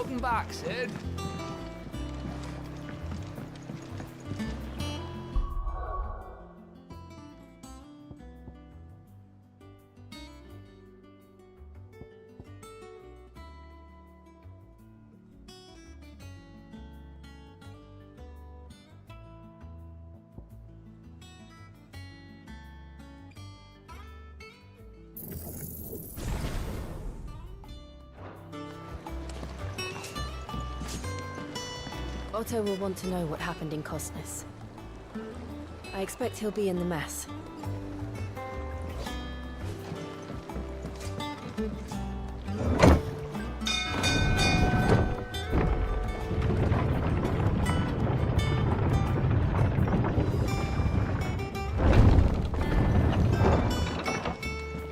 Welcome back, Sid. Otto will want to know what happened in Cosnus. I expect he'll be in the mess.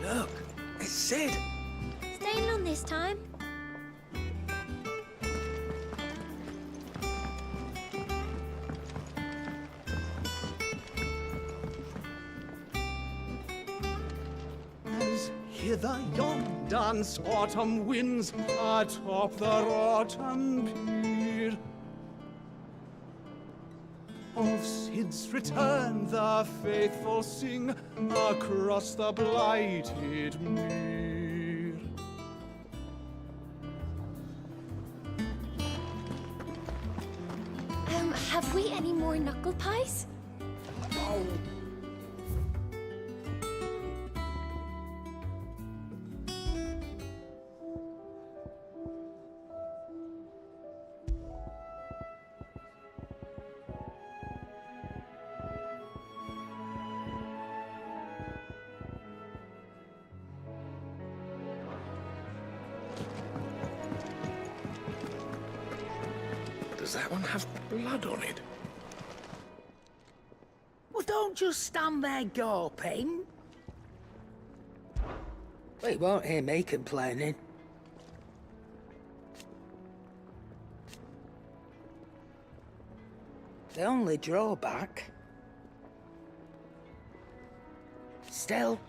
Look, it's Sid. Staying on this time? Hither yon dance autumn winds atop the rotten pier. Of Sid's return the faithful sing across the blighted mere. Have we any more knuckle pies? Oh. Does that one have blood on it? Well, don't just stand there gawping. Well, you won't hear me complaining. The only drawback... Still...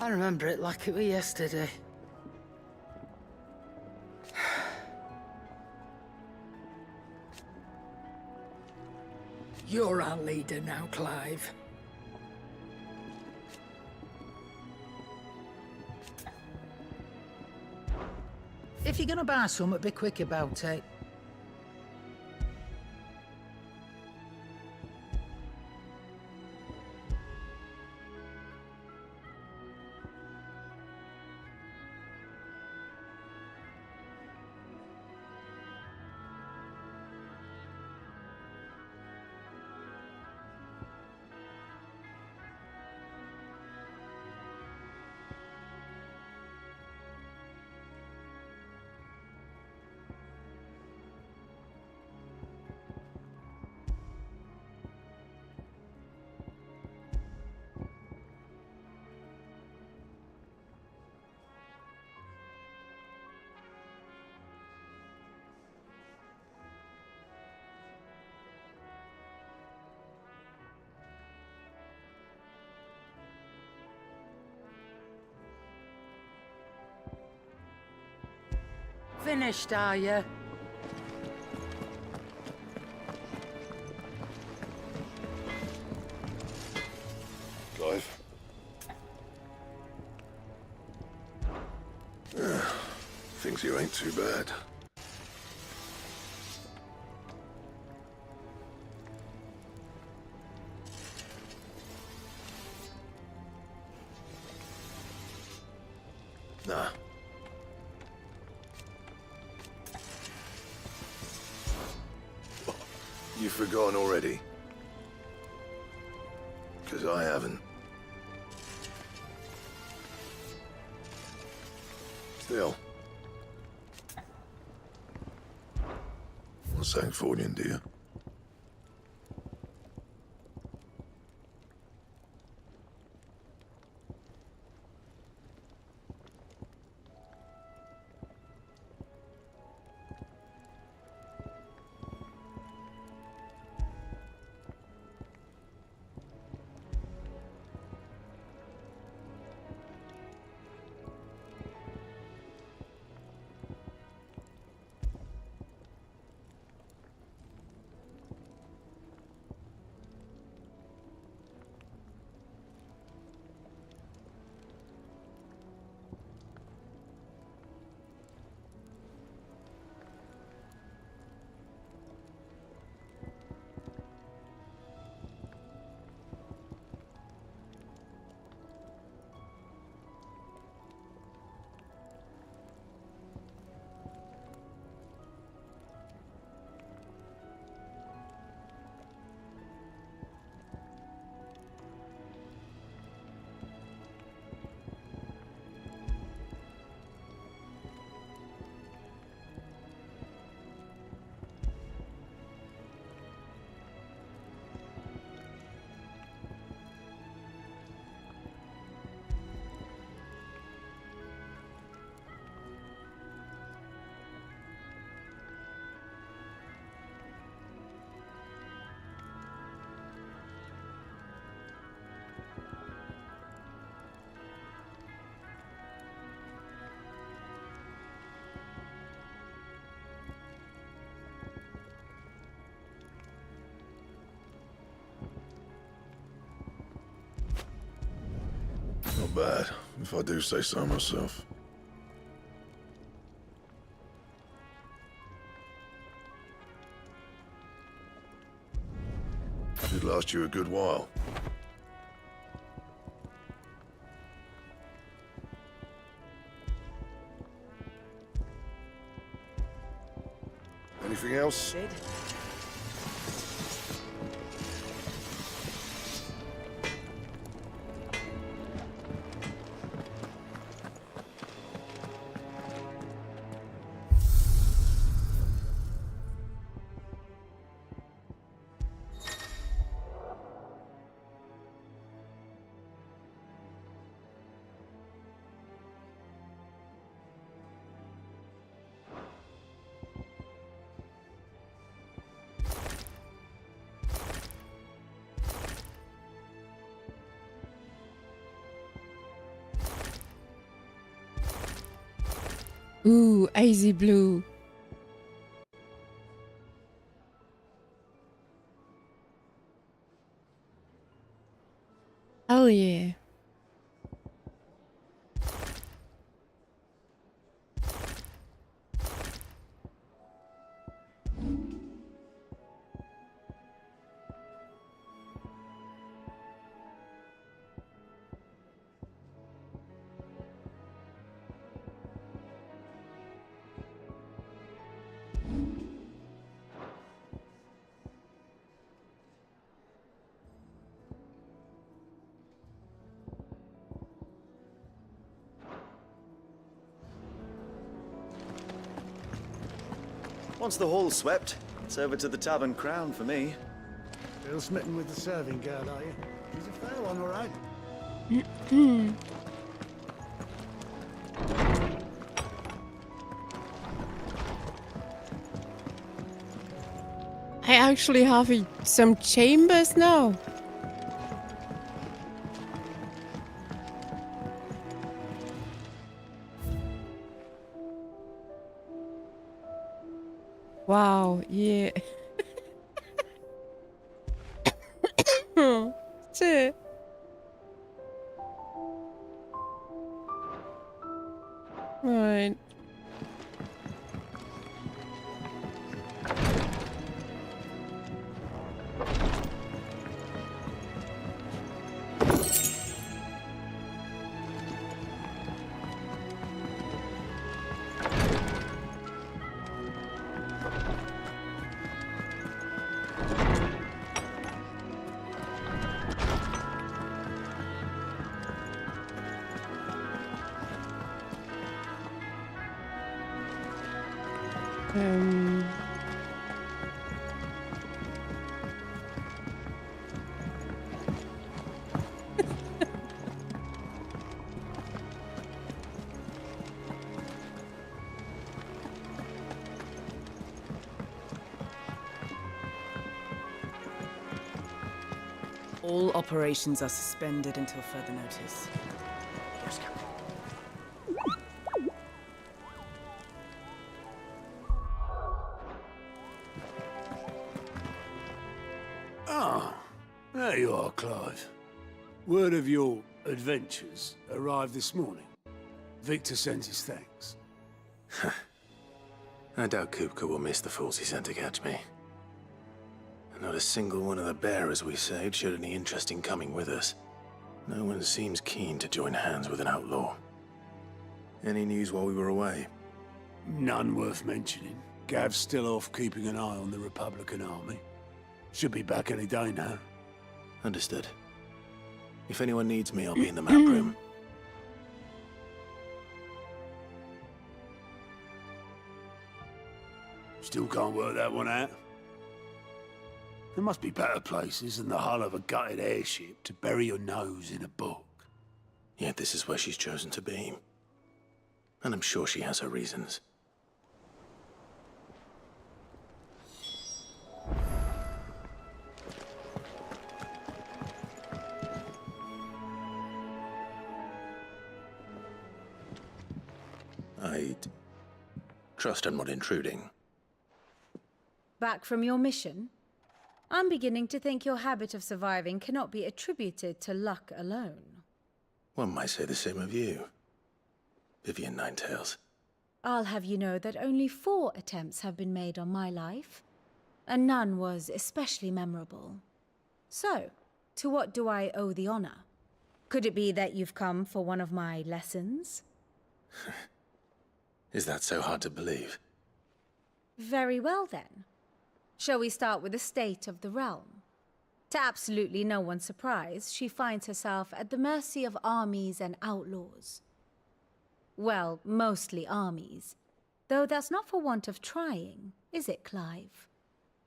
I remember it like it was yesterday. You're our leader now, Clive. If you're gonna buy something, be quick about it. Finished, are you? Clive? Thinks you ain't too bad. Nah. You've forgotten already? 'Cause I haven't. Still. What's Sancfordian, do you? Not bad, if I do say so myself. Should last you a good while. Anything else? Ooh, icy blue. Hell yeah. Once the hall's swept, it's over to the Tavern Crown for me. Still smitten with the serving girl, are you? She's a fair one, all right. I actually have some chambers now. Wow, yeah. Shit. Right. All operations are suspended until further notice. Yes, Captain. Ah, there you are, Clive. Word of your adventures arrived this morning. Victor sends his thanks. I doubt Kupka will miss the fools he sent to catch me. And not a single one of the bearers we saved showed any interest in coming with us. No one seems keen to join hands with an outlaw. Any news while we were away? None worth mentioning. Gav's still off keeping an eye on the Republican army. Should be back any day now. Understood. If anyone needs me, I'll be in the map room. Still can't work that one out. There must be better places than the hull of a gutted airship to bury your nose in a book. Yet this is where she's chosen to be. And I'm sure she has her reasons. I'd trust I'm not intruding. Back from your mission? I'm beginning to think your habit of surviving cannot be attributed to luck alone. One might say the same of you, Vivian Ninetails. I'll have you know that only 4 attempts have been made on my life, and none was especially memorable. So, to what do I owe the honor? Could it be that you've come for one of my lessons? Is that so hard to believe? Very well then. Shall we start with the state of the realm? To absolutely no one's surprise, she finds herself at the mercy of armies and outlaws. Well, mostly armies. Though that's not for want of trying, is it, Clive?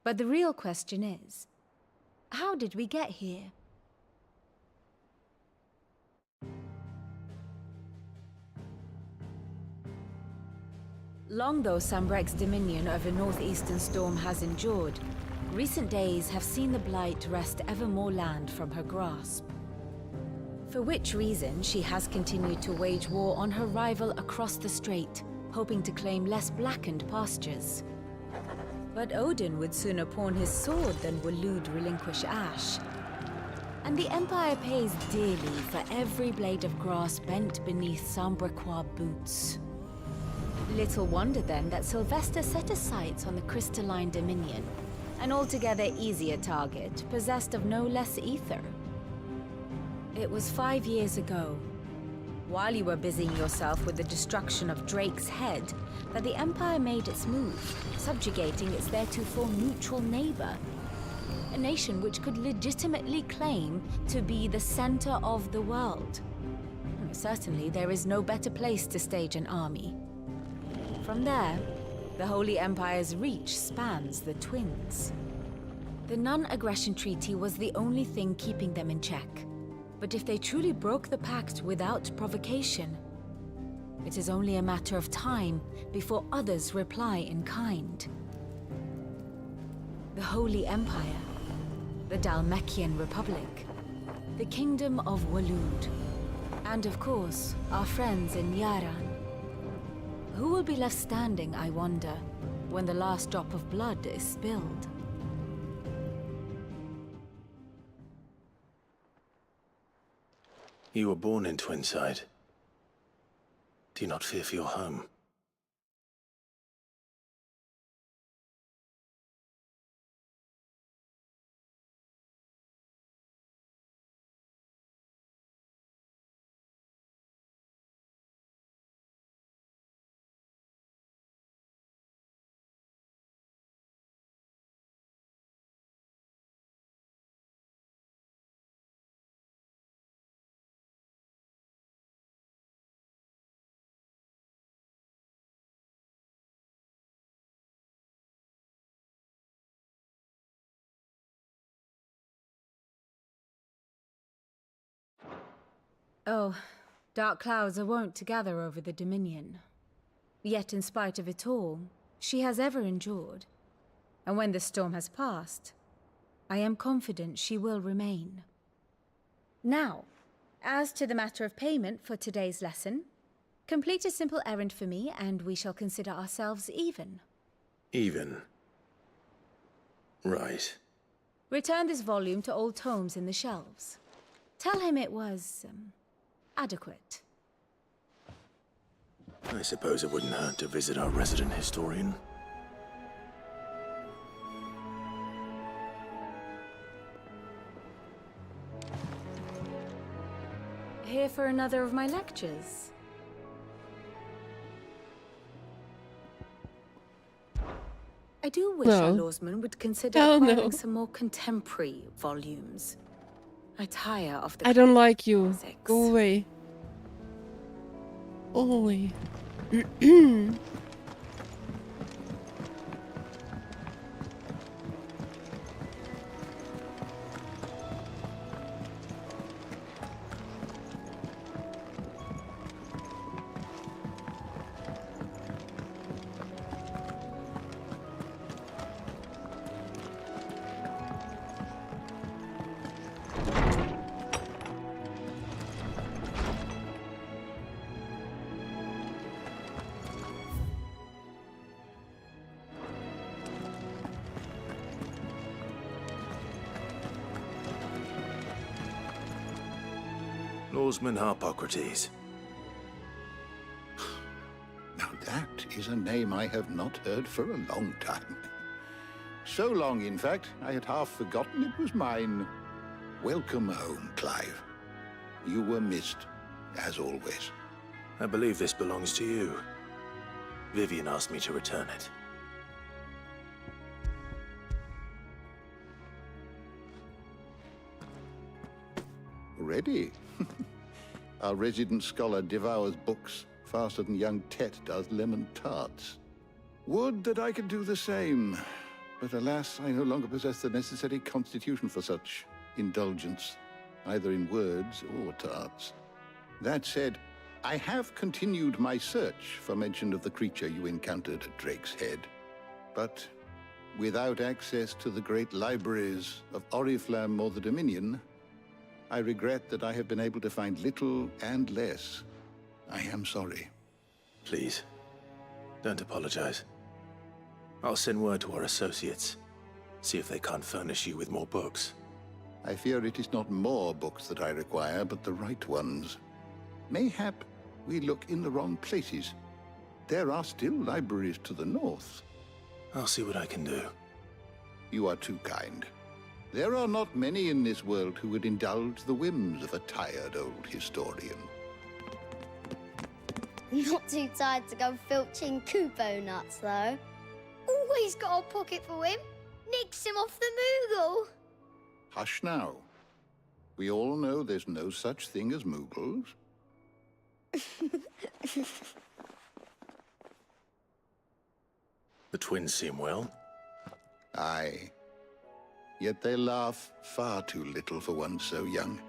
But the real question is, how did we get here? Long though Sambrek's dominion over northeastern Storm has endured, recent days have seen the Blight wrest ever more land from her grasp. For which reason, she has continued to wage war on her rival across the strait, hoping to claim less blackened pastures. But Odin would sooner pawn his sword than Waloed relinquish Ash. And the Empire pays dearly for every blade of grass bent beneath Sambrequois boots. Little wonder then that Sylvester set his sights on the crystalline dominion, an altogether easier target, possessed of no less ether. It was 5 years ago, while you were busying yourself with the destruction of Drake's head, that the Empire made its move, subjugating its theretofore neutral neighbor. A nation which could legitimately claim to be the center of the world. Certainly, there is no better place to stage an army. From there, the Holy Empire's reach spans the Twins. The non-aggression treaty was the only thing keeping them in check. But if they truly broke the pact without provocation, it is only a matter of time before others reply in kind. The Holy Empire, the Dhalmekian Republic, the Kingdom of Waloed, and of course, our friends in Yaran. Who will be left standing, I wonder, when the last drop of blood is spilled? You were born in Twinside. Do you not fear for your home? Oh, dark clouds are wont to gather over the Dominion. Yet in spite of it all, she has ever endured. And when the storm has passed, I am confident she will remain. Now, as to the matter of payment for today's lesson, complete a simple errand for me and we shall consider ourselves even. Even? Right. Return this volume to old tomes in the shelves. Tell him it was, adequate. I suppose it wouldn't hurt to visit our resident historian. Here for another of my lectures? I do wish our No. lawsman would consider Hell no. acquiring some more contemporary volumes. I tire of the I don't like you. classics. Go away. Ollie. Oarsman Harpocrates. Now that is a name I have not heard for a long time. So long, in fact, I had half forgotten it was mine. Welcome home, Clive. You were missed, as always. I believe this belongs to you. Vivian asked me to return it. Ready? Our resident scholar devours books faster than young Tet does lemon tarts. Would that I could do the same. But alas, I no longer possess the necessary constitution for such indulgence, either in words or tarts. That said, I have continued my search for mention of the creature you encountered at Drake's Head. But without access to the great libraries of Oriflamme or the Dominion, I regret that I have been able to find little and less. I am sorry. Please, don't apologize. I'll send word to our associates. See if they can't furnish you with more books. I fear it is not more books that I require, but the right ones. Mayhap we look in the wrong places. There are still libraries to the north. I'll see what I can do. You are too kind. There are not many in this world who would indulge the whims of a tired old historian. Not too tired to go filching Kupo nuts, though. Always got a pocket for him. Nicks him off the Moogle. Hush now. We all know there's no such thing as Moogles. The twins seem well. Aye. Yet they laugh far too little for one so young.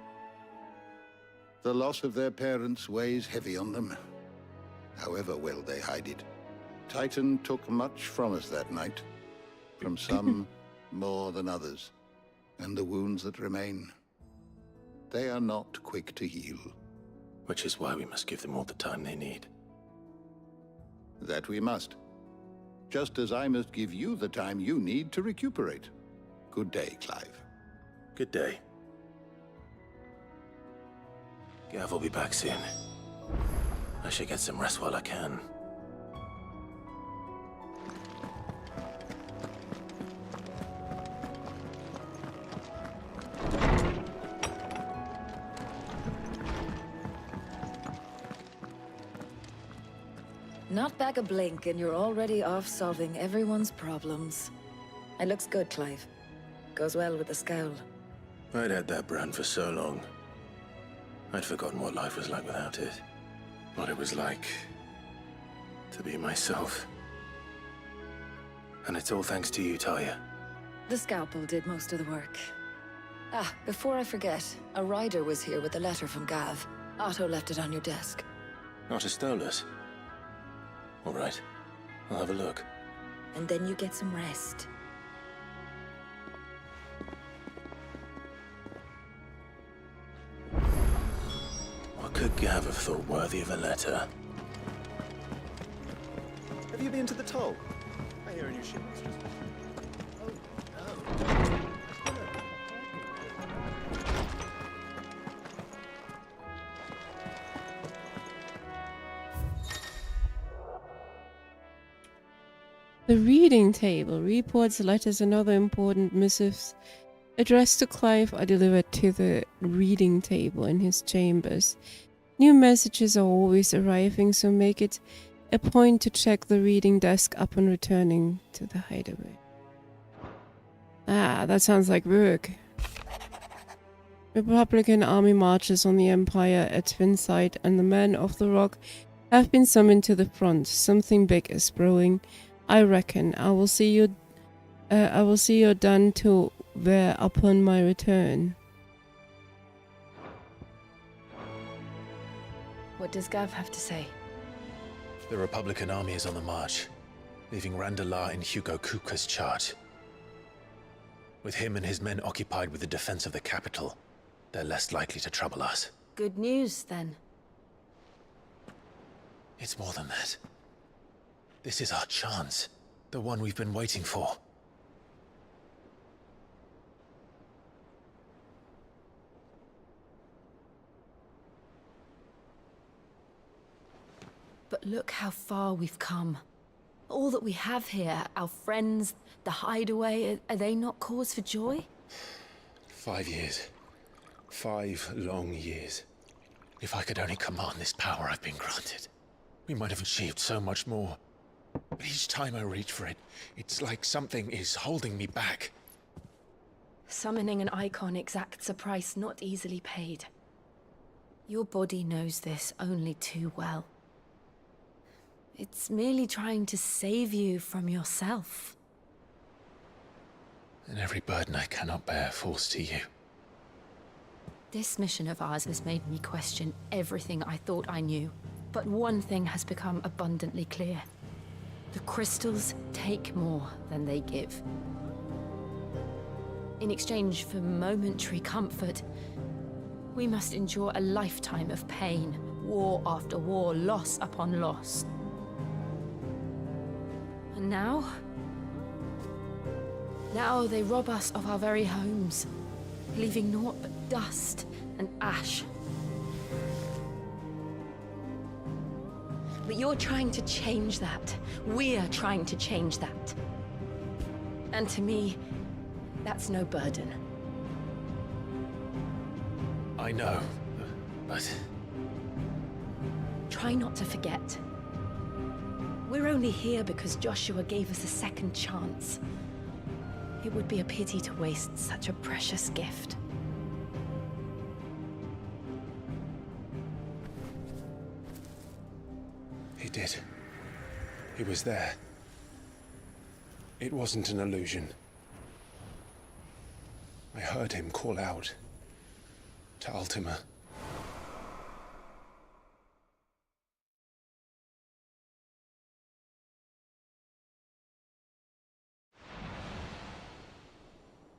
The loss of their parents weighs heavy on them, however well they hide it. Titan took much from us that night, from some more than others, and the wounds that remain, they are not quick to heal. Which is why we must give them all the time they need. That we must. Just as I must give you the time you need to recuperate. Good day, Clive. Good day. Gav will be back soon. I should get some rest while I can. Not back a blink and you're already off solving everyone's problems. It looks good, Clive. Goes well with the scowl. I'd had that brand for so long. I'd forgotten what life was like without it. What it was like to be myself. And it's all thanks to you, Talia. The scalpel did most of the work. Ah, before I forget, a rider was here with a letter from Gav. Otto left it on your desk. Not a Stolas. All right. I'll have a look. And then you get some rest. What could Gav have thought worthy of a letter? Have you been to the toll? I hear a new ship was just... The reading table. Reports, letters, and other important missives addressed to Clive are delivered to the reading table in his chambers. New messages are always arriving, so make it a point to check the reading desk upon returning to the hideaway. Ah, that sounds like work. Republican army marches on the Empire at Twinside, and the men of the Rock have been summoned to the front. Something big is brewing. I reckon I will see you done to there upon my return. What does Gav have to say? The Republican army is on the march, leaving Randalar in Hugo Kuka's charge. With him and his men occupied with the defense of the capital, they're less likely to trouble us. Good news, then. It's more than that. This is our chance. The one we've been waiting for. But look how far we've come. All that we have here, our friends, the hideaway, are they not cause for joy? 5 years. 5 long years. If I could only command this power I've been granted, we might have achieved so much more. But each time I reach for it, it's like something is holding me back. Summoning an icon exacts a price not easily paid. Your body knows this only too well. It's merely trying to save you from yourself. And every burden I cannot bear falls to you. This mission of ours has made me question everything I thought I knew. But one thing has become abundantly clear. The crystals take more than they give. In exchange for momentary comfort, we must endure a lifetime of pain, war after war, loss upon loss. And now? Now they rob us of our very homes, leaving naught but dust and ash. But you're trying to change that. We're trying to change that. And to me, that's no burden. I know, but... Try not to forget. We're only here because Joshua gave us a second chance. It would be a pity to waste such a precious gift. He did. He was there. It wasn't an illusion. I heard him call out to Ultima.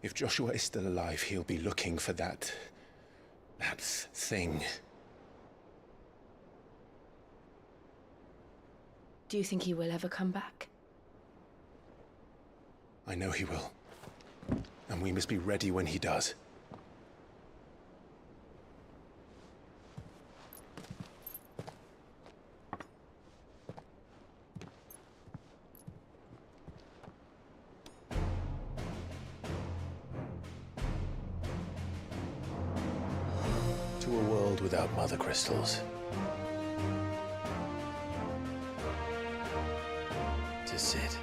If Joshua is still alive, he'll be looking for that thing. Do you think he will ever come back? I know he will. And we must be ready when he does. To a world without mother crystals. To sit.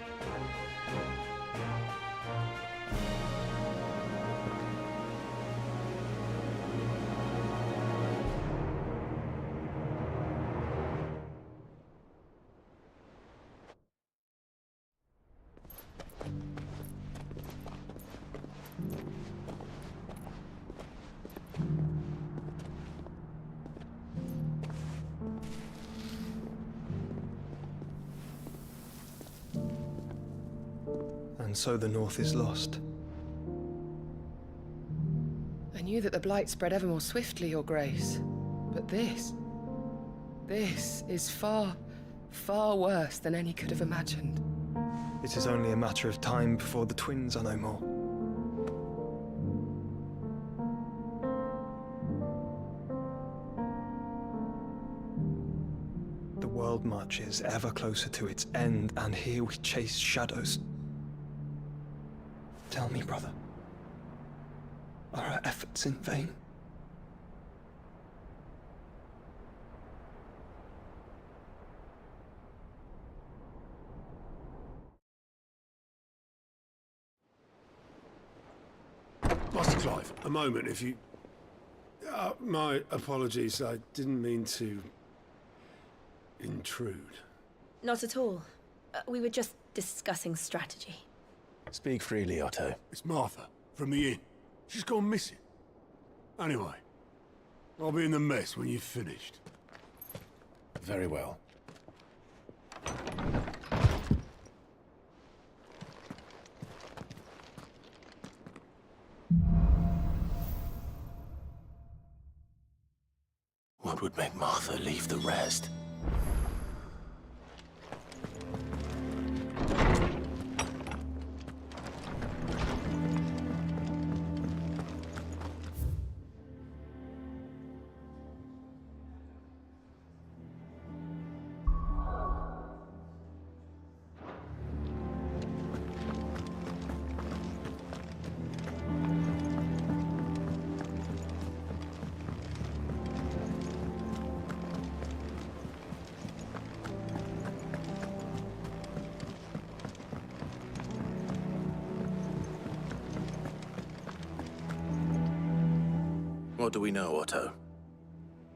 And so the North is lost. I knew that the Blight spread ever more swiftly, Your Grace. But this is far, far worse than any could have imagined. It is only a matter of time before the twins are no more. The world marches ever closer to its end, and here we chase shadows. Tell me, brother, are our efforts in vain? Master Clive, a moment, if you... my apologies, I didn't mean to... intrude. Not at all. We were just discussing strategy. Speak freely, Otto. It's Martha, from the inn. She's gone missing. Anyway, I'll be in the mess when you've finished. Very well. What would make Martha leave the rest? What do we know, Otto?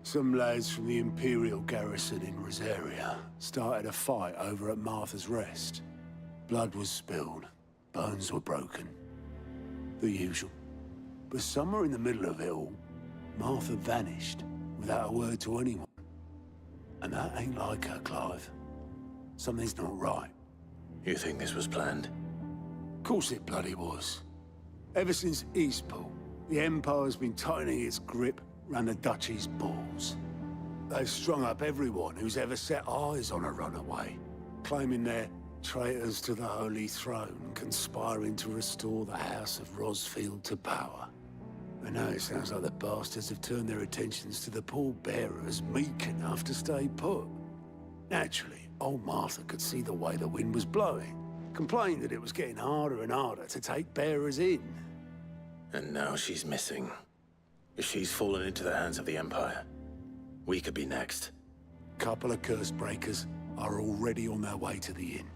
Some lads from the Imperial garrison in Rosaria started a fight over at Martha's Rest. Blood was spilled, bones were broken. The usual. But somewhere in the middle of it all, Martha vanished without a word to anyone. And that ain't like her, Clive. Something's not right. You think this was planned? Of course it bloody was. Ever since Eastpool, the Empire's been tightening its grip round the Duchy's balls. They've strung up everyone who's ever set eyes on a runaway, claiming they're traitors to the Holy Throne, conspiring to restore the House of Rosfield to power. And now it sounds like the bastards have turned their attentions to the pallbearers meek enough to stay put. Naturally, old Martha could see the way the wind was blowing, complained that it was getting harder and harder to take bearers in. And now she's missing. If she's fallen into the hands of the Empire, we could be next. Couple of curse breakers are already on their way to the inn.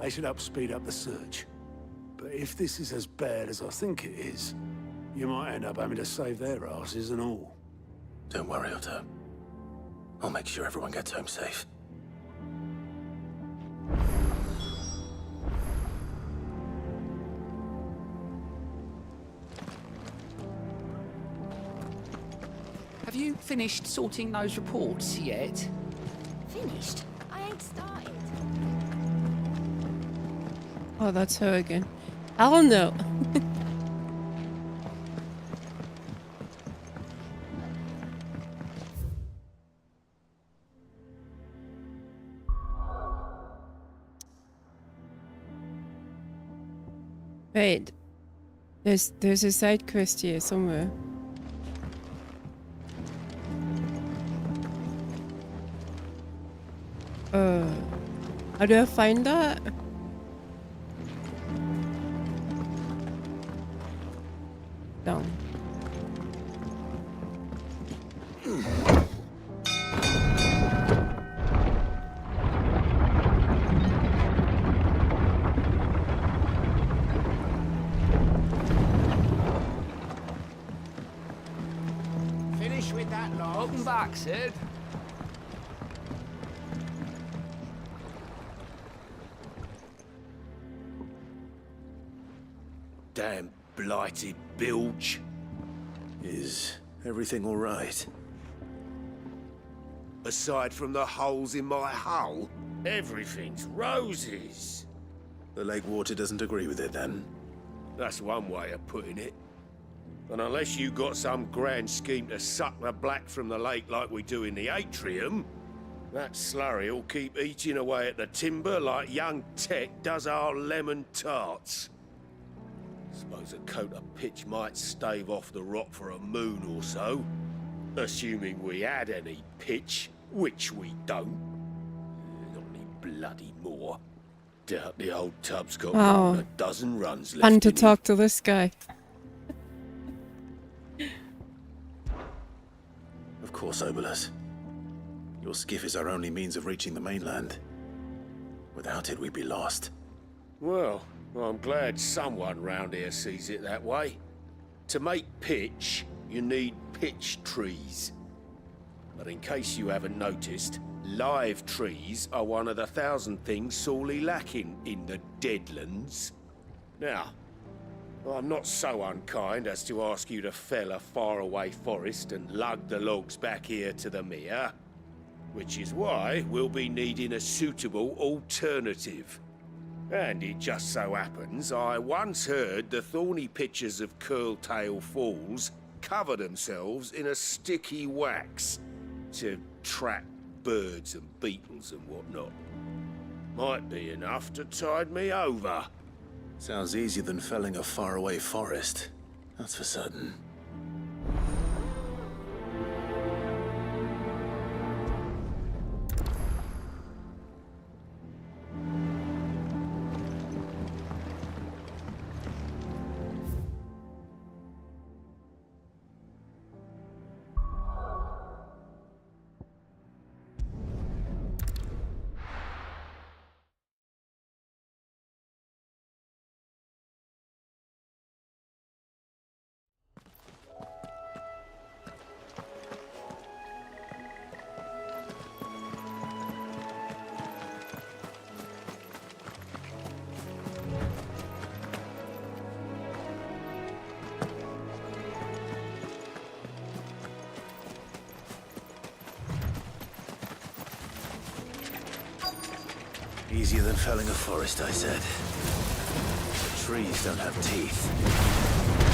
They should help speed up the search. But if this is as bad as I think it is, you might end up having to save their asses and all. Don't worry, Otto. I'll make sure everyone gets home safe. Have you finished sorting those reports yet? Finished? I ain't started. Oh, that's her again. Hell no. Wait. There's a side quest here somewhere. How do I find that? Down. Finish with that log. Welcome back, Sid. Damn blighted bilge. Is everything all right? Aside from the holes in my hull, everything's roses. The lake water doesn't agree with it, then? That's one way of putting it. And unless you got some grand scheme to suck the black from the lake like we do in the atrium, that slurry will keep eating away at the timber like young Tech does our lemon tarts. Suppose a coat of pitch might stave off the rot for a moon or so. Assuming we had any pitch, which we don't. Not any bloody more. Doubt the old tub's got more than a dozen runs left. Fun to in it. talk to this guy. Of course, Obolus. Your skiff is our only means of reaching the mainland. Without it, we'd be lost. Well, I'm glad someone round here sees it that way. To make pitch, you need pitch trees. But in case you haven't noticed, live trees are one of the 1,000 things sorely lacking in the Deadlands. Now, I'm not so unkind as to ask you to fell a faraway forest and lug the logs back here to the mere, which is why we'll be needing a suitable alternative. And it just so happens I once heard the thorny pitchers of Curltail Falls cover themselves in a sticky wax to trap birds and beetles and whatnot. Might be enough to tide me over. Sounds easier than felling a faraway forest. That's for certain. Easier than felling a forest, I said. The trees don't have teeth.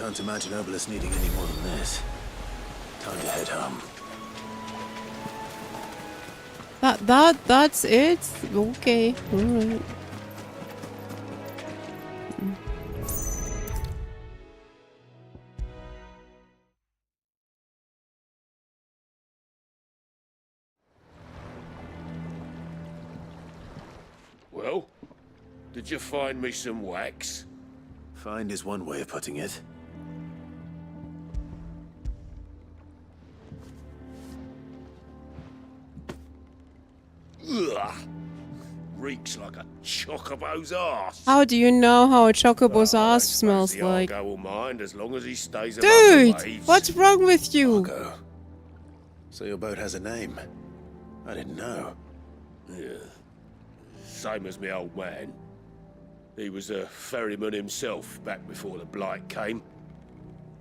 Can't imagine Obelisk needing any more than this. Time to head home. That's it? Okay. Alright. Well, did you find me some wax? Find is one way of putting it. Ugh. Reeks like a chocobo's arse. How do you know how a chocobo's ass smells The like? Argo will mind as long as he stays above Dude, the waves. what's wrong with you? Argo. So your boat has a name. I didn't know. Yeah. Same as me old man. He was a ferryman himself back before the Blight came.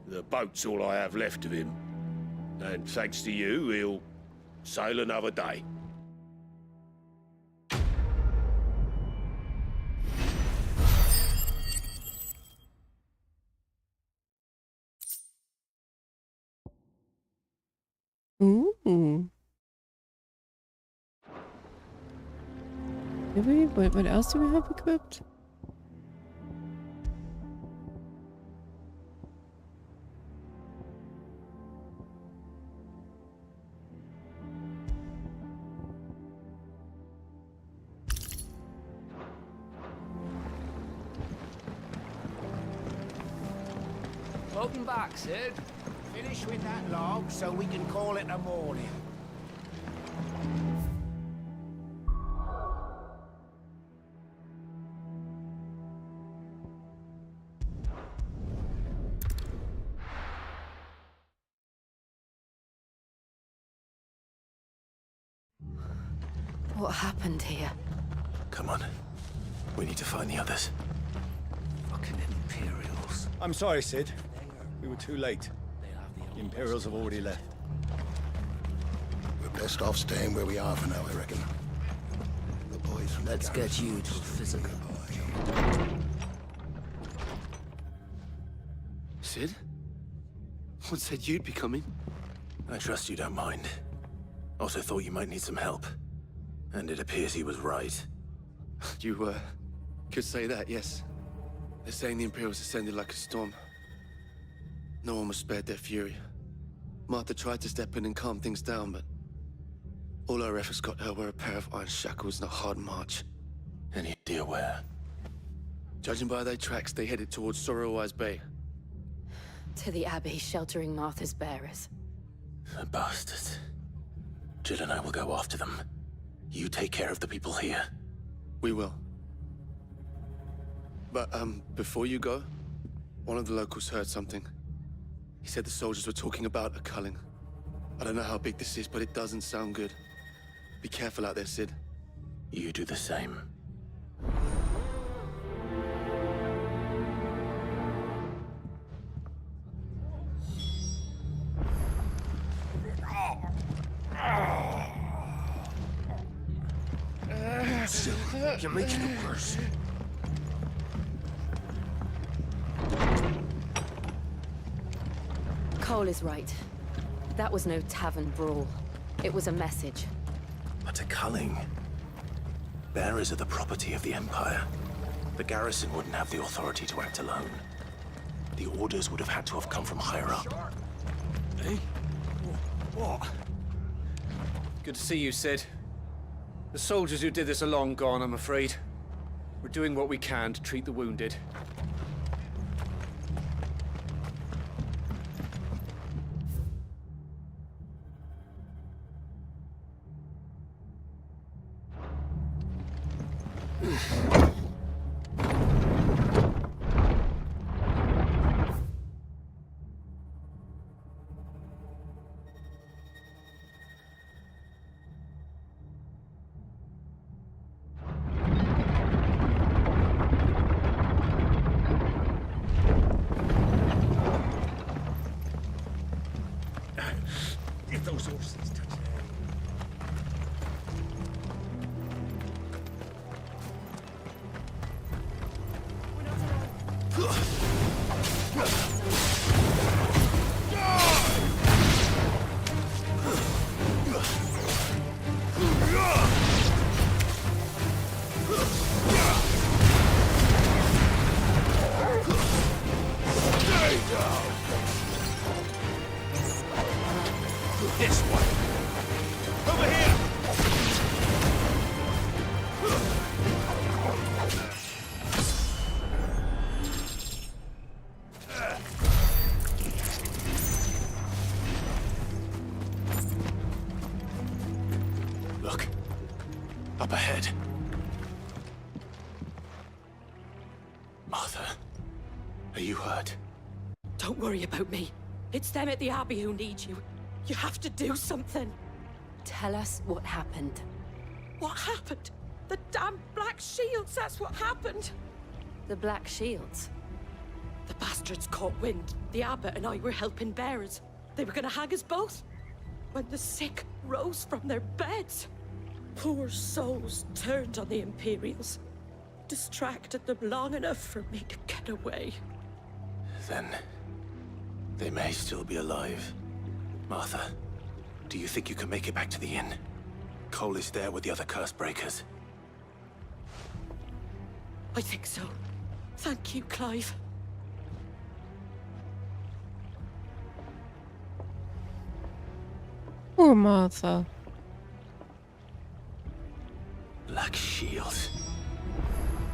The boat's all I have left of him. And thanks to you, he'll sail another day. Ooh. What else do we have equipped? Welcome back, Sid. Finish with that log so we can call it a morning. What happened here? Come on. We need to find the others. Fucking Imperials. I'm sorry, Sid. We were too late. The Imperials have already left. We're best off staying where we are for now, I reckon. The boys from Let's get you to a physical. Sid? What said you'd be coming? I trust you don't mind. Also thought you might need some help. And it appears he was right. You, could say that, yes. They're saying the Imperials ascended like a storm. No one was spared their fury. Martha tried to step in and calm things down, but all our efforts got her were a pair of iron shackles and a hard march. Any idea where? Judging by their tracks, they headed towards Sorrowwise Bay. To the Abbey sheltering Martha's bearers. The bastards. Jill and I will go after them. You take care of the people here. We will. But, before you go, one of the locals heard something. He said the soldiers were talking about a culling. I don't know how big this is, but it doesn't sound good. Be careful out there, Sid. You do the same. You're making it worse. Cole is right. That was no tavern brawl. It was a message. But a culling. Bearers are the property of the Empire. The garrison wouldn't have the authority to act alone. The orders would have had to have come from higher up. Hey? What? Good to see you, Sid. The soldiers who did this are long gone, I'm afraid. We're doing what we can to treat the wounded. If those horses touch This way. Over here. Look. Up ahead. Martha, are you hurt? Don't worry about me. It's them at the Abbey who need you. You have to do something. Tell us what happened. What happened? The damn Black Shields, that's what happened. The Black Shields? The bastards caught wind. The Abbot and I were helping bearers. They were gonna hang us both. When the sick rose from their beds. Poor souls turned on the Imperials. Distracted them long enough for me to get away. Then they may still be alive. Martha, do you think you can make it back to the inn? Cole is there with the other curse breakers. I think so. Thank you, Clive. Poor Martha. Black Shields.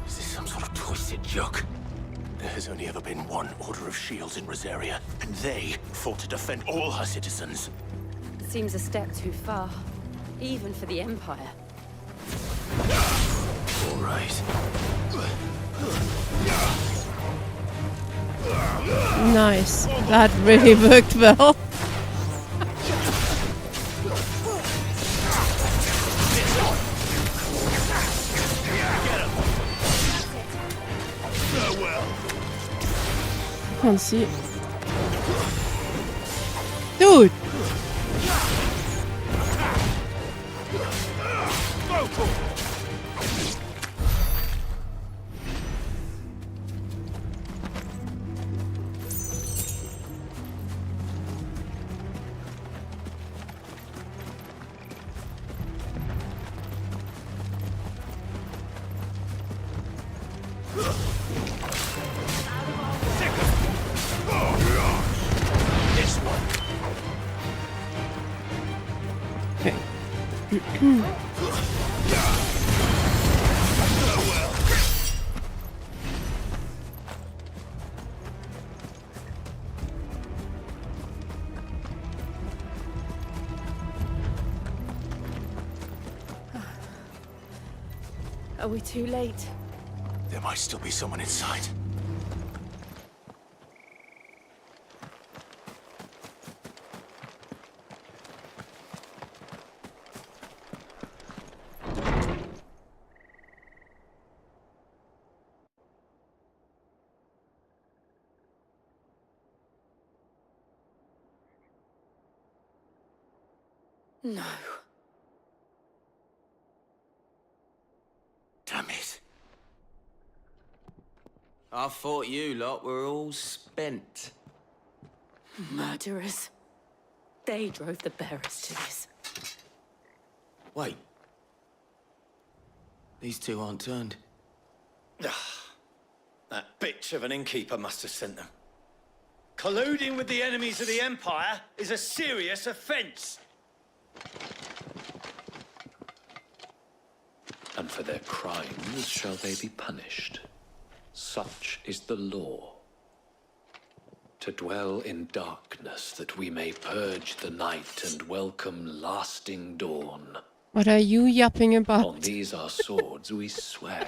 Is this some sort of twisted joke? There has only ever been one Order of Shields in Rosaria, and they fought to defend all her citizens. It seems a step too far, even for the Empire. All right. Nice. That really worked well. Can't see it. Dude! Are we too late? There might still be someone inside. No. Damn it. I thought you lot were all spent. Murderers. They drove the bearers to this. Wait. These two aren't turned. That bitch of an innkeeper must have sent them. Colluding with the enemies of the Empire is a serious offense. And for their crimes shall they be punished. Such is the law. To dwell in darkness that we may purge the night and welcome lasting dawn. What are you yapping about? On these our swords we swear.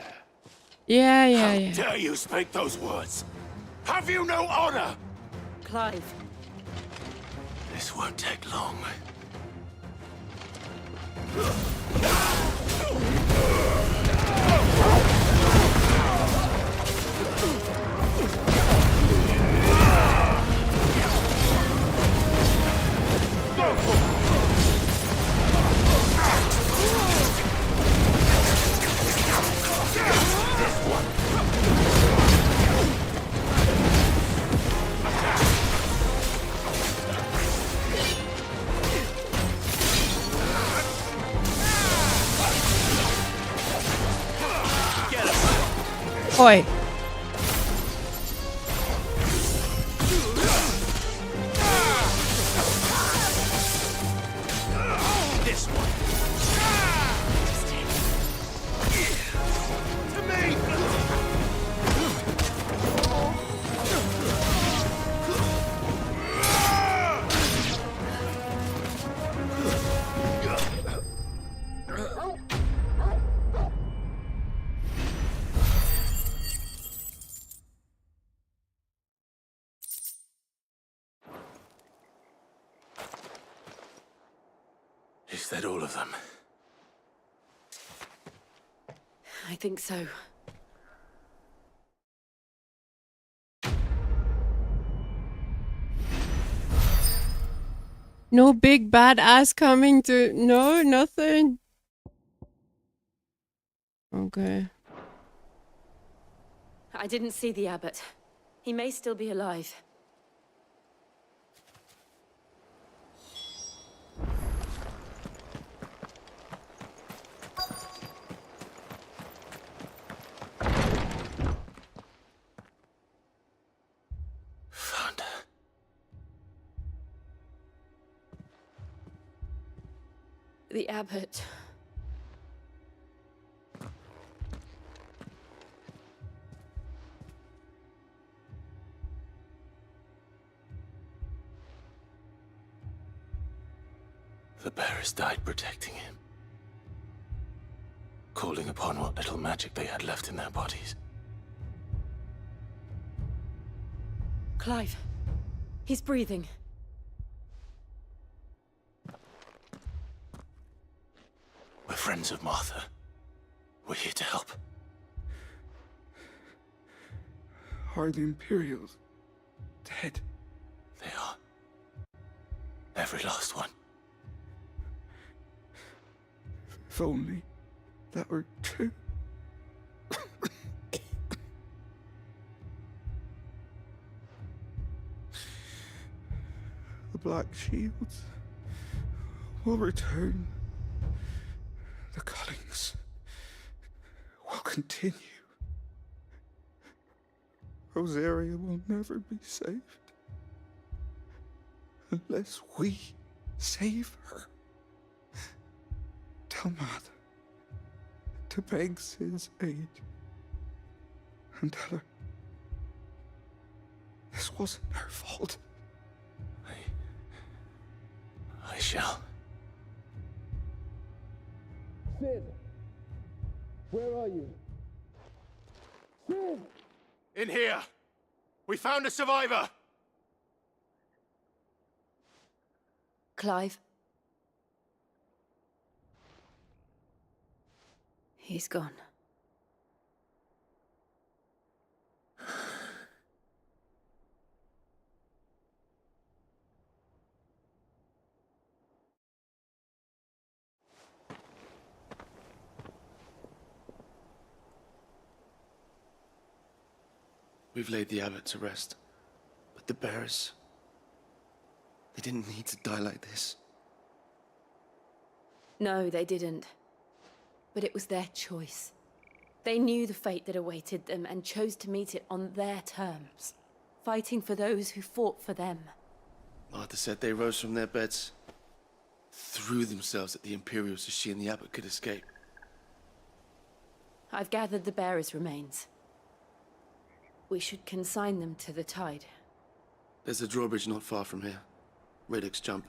Yeah. How dare you speak those words? Have you no honor? Clive. This won't take long. Oi. This one. To me! Is that all of them? I think so. No big bad ass coming to... No, nothing. Okay. I didn't see the abbot. He may still be alive. Found her. The abbot. The bearers died protecting him. Calling upon what little magic they had left in their bodies. Clive. He's breathing. We're friends of Martha. We're here to help. Are the Imperials dead? They are. Every last one. If only that were true. The Black Shields will return. The cuttings will continue. Rosaria will never be saved unless we save her. Tell Mother to beg Sid's aid and tell her this wasn't her fault. I shall. Sid! Where are you? Sid! In here! We found a survivor! Clive. He's gone. We've laid the abbot to rest. But the bearers... they didn't need to die like this. No, they didn't. But it was their choice. They knew the fate that awaited them and chose to meet it on their terms, fighting for those who fought for them. Martha said they rose from their beds, threw themselves at the Imperials so she and the Abbot could escape. I've gathered the bearers' remains. We should consign them to the tide. There's a drawbridge not far from here. Radix Jump.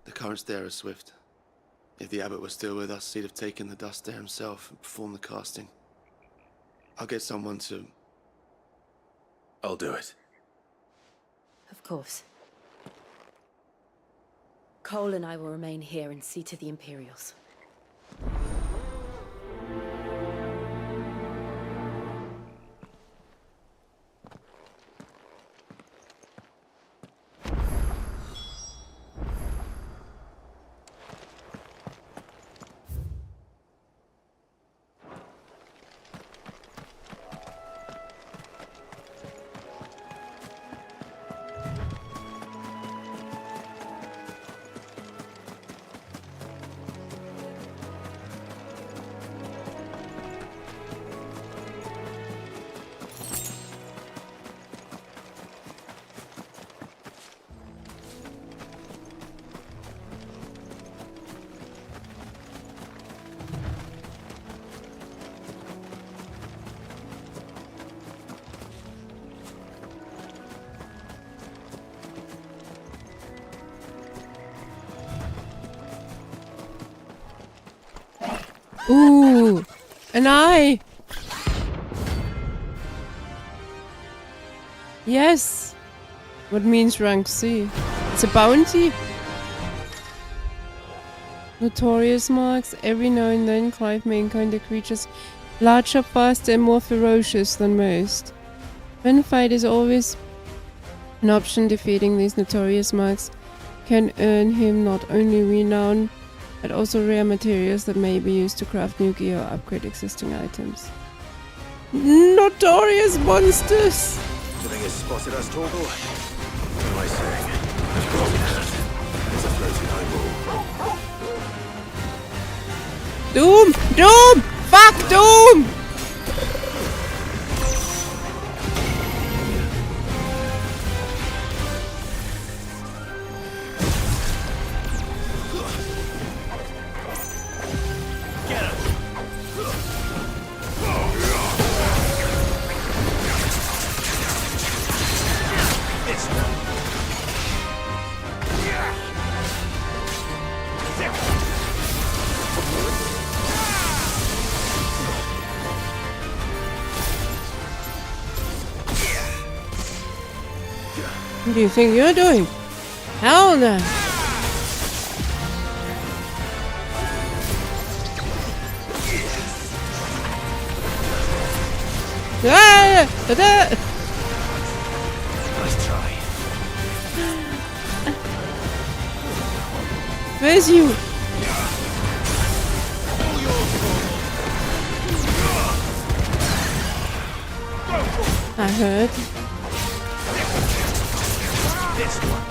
The currents there are swift. If the Abbot was still with us, he'd have taken the dust there himself and performed the casting. I'll get someone to... I'll do it. Of course. Cole and I will remain here and see to the Imperials. Ooh, an eye. Yes. What means rank C? It's a bounty. Notorious marks. Every now and then Clive may encounter creatures larger, faster and more ferocious than most. When fight is always an option, defeating these notorious marks can earn him not only renown but also rare materials that may be used to craft new gear or upgrade existing items. Notorious monsters! Do you think it's spotted us, Torgal? What am I saying? It's a floating eyeball. Doom! Doom! Fuck Doom! What do you think you're doing? Hell no! Nice try. Where's you? I heard. This one.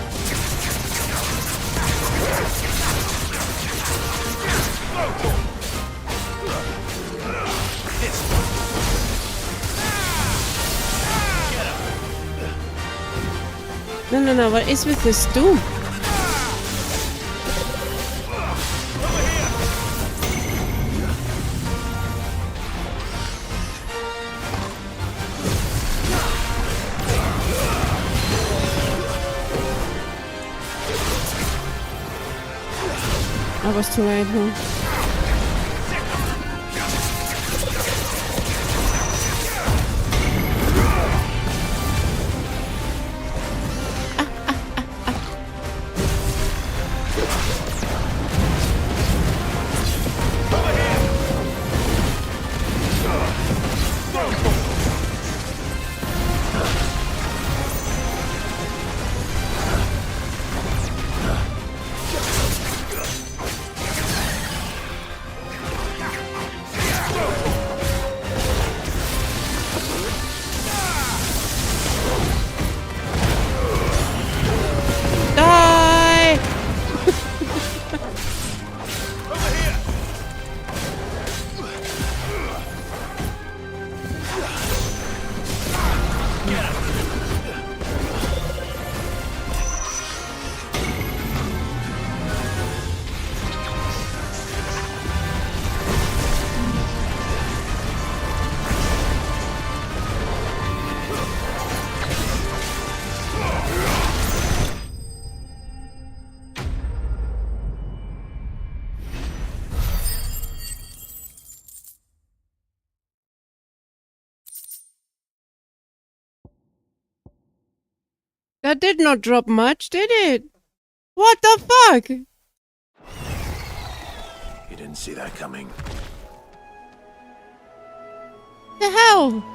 No, what is with this Doom? I was too late, huh? That did not drop much, did it? What the fuck? You didn't see that coming. The hell?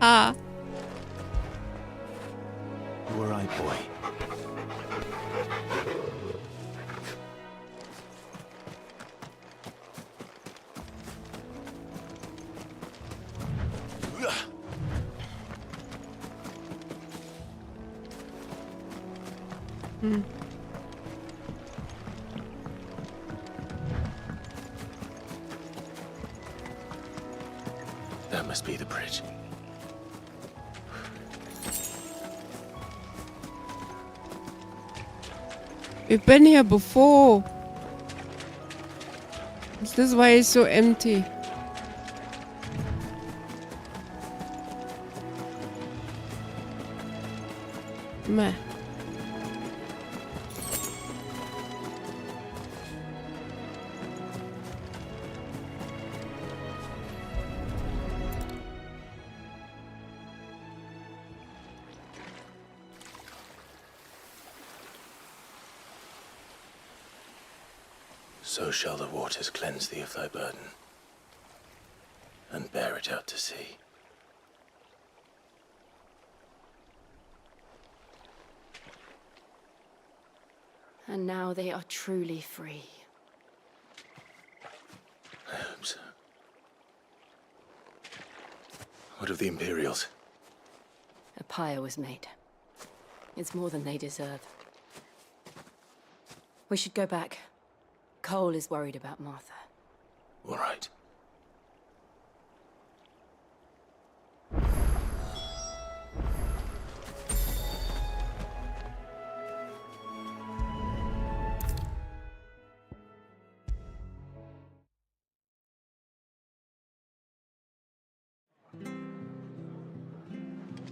Ah. You all right, boy? Hmm. That must be the bridge. We've been here before. Is this why it's so empty? Meh. So shall the waters cleanse thee of thy burden, and bear it out to sea. And now they are truly free. I hope so. What of the Imperials? A pyre was made. It's more than they deserve. We should go back. Cole is worried about Martha. All right.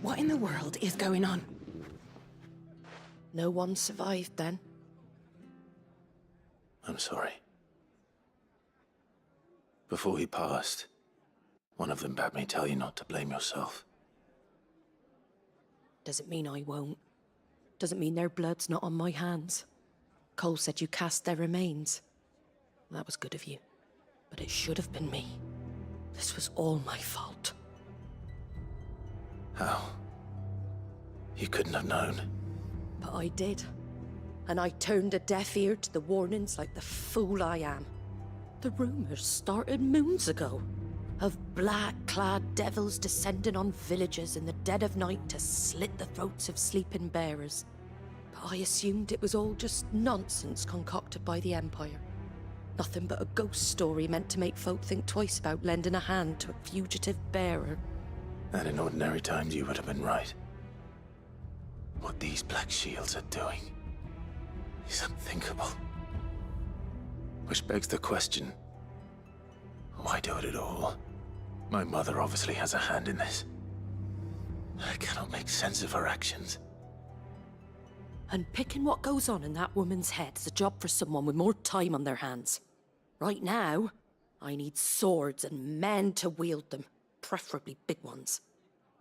What in the world is going on? No one survived then? I'm sorry. Before he passed, one of them bade me tell you not to blame yourself. Doesn't mean I won't. Doesn't mean their blood's not on my hands. Cole said you cast their remains. That was good of you. But it should have been me. This was all my fault. How? You couldn't have known. But I did. And I turned a deaf ear to the warnings like the fool I am. The rumors started moons ago. Of black-clad devils descending on villages in the dead of night to slit the throats of sleeping bearers. But I assumed it was all just nonsense concocted by the Empire. Nothing but a ghost story meant to make folk think twice about lending a hand to a fugitive bearer. And in ordinary times you would have been right. What these Black Shields are doing is unthinkable. Which begs the question, why do it at all? My mother obviously has a hand in this. I cannot make sense of her actions. And picking what goes on in that woman's head is a job for someone with more time on their hands. Right now, I need swords and men to wield them, preferably big ones.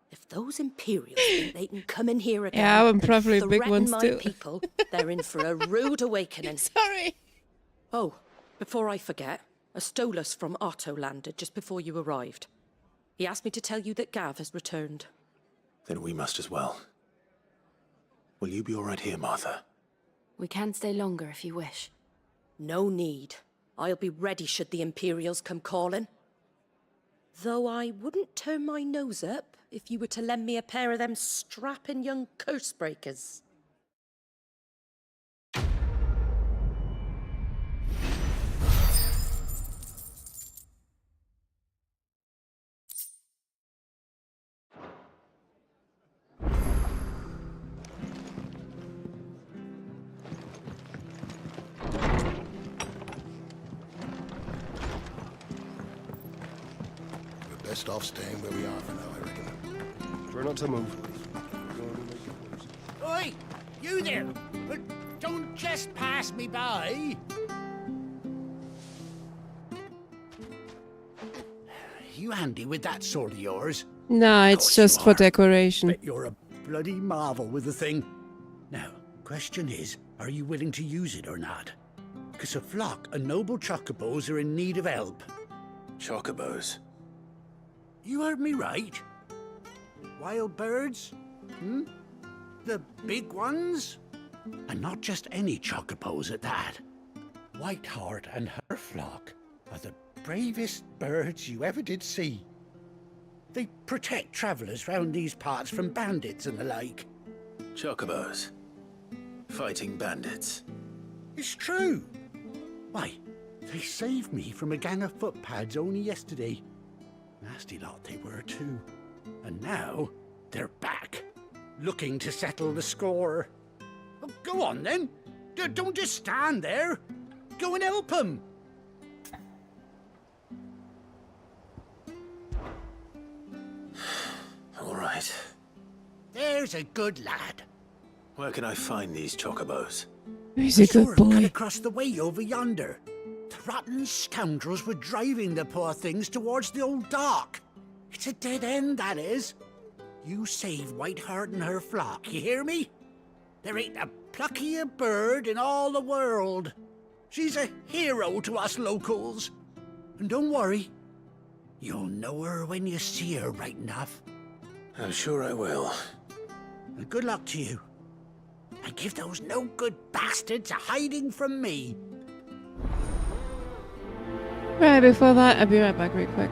If those Imperials think they can come in here again Yeah, and and preferably big threaten ones my too. people, they're in for a rude awakening. Sorry. Oh, before I forget, a Stolas from Otto landed just before you arrived. He asked me to tell you that Gav has returned. Then we must as well. Will you be all right here, Martha? We can stay longer if you wish. No need. I'll be ready should the Imperials come calling. Though I wouldn't turn my nose up if you were to lend me a pair of them strapping young curse breakers. We're best off staying where we are for now, I reckon. Try not to move. Oi! You there! Don't just pass me by! You handy with that sword of yours? No, it's just for decoration. Bet you're a bloody marvel with the thing. Now, question is, are you willing to use it or not? Because a flock of noble chocobos are in need of help. Chocobos? You heard me right. Wild birds? Hmm? The big ones? And not just any chocobos at that. Whiteheart and her flock are the bravest birds you ever did see. They protect travellers round these parts from bandits and the like. Chocobos? Fighting bandits? It's true. Why, they saved me from a gang of footpads only yesterday. Nasty lot they were too. And now, they're back, looking to settle the score. Oh, go on then. Don't just stand there. Go and help them. All right. There's a good lad. Where can I find these chocobos? He's a good Cut boy. across the way over yonder. The rotten scoundrels were driving the poor things towards the old dock. It's a dead end, that is. You save Whiteheart and her flock, you hear me? There ain't a pluckier bird in all the world. She's a hero to us locals. And don't worry, you'll know her when you see her right enough. I'm sure I will. And good luck to you. And give those no-good bastards a hiding from me. Right, before that, I'll be right back real quick.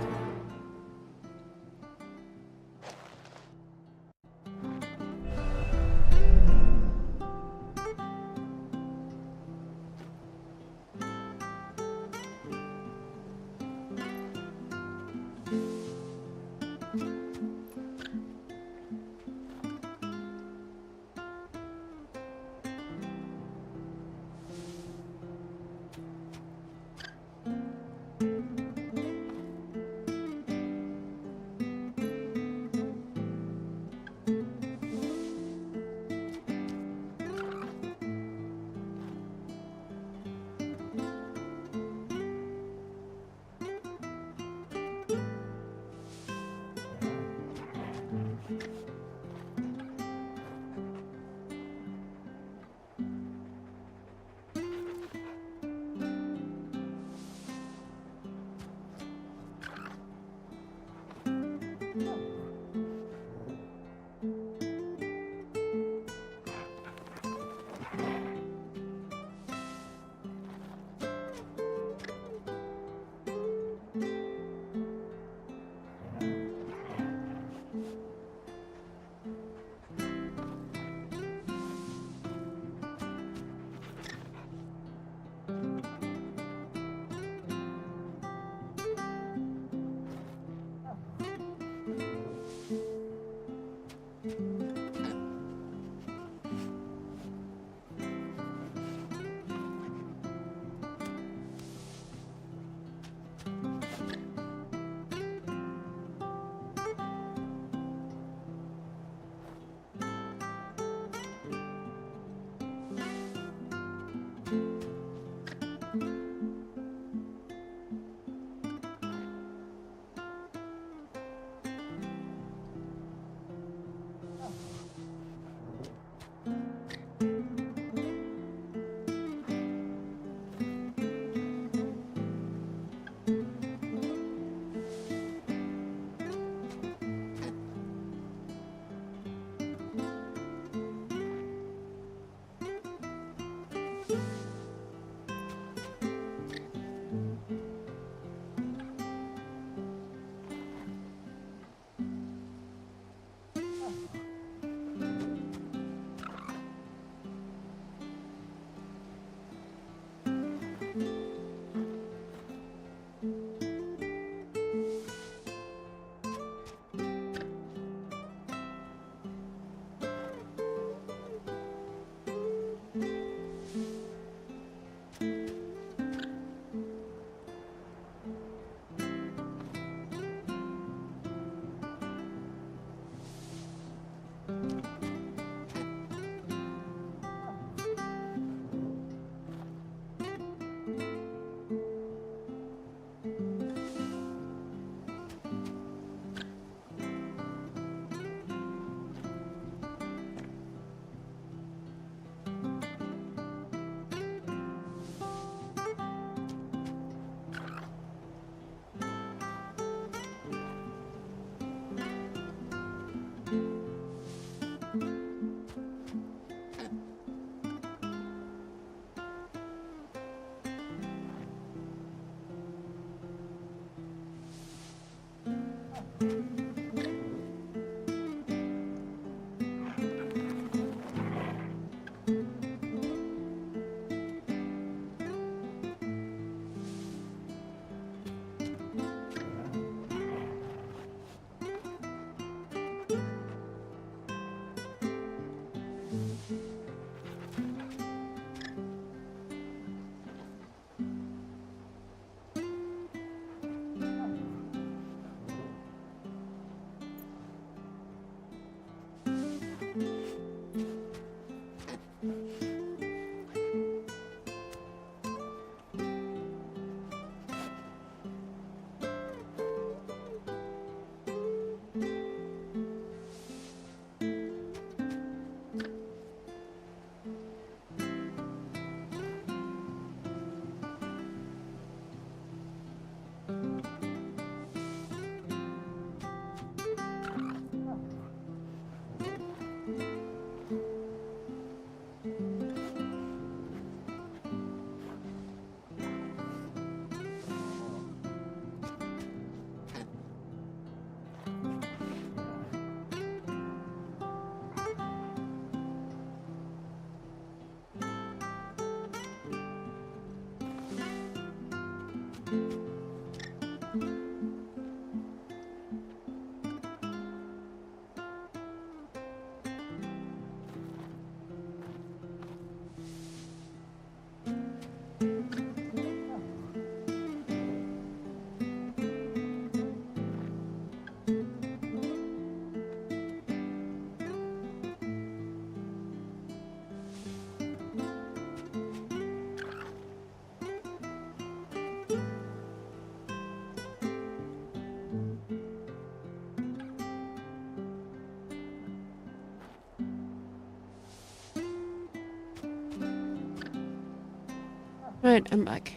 Right, I'm back.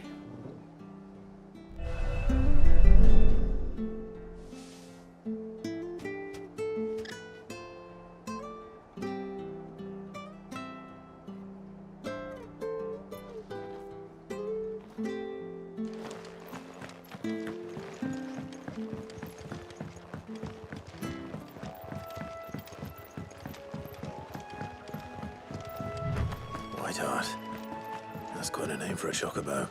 Whiteheart. That's quite a name for a chocobo.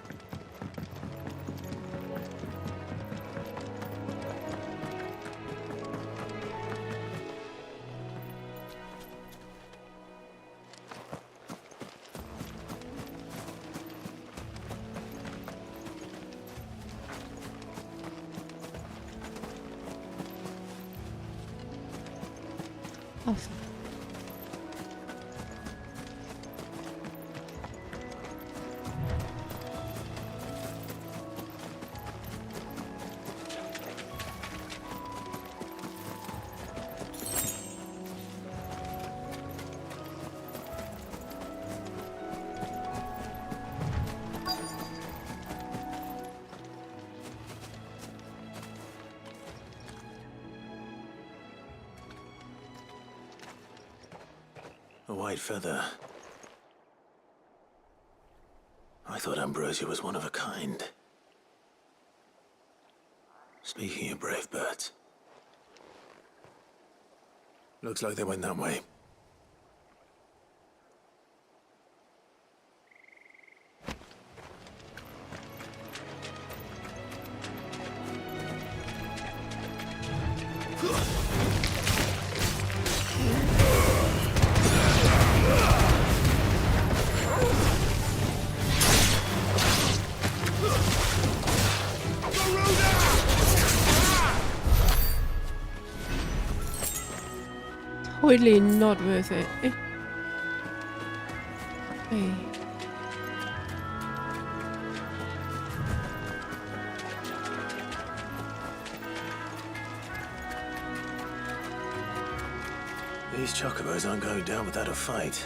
Awesome. A white feather. I thought Ambrosia was one of a kind. Speaking of brave birds. Looks like they went that way. Totally not worth it. Hey. These chocobos aren't going down without a fight.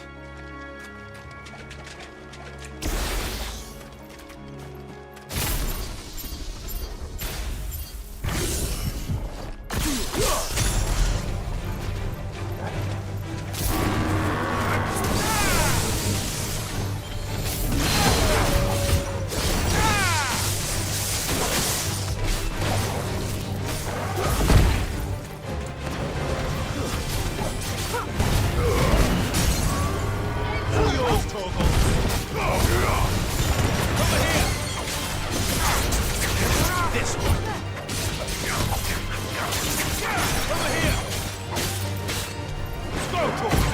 This one. Over here. Go,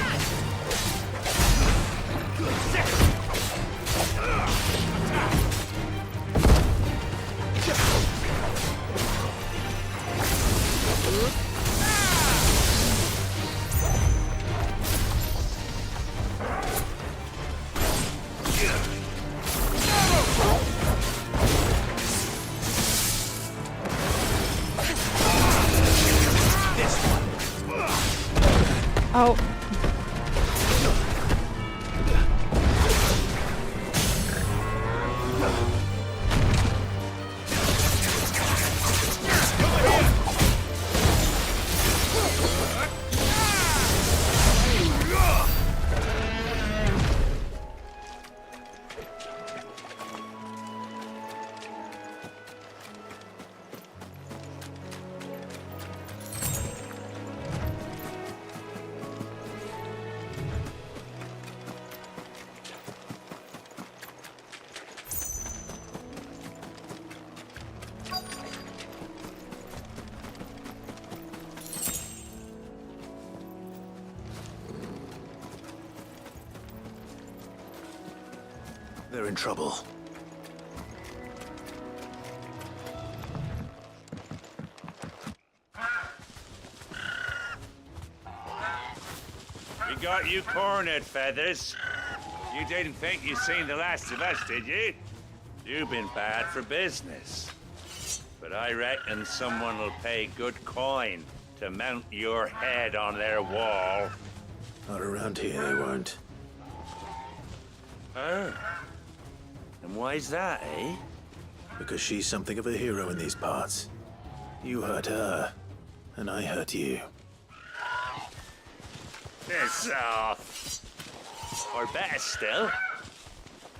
Oh. They're in trouble. We got you cornered, Feathers. You didn't think you'd seen the last of us, did you? You've been bad for business. But I reckon someone will pay good coin to mount your head on their wall. Not around here, they won't. Oh. And why's that, eh? Because she's something of a hero in these parts. You hurt her, and I hurt you. Piss off. Or better still,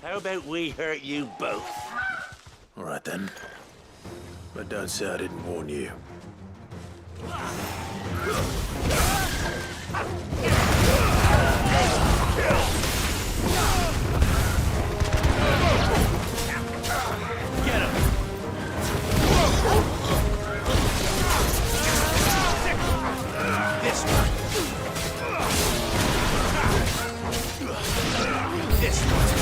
how about we hurt you both? All right then. But don't say I didn't warn you. Get him! This one. This one.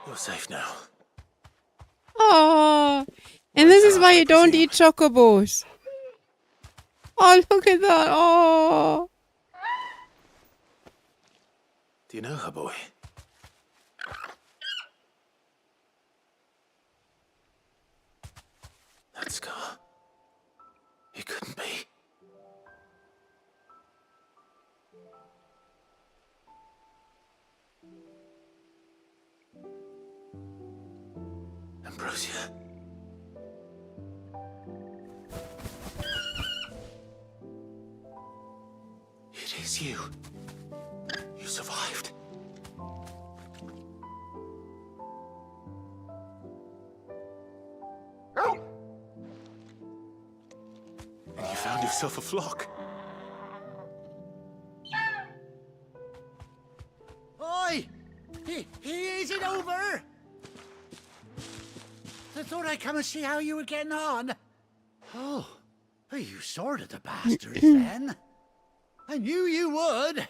You're safe now. Oh, and this is why you don't eat chocobos. Oh, look at that. Oh. Do you know her, boy? That scar. It couldn't be. Ambrosia. It is you. You survived. And you found yourself a flock. Oi! Is it over? I thought I'd come and see how you were getting on. Oh, you sorted the bastards then. I knew you would.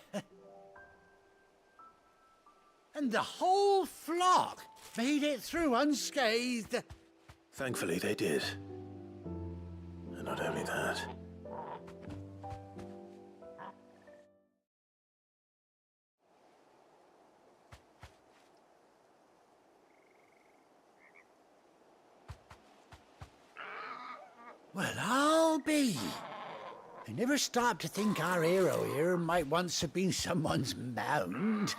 And the whole flock made it through unscathed. Thankfully, they did. And not only that. Well, I'll be. I never stopped to think our hero here might once have been someone's mound.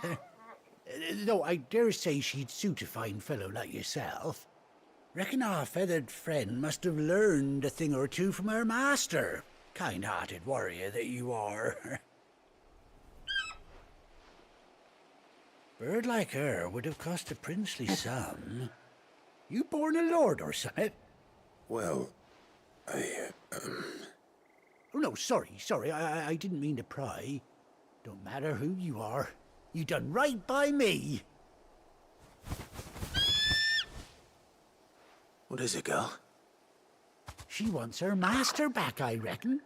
Though I dare say she'd suit a fine fellow like yourself. Reckon our feathered friend must have learned a thing or two from her master. Kind-hearted warrior that you are. Bird like her would have cost a princely sum. You born a lord or something? Well, Oh, no, sorry. I didn't mean to pry. Don't matter who you are. You done right by me. What is it, girl? She wants her master back, I reckon.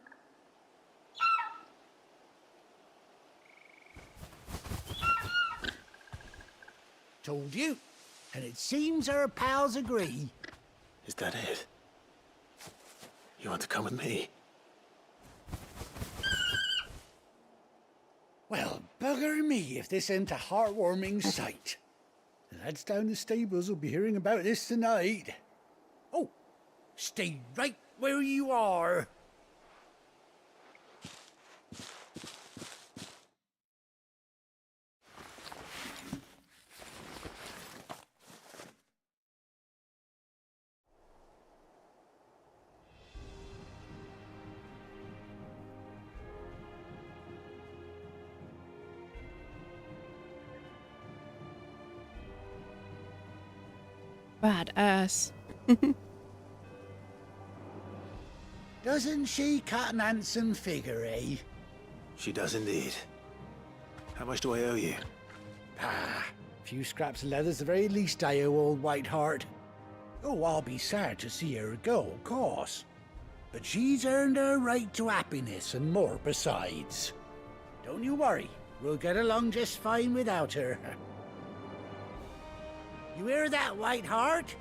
Told you. And it seems her pals agree. Is that it? You want to come with me? Well, bugger me if this ain't a heartwarming sight. The lads down the stables will be hearing about this tonight. Oh, stay right where you are. Badass. Doesn't she cut an handsome figure, eh? She does indeed. How much do I owe you? Ah, a few scraps of leather's the very least I owe old Whiteheart. Oh, I'll be sad to see her go, of course. But she's earned her right to happiness and more besides. Don't you worry, we'll get along just fine without her. You hear that, Whiteheart?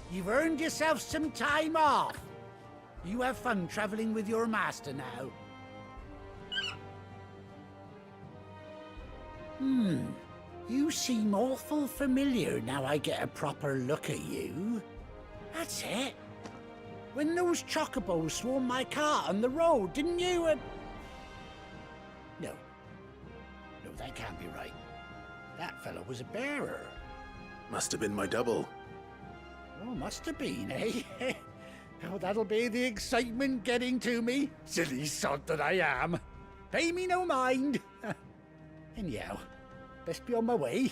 You've earned yourself some time off. You have fun traveling with your master now. You seem awful familiar now I get a proper look at you. That's it. When those chocobos swarmed my cart on the road, didn't you? No, that can't be right. That fellow was a bearer. Must have been my double. Oh, must have been, eh? Oh, that'll be the excitement getting to me. Silly sod that I am. Pay me no mind. Anyhow, best be on my way.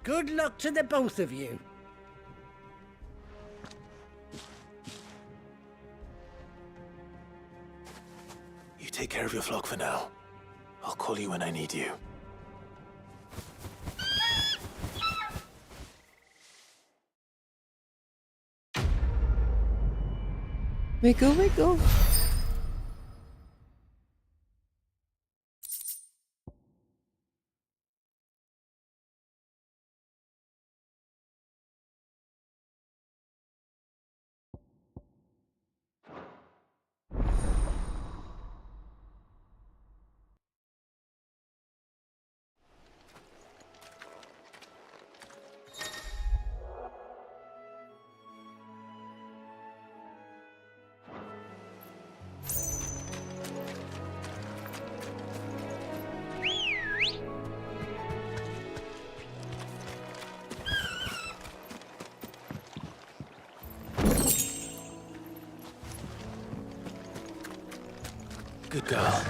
Good luck to the both of you. You take care of your flock for now. I'll call you when I need you. Wiggle, wiggle. Good girl.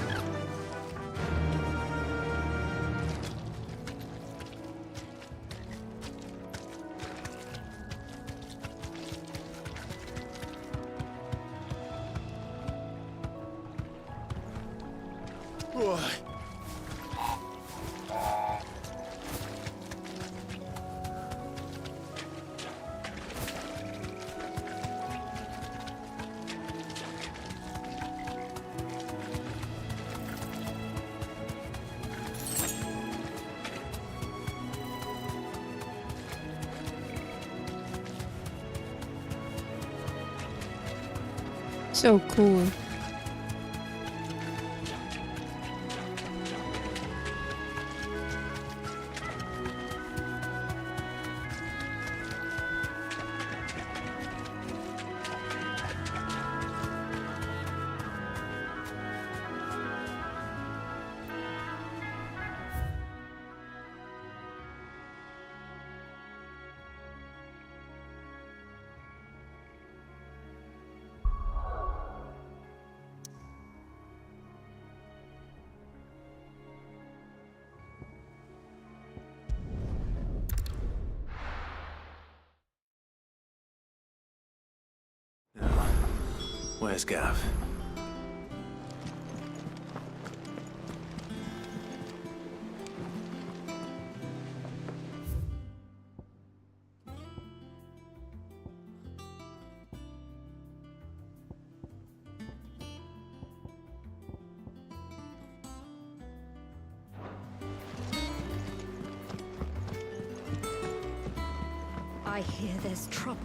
So cool. Where's Gav? I hear there's trouble.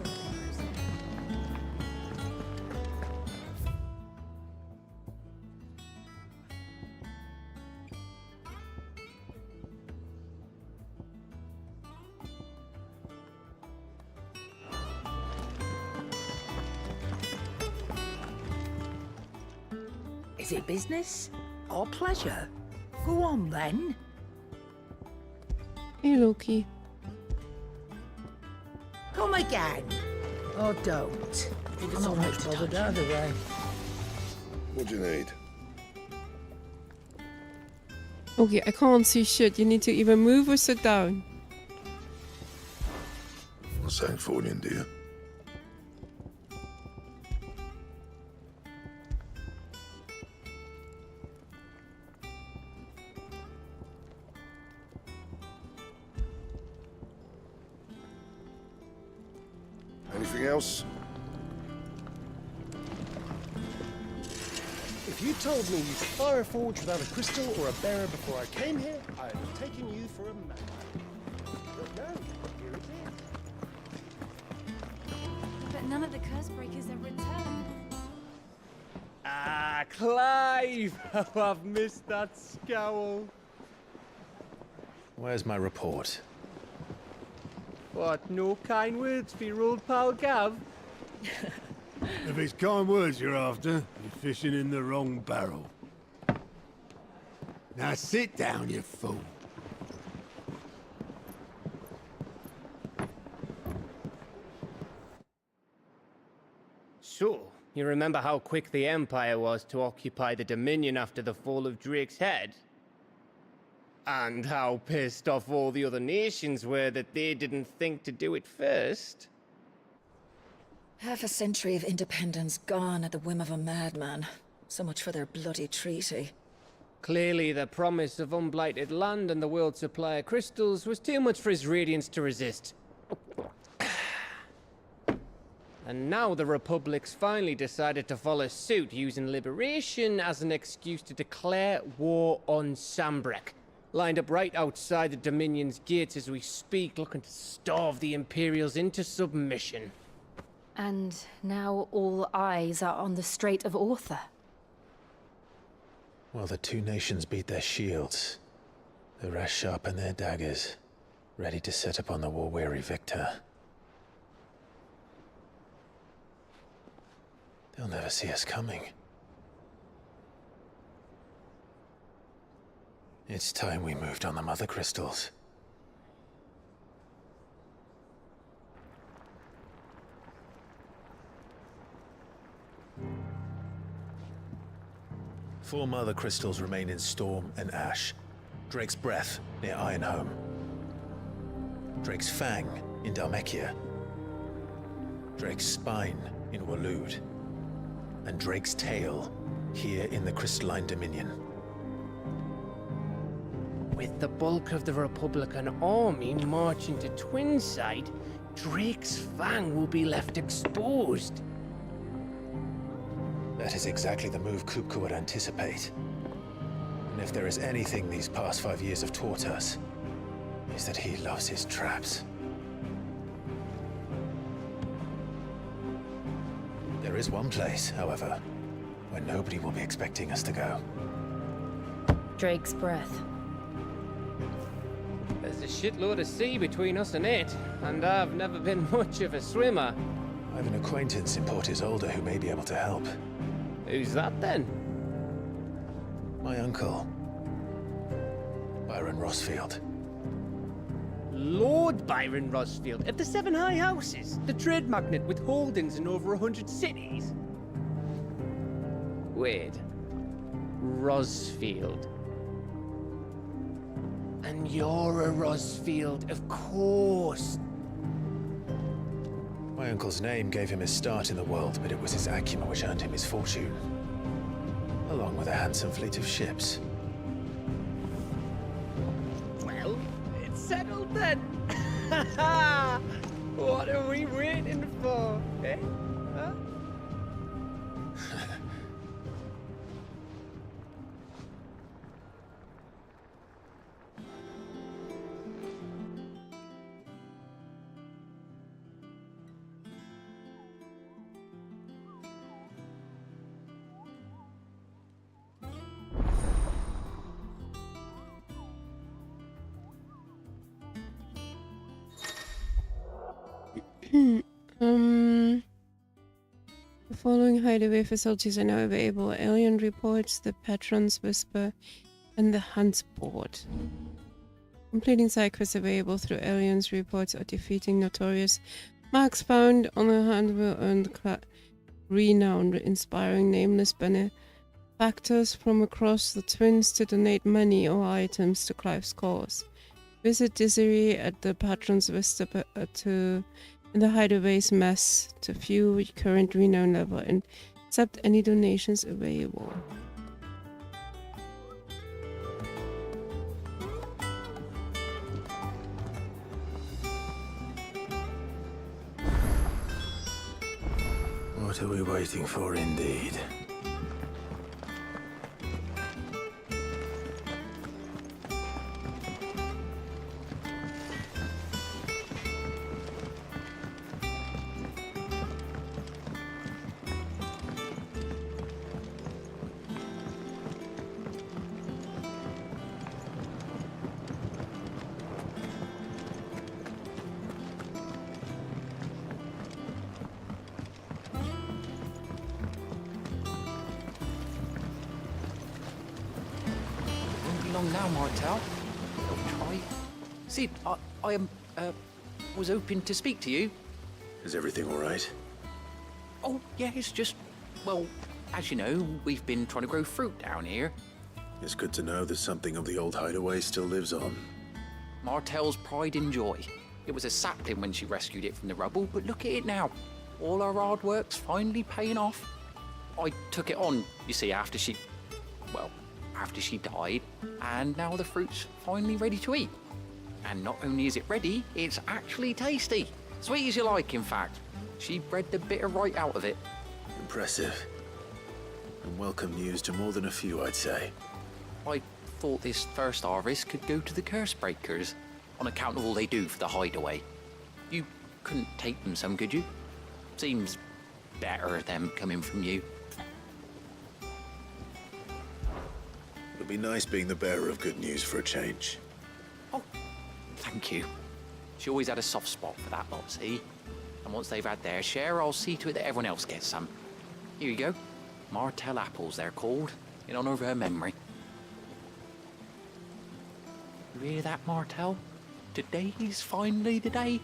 Is it business or pleasure? Go on then. Hey, Loki. Come again. Or don't. I'm not much bothered either way. What do you need? Okay, I can't see shit. You need to either move or sit down. What's that for you, dear? Anything else? If you told me you could fire a forge without a crystal or a bearer before I came here, I'd have taken you for a madman. But no, here it is. But none of the curse breakers have returned. Ah, Clive! Oh, I've missed that scowl. Where's my report? What, no kind words for your old pal Gav? If it's kind words you're after, you're fishing in the wrong barrel. Now sit down, you fool. So, you remember how quick the Empire was to occupy the Dominion after the fall of Drake's head? And how pissed off all the other nations were that they didn't think to do it first? Half a century of independence gone at the whim of a madman. So much for their bloody treaty. Clearly, the promise of unblighted land and the world's supply of crystals was too much for his radiance to resist. And now the Republic's finally decided to follow suit, using liberation as an excuse to declare war on Sambrek. Lined up right outside the Dominion's gates as we speak, looking to starve the Imperials into submission. And now all eyes are on the Strait of Author. Well, the two nations beat their shields. The rest sharpen their daggers, ready to set upon the war-weary victor. They'll never see us coming. It's time we moved on the Mother Crystals. 4 mother crystals remain in Storm and Ash. Drake's Breath near Ironhome. Drake's Fang in Dhalmekia. Drake's Spine in Waloed. And Drake's Tail here in the Crystalline Dominion. With the bulk of the Republican army marching to Twinside, Drake's Fang will be left exposed. That is exactly the move Kupka would anticipate. And if there is anything these past 5 years have taught us, is that he loves his traps. There is one place, however, where nobody will be expecting us to go. Drake's Breath. There's a shitload of sea between us and it, and I've never been much of a swimmer. I have an acquaintance in Port Isolde who may be able to help. Who's that then? My uncle, Byron Rosfield. Lord Byron Rosfield of the Seven High Houses, the trade magnate with holdings in over 100 cities. Wait, Rosfield. And you're a Rosfield, of course. My uncle's name gave him his start in the world, but it was his acumen which earned him his fortune. Along with a handsome fleet of ships. Well, it's settled then. What are we waiting for, eh? Huh? The following hideaway facilities are now available. Alien Reports, the Patron's Whisper, and the Hunt's Board. Completing side quests available through Aliens Reports or defeating notorious marks found on the hunt will earn renown, inspiring nameless benefactors from across the Twins to donate money or items to Clive's cause. Visit Dissery at the Patron's Whisper in the Hideaway's mess to view current renown level and accept any donations available. What are we waiting for, indeed? Now, Martel. Don't try. Sid, I was hoping to speak to you. Is everything all right? Oh, yeah, it's just, well, as you know, we've been trying to grow fruit down here. It's good to know that something of the old hideaway still lives on. Martel's pride and joy. It was a sapling when she rescued it from the rubble, but look at it now. All our hard work's finally paying off. I took it on, you see, after she died, and now the fruit's finally ready to eat. And not only is it ready, it's actually tasty. Sweet as you like, in fact. She bred the bitter right out of it. Impressive. And welcome news to more than a few, I'd say. I thought this first harvest could go to the curse breakers, on account of all they do for the hideaway. You couldn't take them some, could you? Seems better them coming from you. It'll be nice being the bearer of good news for a change. Oh, thank you. She always had a soft spot for that lot, see? And once they've had their share, I'll see to it that everyone else gets some. Here you go. Martel apples, they're called, in honor of her memory. You hear that, Martel? Today's finally the day.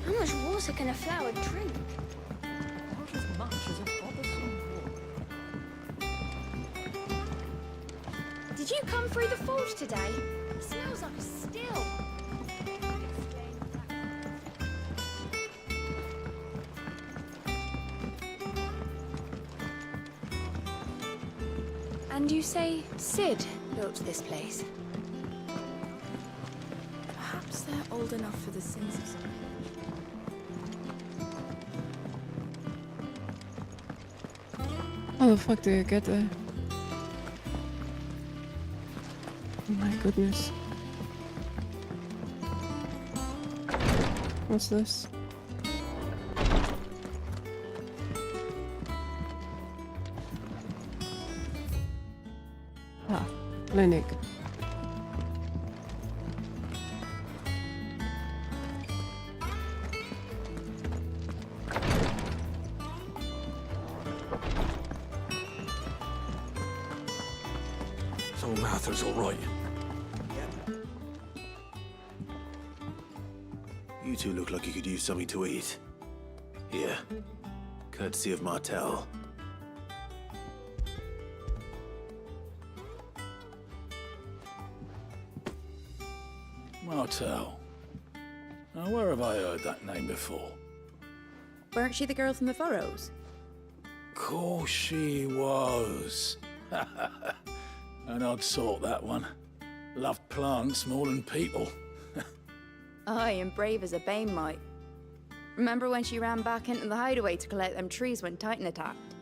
How much water can a flower drink? Not as much as a bothersome Did you come through the forge today? It smells like a still. And you say Sid built this place? Perhaps they're old enough for the sins of some. How the fuck do you get there? Oh my goodness. What's this? Ah, clinic. So Martha's all right. You two look like you could use something to eat. Here. Courtesy of Martel. Martel. Now, where have I heard that name before? Weren't she the girl from the Furrows? Course she was. An odd sort, that one. Loved plants more than people. Aye, and brave as a bane might. Remember when she ran back into the hideaway to collect them trees when Titan attacked?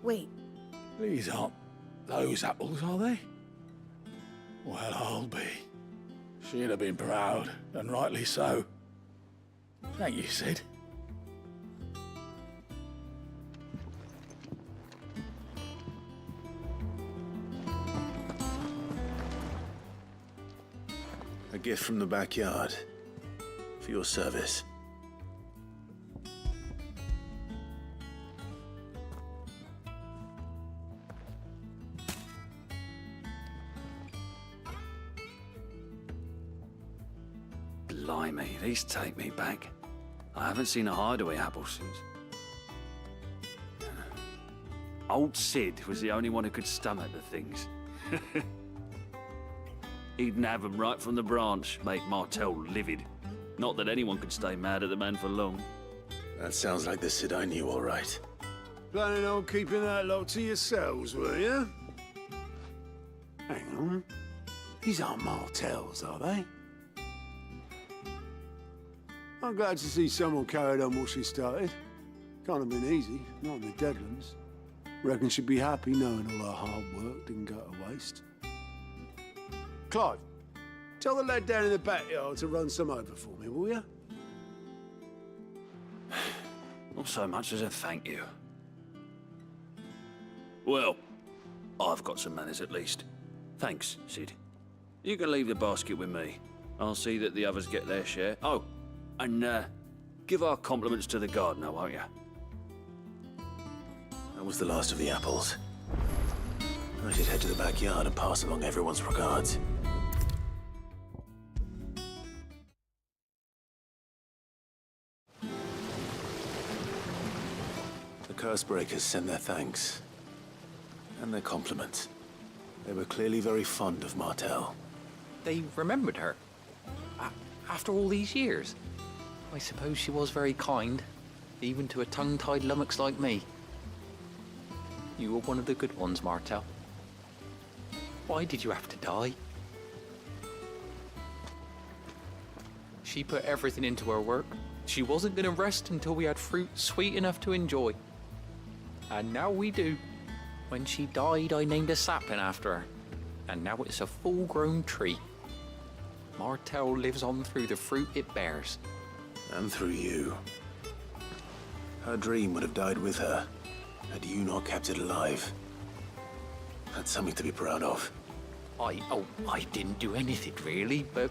Wait, These aren't those apples, are they? Well, I'll be. She'd have been proud, and rightly so. Thank you, Sid. A gift from the backyard. For your service. Blimey, these take me back. I haven't seen a hideaway apple since. Old Sid was the only one who could stomach the things. He'd nab them right from the branch, make Martel livid. Not that anyone could stay mad at the man for long. That sounds like the Sid I knew, all right. Planning on keeping that lot to yourselves, were you? Hang on. These aren't Martels, are they? I'm glad to see someone carried on what she started. Can't have been easy, not in the Deadlands. Reckon she'd be happy knowing all her hard work didn't go to waste. Clive, tell the lad down in the backyard to run some over for me, will you? Not so much as a thank you. Well, I've got some manners at least. Thanks, Sid. You can leave the basket with me. I'll see that the others get their share. Oh, and give our compliments to the gardener, won't you? That was the last of the apples. I should head to the backyard and pass along everyone's regards. The Cursebreakers send their thanks. And their compliments. They were clearly very fond of Martel. They remembered her. After all these years. I suppose she was very kind, even to a tongue-tied lummox like me. You were one of the good ones, Martel. Why did you have to die? She put everything into her work. She wasn't going to rest until we had fruit sweet enough to enjoy. And now we do. When she died, I named a sapling after her. And now it's a full-grown tree. Martel lives on through the fruit it bears. And through you. Her dream would have died with her, had you not kept it alive. That's something to be proud of. I didn't do anything really, but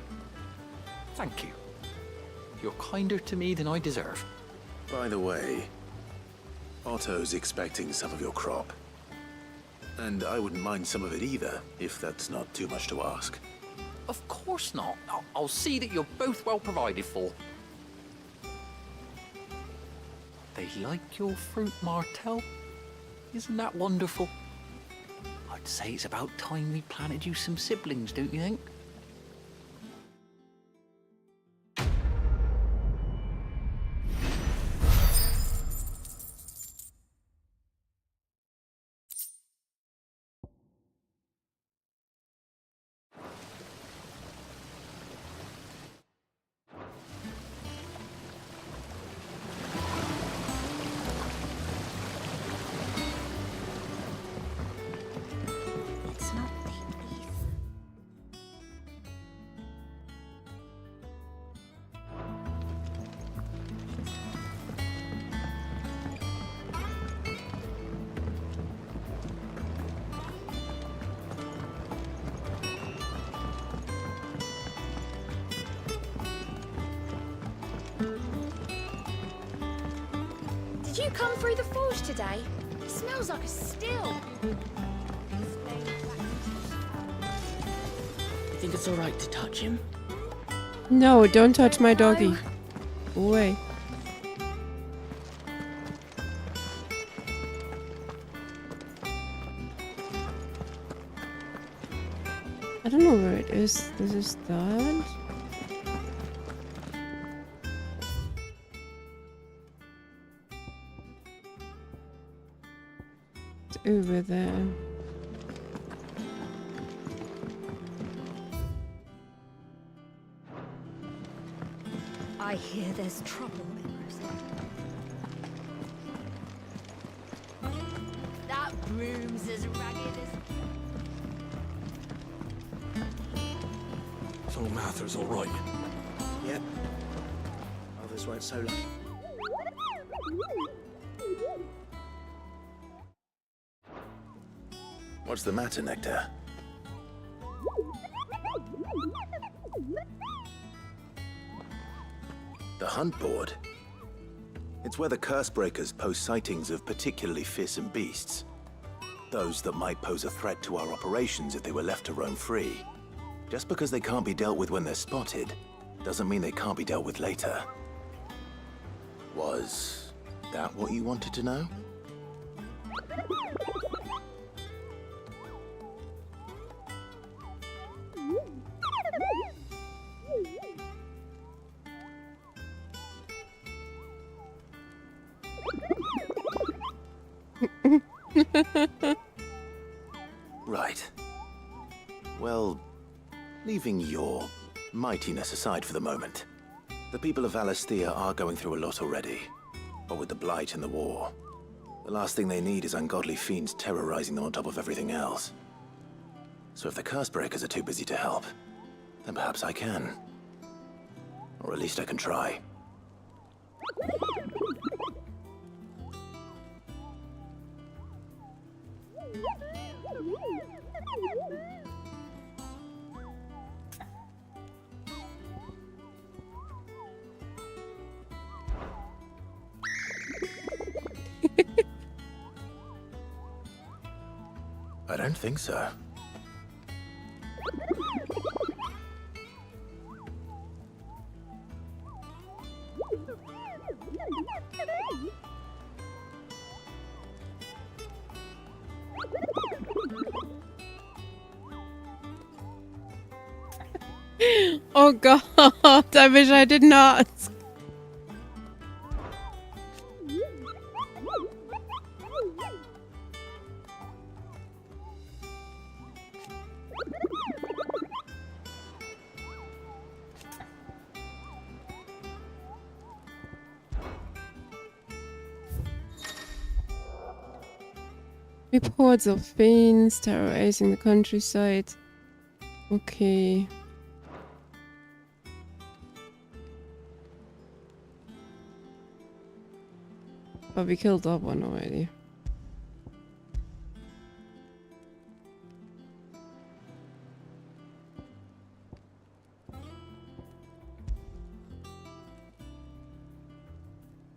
thank you. You're kinder to me than I deserve. By the way, Otto's expecting some of your crop. And I wouldn't mind some of it either, if that's not too much to ask. Of course not. I'll see that you're both well provided for. They like your fruit, Martel. Isn't that wonderful? I'd say it's about time we planted you some siblings, don't you think? It's not Did you come through the forge today? It smells like a still. You think it's alright to touch him? No, don't touch my doggy. Go away. I don't know where it is. This is that. It's over there. I hear there's trouble in That broom's as ragged as... So Mather's all right. Yep. Others weren't so lucky. What's the matter, Nectar? The hunt board? It's where the Cursebreakers post sightings of particularly fearsome beasts. Those that might pose a threat to our operations if they were left to roam free. Just because they can't be dealt with when they're spotted, doesn't mean they can't be dealt with later. Was that what you wanted to know? Right. Well, leaving your mightiness aside for the moment, the people of Valisthea are going through a lot already. But with the Blight and the war, the last thing they need is ungodly fiends terrorizing them on top of everything else. So if the Cursebreakers are too busy to help, then perhaps I can. Or at least I can try. I don't think so. Oh god, I wish I did not. Reports of fiends terrorizing the countryside. Okay. But we killed that one already.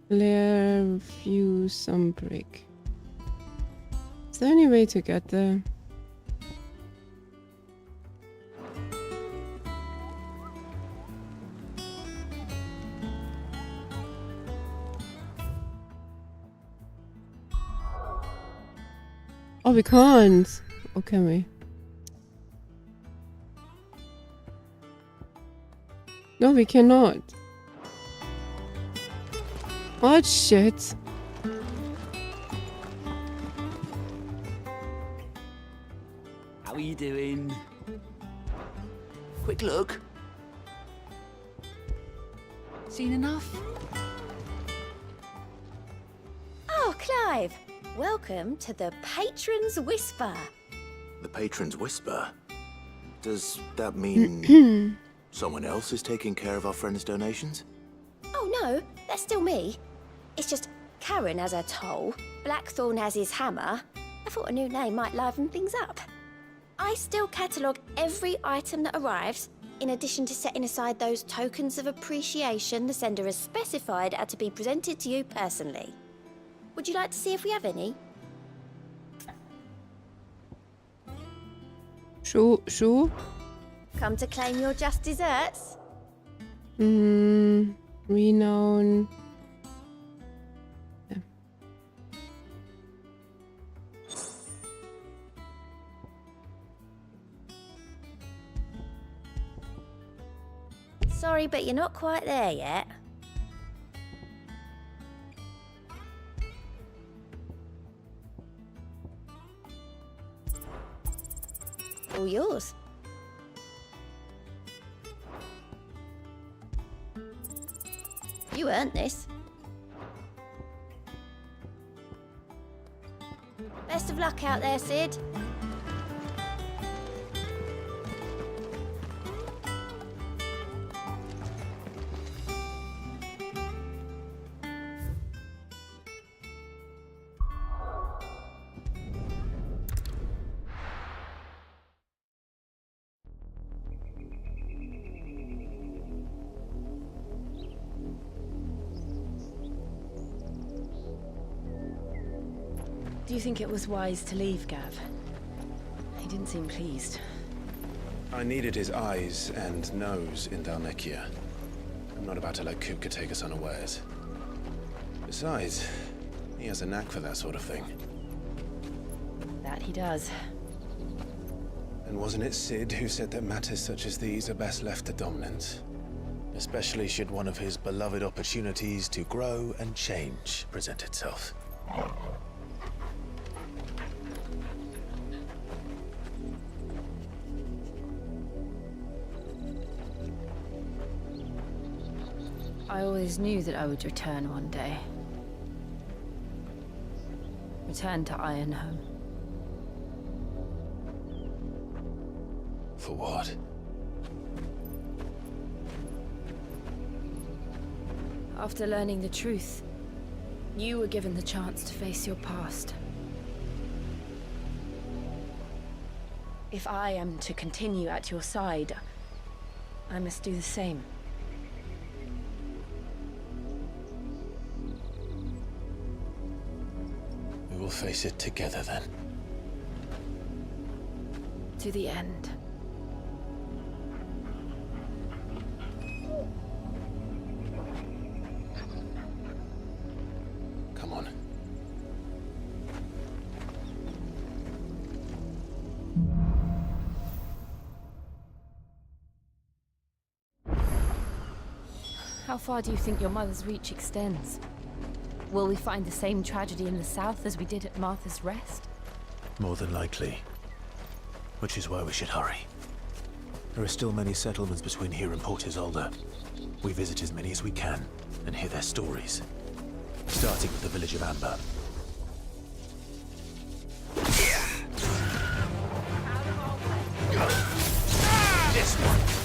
Lair view some brick. Is there any way to get there? Oh, we can't. Or can we? No, we cannot. Oh, shit. How are you doing? Quick look. Seen enough? Oh, Clive. Welcome to the Patron's Whisper. The Patron's Whisper? Does that mean someone else is taking care of our friend's donations? Oh, no, that's still me. It's just Karen has her toll, Blackthorn has his hammer. I thought a new name might liven things up. I still catalogue every item that arrives, in addition to setting aside those tokens of appreciation the sender has specified are to be presented to you personally. Would you like to see if we have any? Sure. Come to claim your just desserts? Renown. Yeah. Sorry, but you're not quite there yet. All yours. You earned this. Best of luck out there, Sid. Do you think it was wise to leave, Gav? He didn't seem pleased. I needed his eyes and nose in Dalnekia. I'm not about to let Kupka take us unawares. Besides, he has a knack for that sort of thing. That he does. And wasn't it Sid who said that matters such as these are best left to dominance? Especially should one of his beloved opportunities to grow and change present itself. I always knew that I would return one day. Return to Ironhome. For what? After learning the truth, you were given the chance to face your past. If I am to continue at your side, I must do the same. We will face it together then. To the end. Come on. How far do you think your mother's reach extends? Will we find the same tragedy in the south as we did at Martha's Rest? More than likely. Which is why we should hurry. There are still many settlements between here and Port Isolde. We visit as many as we can and hear their stories. Starting with the village of Amber. This one!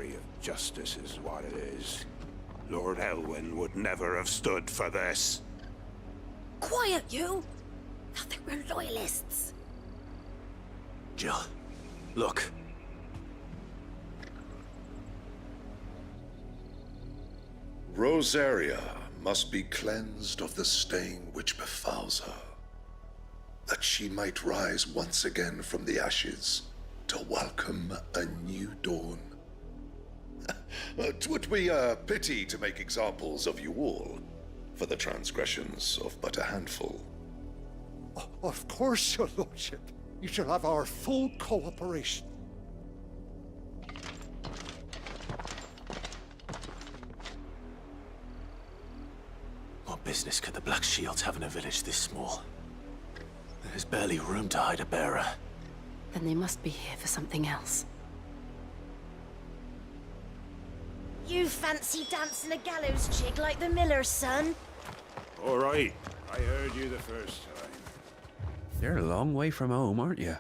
mockery of justice is what it is. Lord Elwyn would never have stood for this. Quiet, you! Thought they were loyalists. Jill, look. Rosaria must be cleansed of the stain which befouls her, that she might rise once again from the ashes to welcome a new dawn. 'Twould be a pity to make examples of you all, for the transgressions of but a handful. Of course, your lordship. You shall have our full cooperation. What business could the Black Shields have in a village this small? There's barely room to hide a bearer. Then they must be here for something else. You fancy dancing a gallows jig like the miller's son? All right, I heard you the first time. You're a long way from home, aren't you?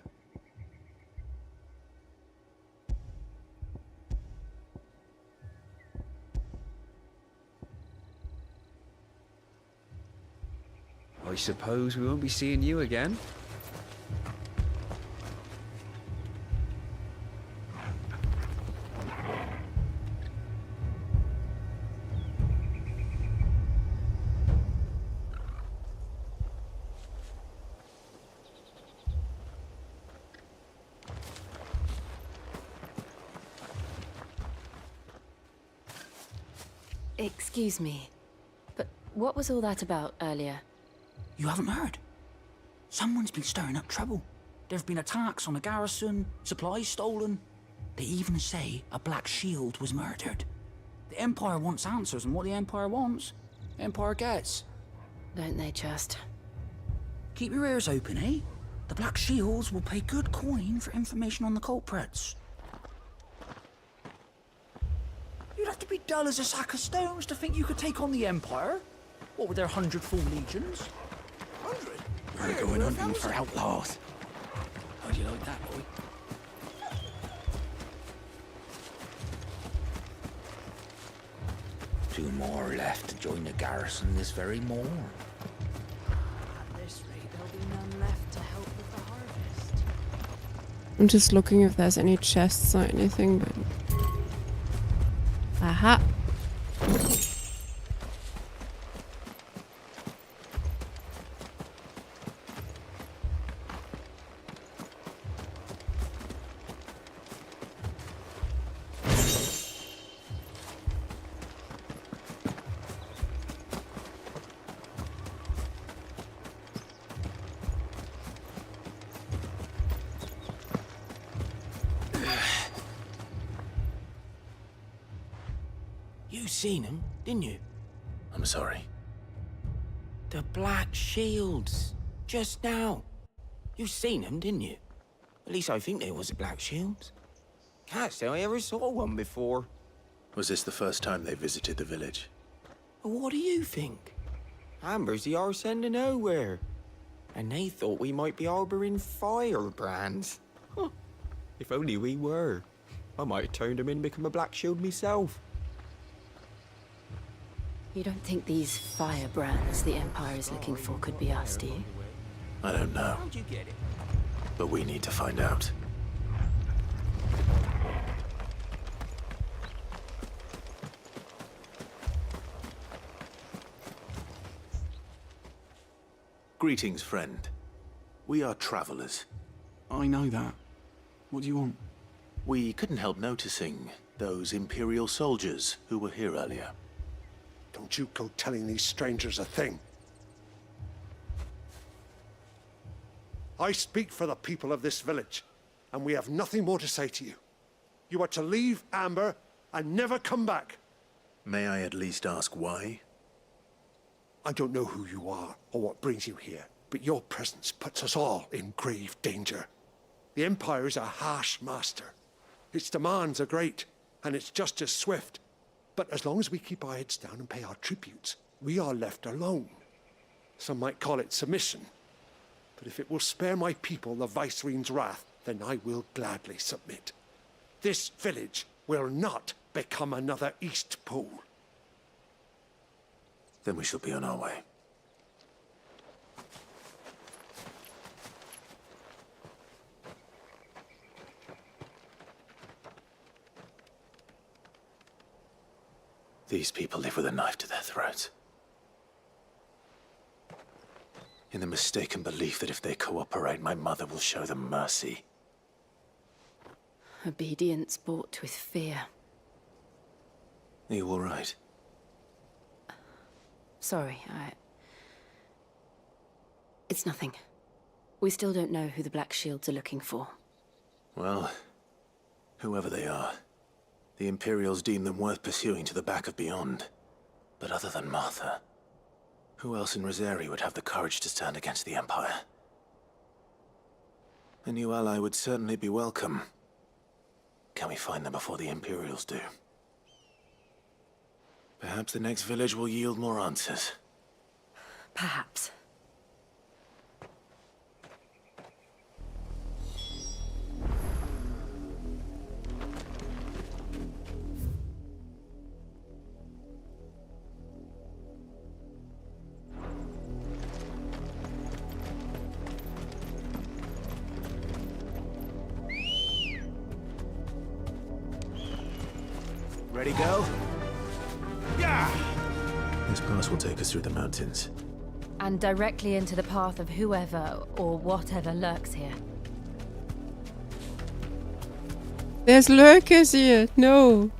I suppose we won't be seeing you again. Excuse me, but what was all that about earlier? You haven't heard? Someone's been stirring up trouble. There have been attacks on the garrison, supplies stolen. They even say a Black Shield was murdered. The Empire wants answers, and what the Empire wants, the Empire gets. Don't they just? Keep your ears open, eh? The Black Shields will pay good coin for information on the culprits. You'd have to be dull as a sack of stones to think you could take on the Empire. What with their 100 full legions? 100? We're going hunting for outlaws. How'd you like that, boy? Two more left to join the garrison this very morn. At this rate, there'll be none left to help with the harvest. I'm just looking if there's any chests or anything, but... Aha! You seen him, didn't you? I'm sorry. The Black Shields. Just now. You seen them, didn't you? At least I think there was a Black Shields. Can't say I ever saw one before. Was this the first time they visited the village? What do you think? Amber's the arse end of nowhere. And they thought we might be harboring firebrands. Huh. If only we were. I might have turned them in and become a Black Shield myself. You don't think these firebrands the Empire is looking for could be us, do you? I don't know. How'd you get it? But we need to find out. Greetings, friend. We are travelers. I know that. What do you want? We couldn't help noticing those Imperial soldiers who were here earlier. Don't you go telling these strangers a thing. I speak for the people of this village, and we have nothing more to say to you. You are to leave Amber and never come back. May I at least ask why? I don't know who you are or what brings you here, but your presence puts us all in grave danger. The Empire is a harsh master. Its demands are great, and its justice swift. But as long as we keep our heads down and pay our tributes, we are left alone. Some might call it submission. But if it will spare my people the Viceroy's wrath, then I will gladly submit. This village will not become another Eastpool. Then we shall be on our way. These people live with a knife to their throats. In the mistaken belief that if they cooperate, my mother will show them mercy. Obedience bought with fear. Are you all right? Sorry, It's nothing. We still don't know who the Black Shields are looking for. Well, whoever they are, the Imperials deem them worth pursuing to the back of beyond. But other than Martha, who else in Rosari would have the courage to stand against the Empire? A new ally would certainly be welcome. Can we find them before the Imperials do? Perhaps the next village will yield more answers. Perhaps. Ready, go? Yeah! This pass will take us through the mountains. And directly into the path of whoever or whatever lurks here. There's lurkers here. No.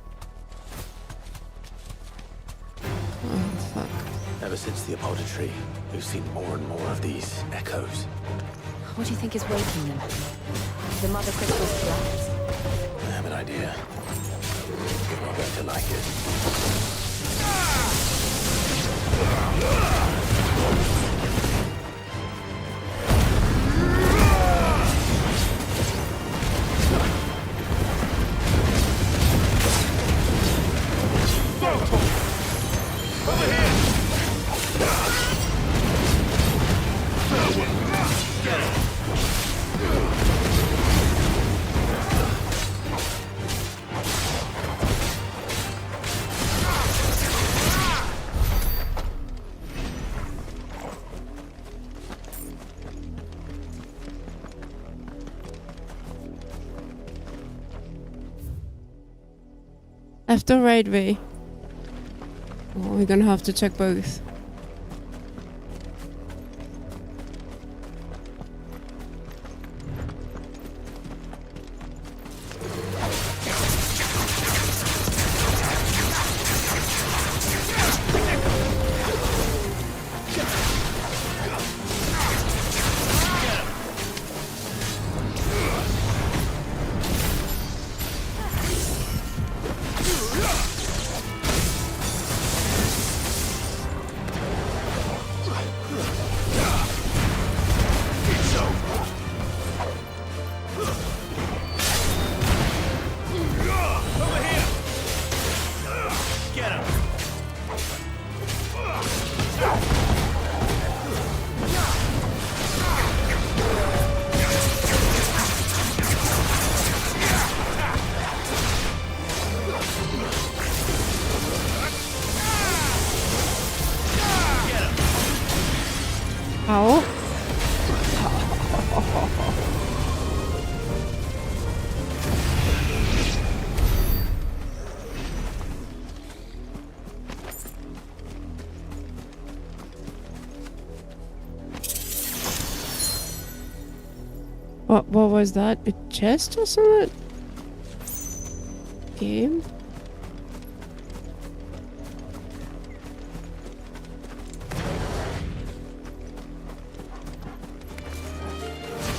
Oh, fuck. Ever since the apothecary, we've seen more and more of these echoes. What do you think is waking them? The mother crystal's collapse? I have an idea. You're not going to like it. Left or right way? Oh, we're gonna have to check both. Ow. What was that? A chest or something? Game?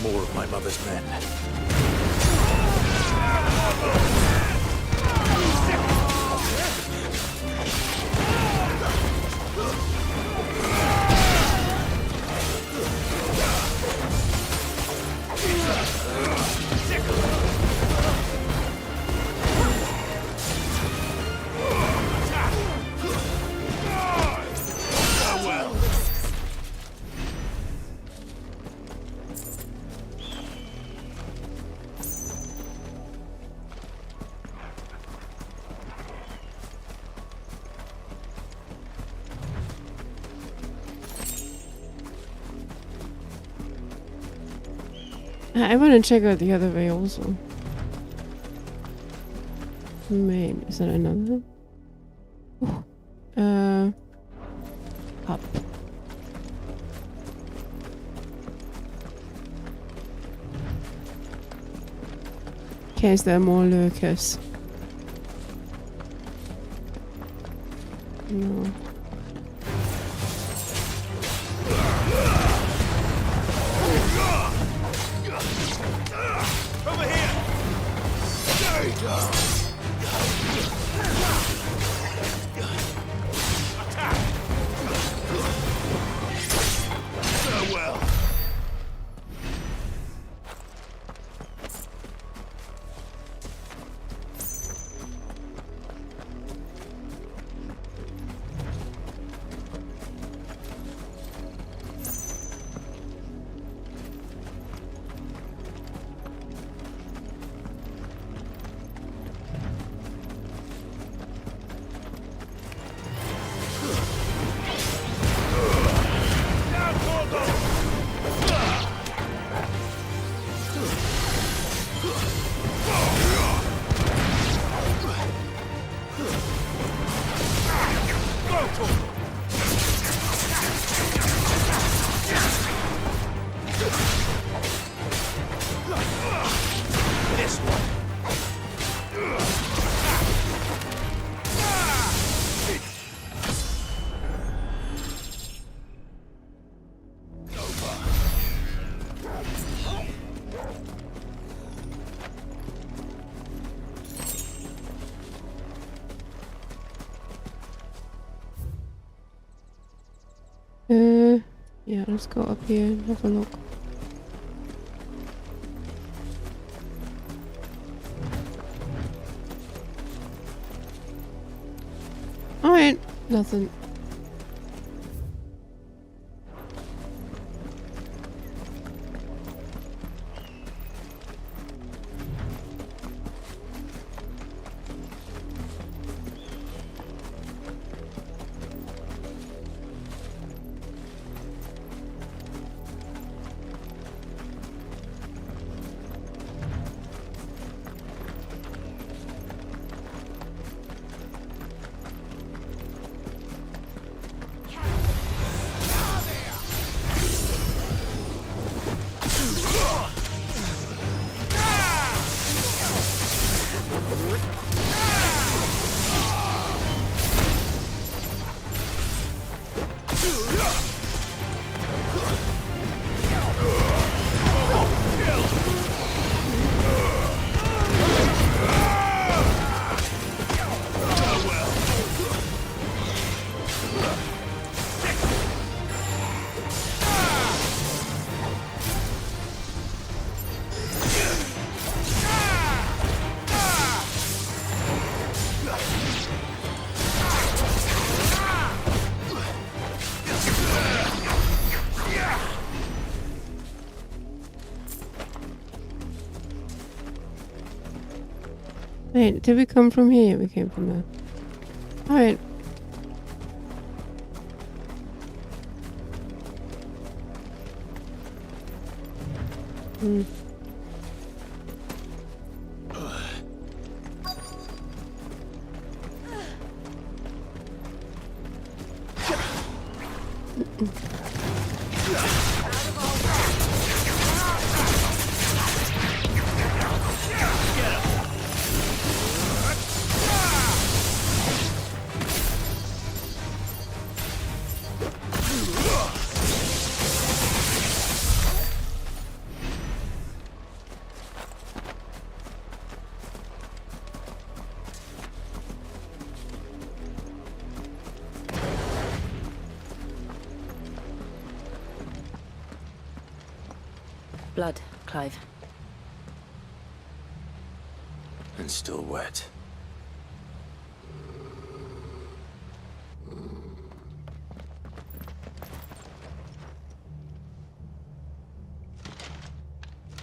More of my mother's men. I want to check out the other way also. Maybe is there another? Up. Okay, is there more lurkers? No. Over here! There you go! Attack! Farewell! Yeah, let's go up here and have a look. Alright, nothing. Wait, did we come from here? We came from there. Alright. Hmm. Blood, Clive. And still wet.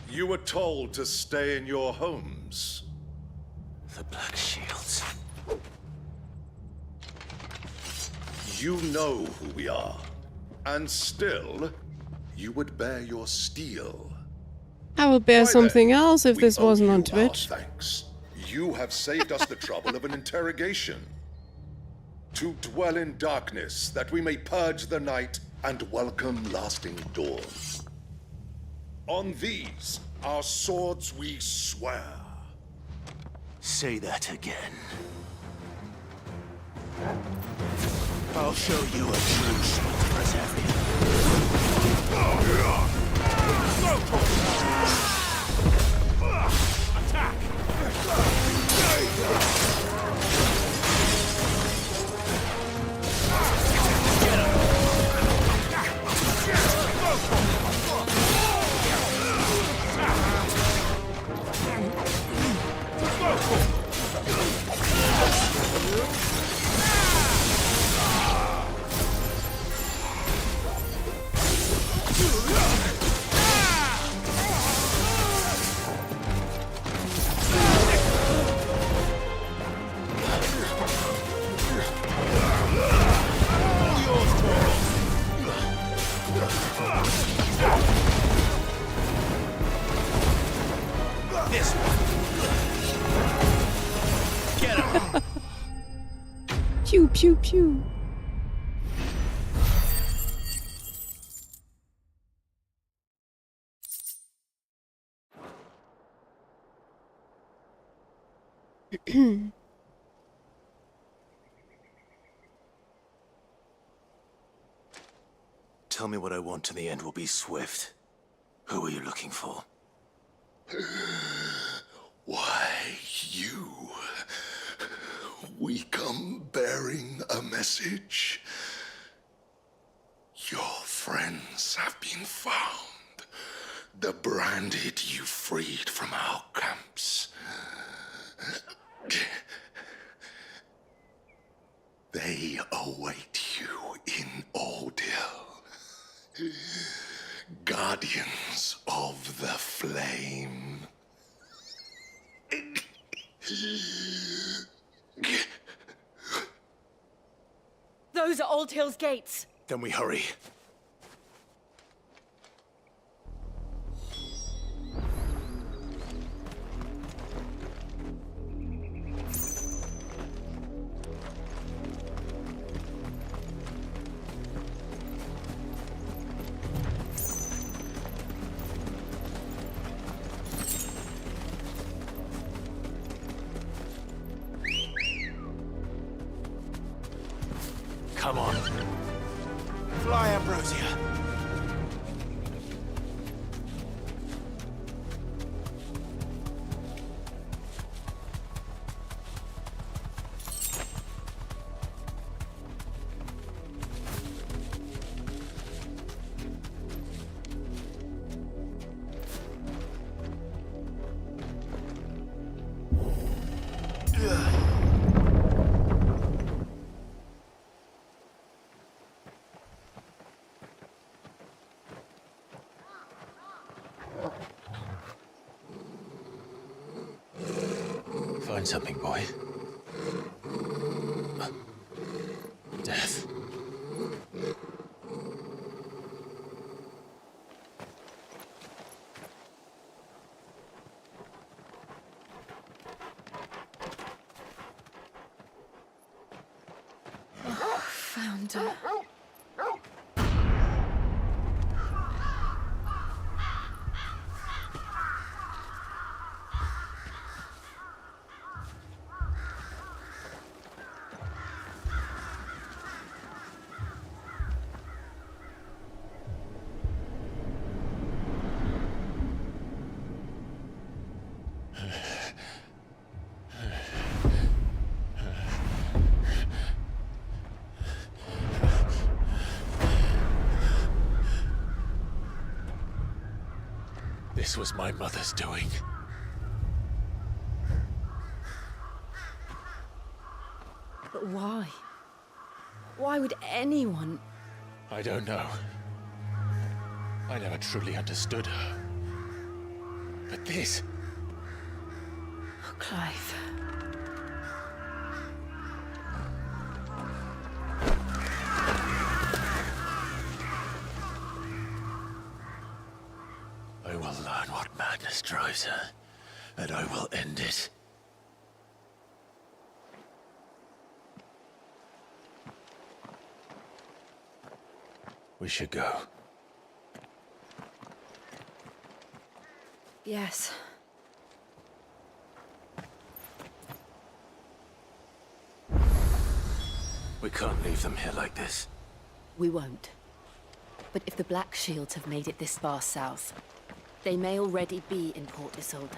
You were told to stay in your homes. The Black Shields. You know who we are. And still, you would bear your steel. I would bear Why then, something else if we this owe wasn't you on our Twitch. thanks. You have saved us the trouble of an interrogation. To dwell in darkness, that we may purge the night and welcome lasting dawn. On these, our swords we swear. Say that again. I'll show you a true Preservian. Attack! This one. Get him. Pew pew pew. Tell me what I want and the end will be swift. Who are you looking for? Why, you. We come bearing a message. Your friends have been found. The branded you freed from our camps. They await you in Ordeal. Guardians of the Flame. Those are Old Hill's gates. Then we hurry. Come on. Fly, Ambrosia. Find something, boy. Death. Found her. This was my mother's doing. But why? Why would anyone? I don't know. I never truly understood her. But this... Oh, Clive. I will learn what man better, and I will end it. We should go. Yes. We can't leave them here like this. We won't. But if the Black Shields have made it this far south, they may already be in Port Isolde.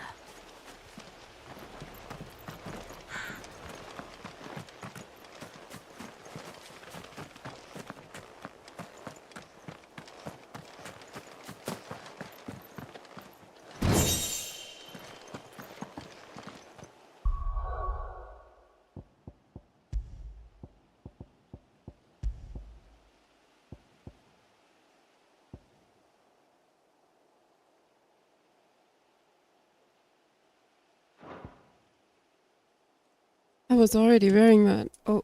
I was already wearing that. Oh.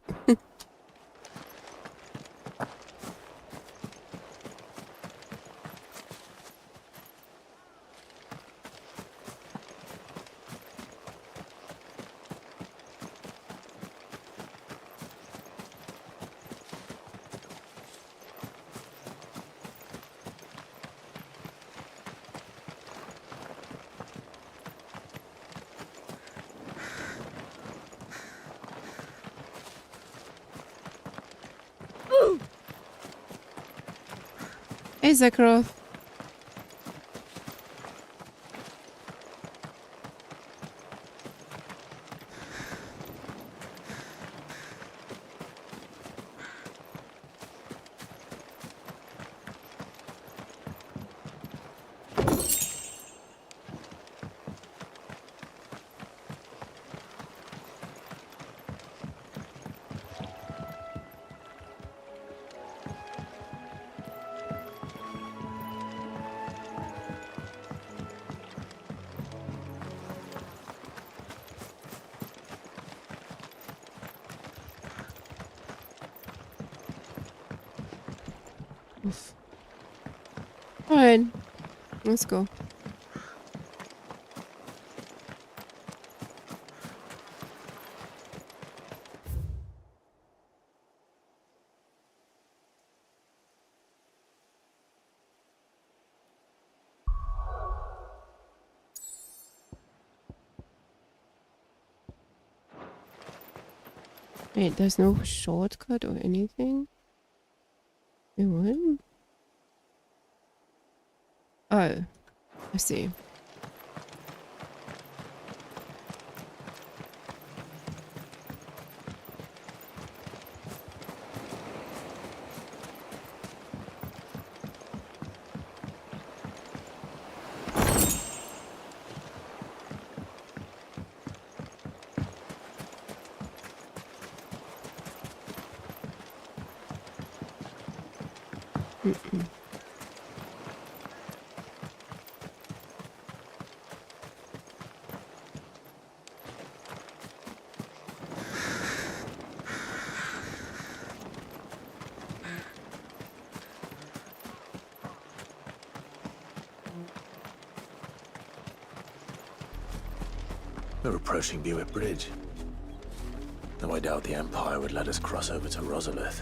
Hey, Zakharov. Alright, let's go. Wait, there's no shortcut or anything? Wait, what? Oh, I see. We're approaching Buick Bridge. Though I doubt the Empire would let us cross over to Rosalith.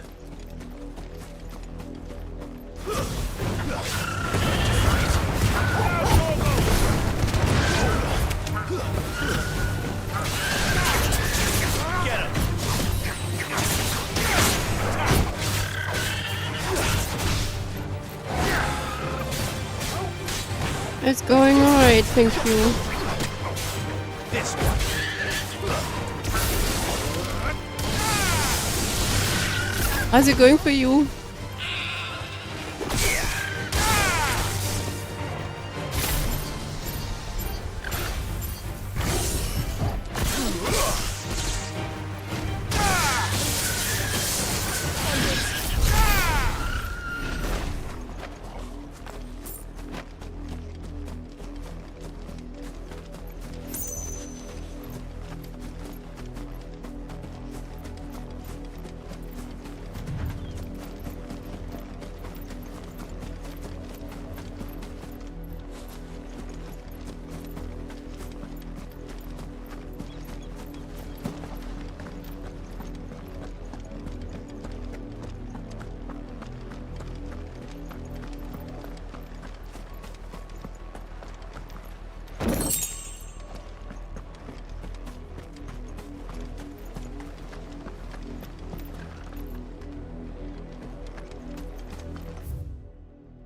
It's going alright, thank you. How's it going for you?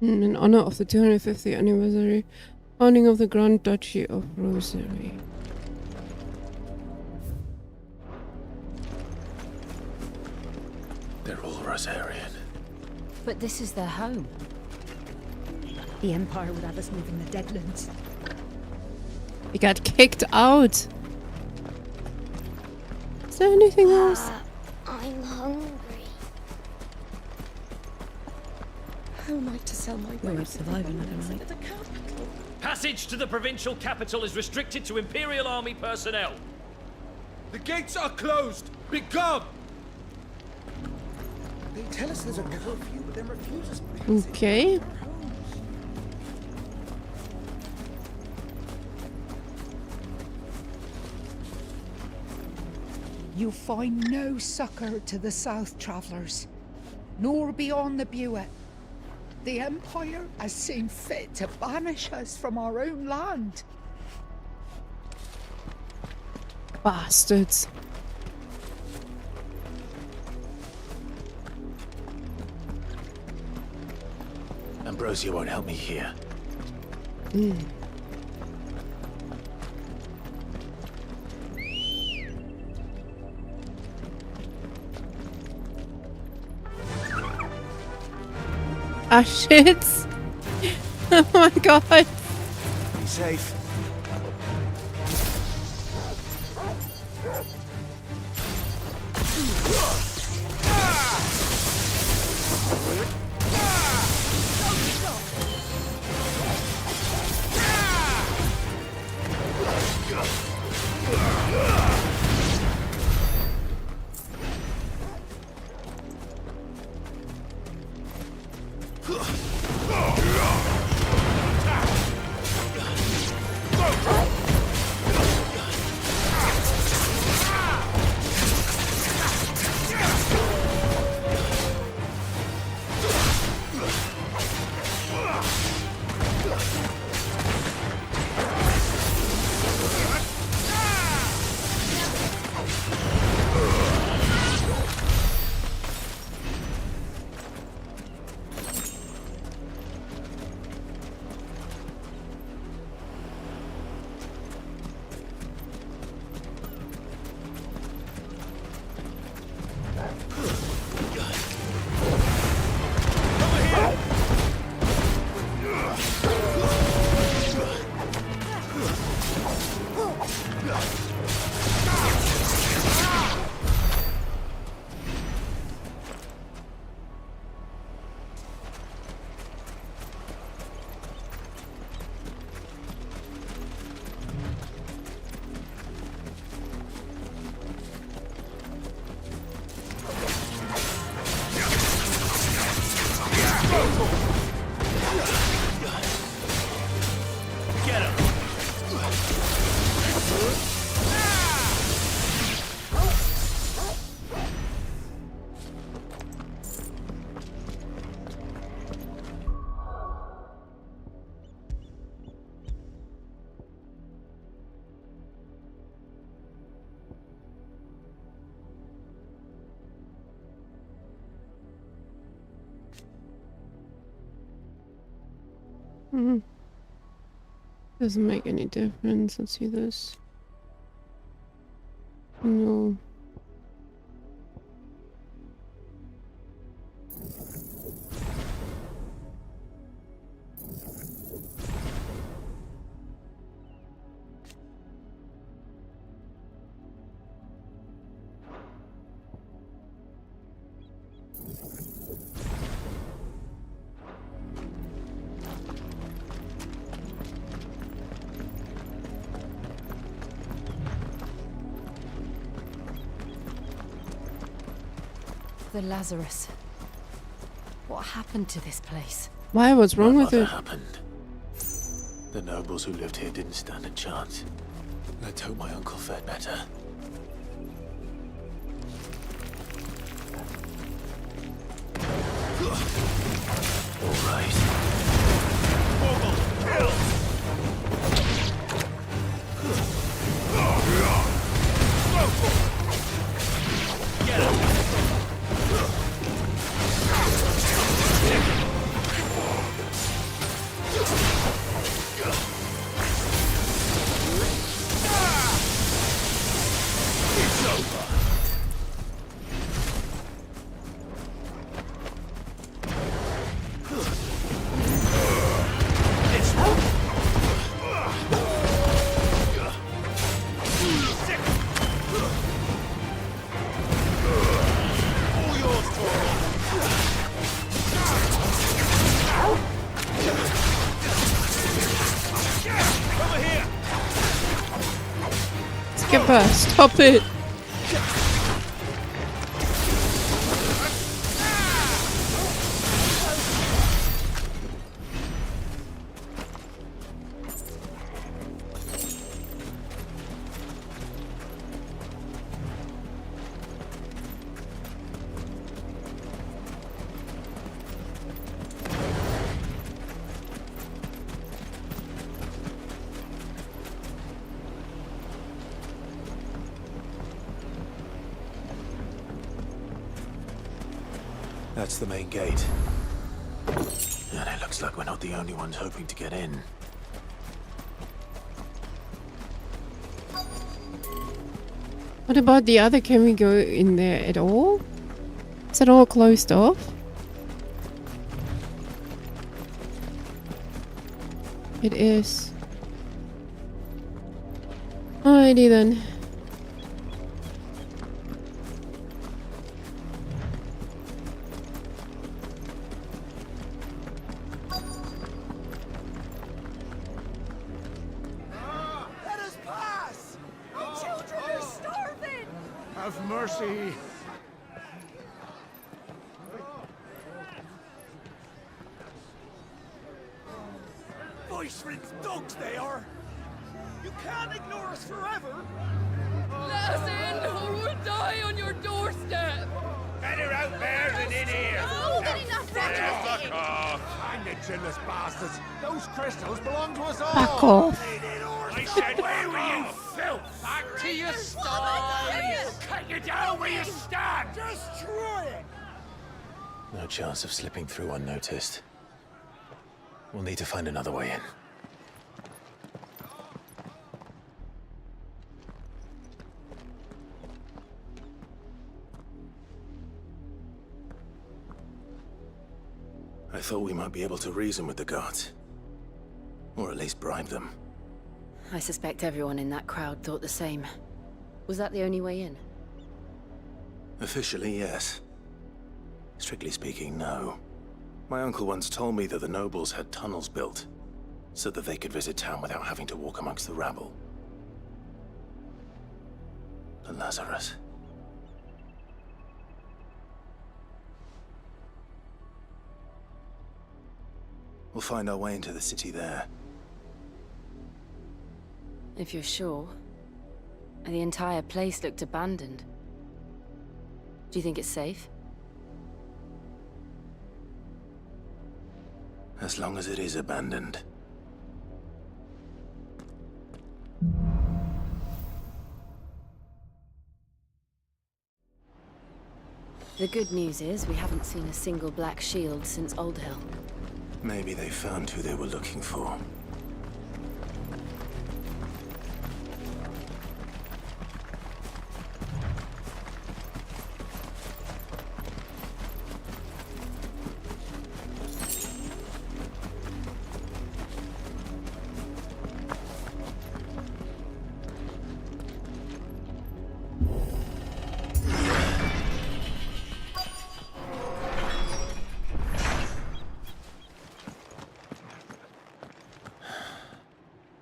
In honor of the 250th anniversary founding of the Grand Duchy of Rosary. They're all Rosarian. But this is their home. The Empire would have us move in the Deadlands. We got kicked out. Is there anything else? I'm hungry. Who am I to sell my We're surviving another night. Passage to the provincial capital is restricted to Imperial Army personnel. The gates are closed! Begone! They tell us there's a curfew, but then refuse us. Okay. You'll find no succor to the south travellers, nor beyond the Buet. The Empire has seen fit to banish us from our own land. Bastards. Ambrosia won't help me here. Ah, shit. Oh my god. Be safe. Doesn't make any difference. Let's see this. No. The Lazarus. What happened to this place? Why? What's wrong with What it? happened? The nobles who lived here didn't stand a chance. Let's hope my uncle fared better. All right. Get him! Skipper, stop it! That's the main gate. And it looks like we're not the only ones hoping to get in. What about the other? Can we go in there at all? Is it all closed off? It is. Alrighty then. Let us pass! The children are starving! Have mercy. Voice-rinsed dogs they are! You can't ignore us forever! Let us in, or we'll die on your doorstep! Better out there than in here. Oh, get enough Fuck off. Hang the chinless bastards. Those crystals belong to us all. Back off. I said, where were you, filth? Back to your sties. Cut you down where you stand. Destroy it! No chance of slipping through unnoticed. We'll need to find another way in. I thought we might be able to reason with the guards. Or at least bribe them. I suspect everyone in that crowd thought the same. Was that the only way in? Officially, yes. Strictly speaking, no. My uncle once told me that the nobles had tunnels built, so that they could visit town without having to walk amongst the rabble. And Lazarus. We'll find our way into the city there. If you're sure. The entire place looked abandoned. Do you think it's safe? As long as it is abandoned. The good news is we haven't seen a single black shield since Old Hill. Maybe they found who they were looking for.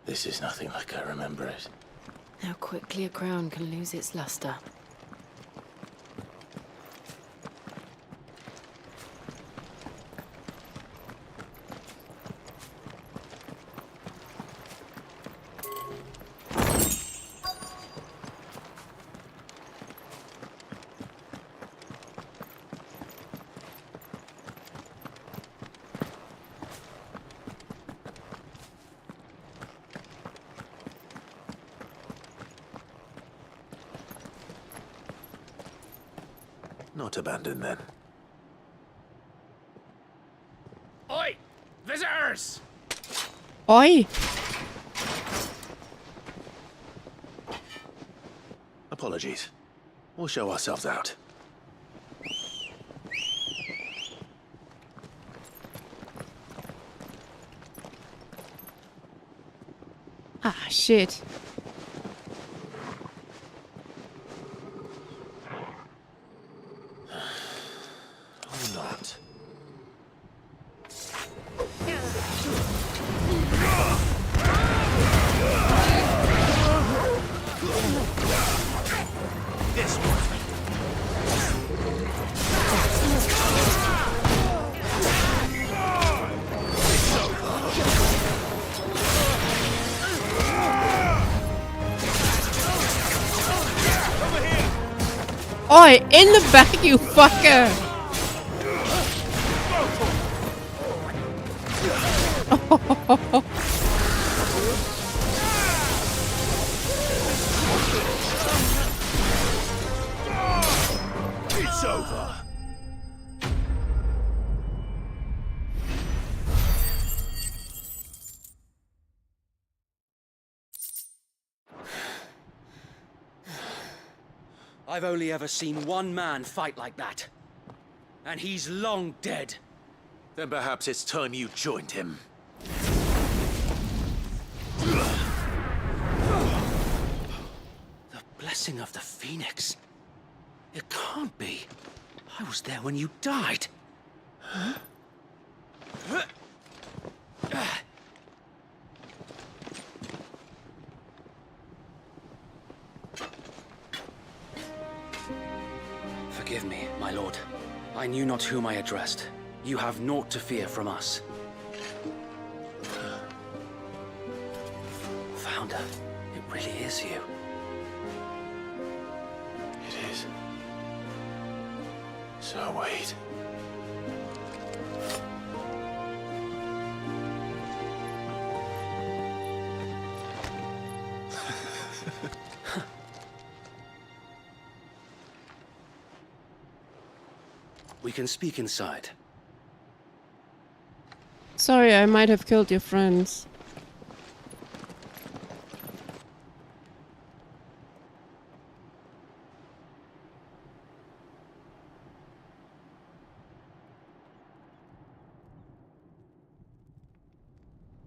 This is nothing like I remember it. How quickly a crown can lose its luster. Not abandoned then. Oi! Visitors! Oi! Apologies. We'll show ourselves out. Ah, shit. Or not. Oi, in the back, you fucker! It's over. I've only ever seen one man fight like that. And he's long dead. Then perhaps it's time you joined him. The blessing of the Phoenix. It can't be. I was there when you died. Huh? Forgive me, my lord. I knew not whom I addressed. You have naught to fear from us. Founder, it really is you. It is. So wait. We can speak inside. Sorry, I might have killed your friends.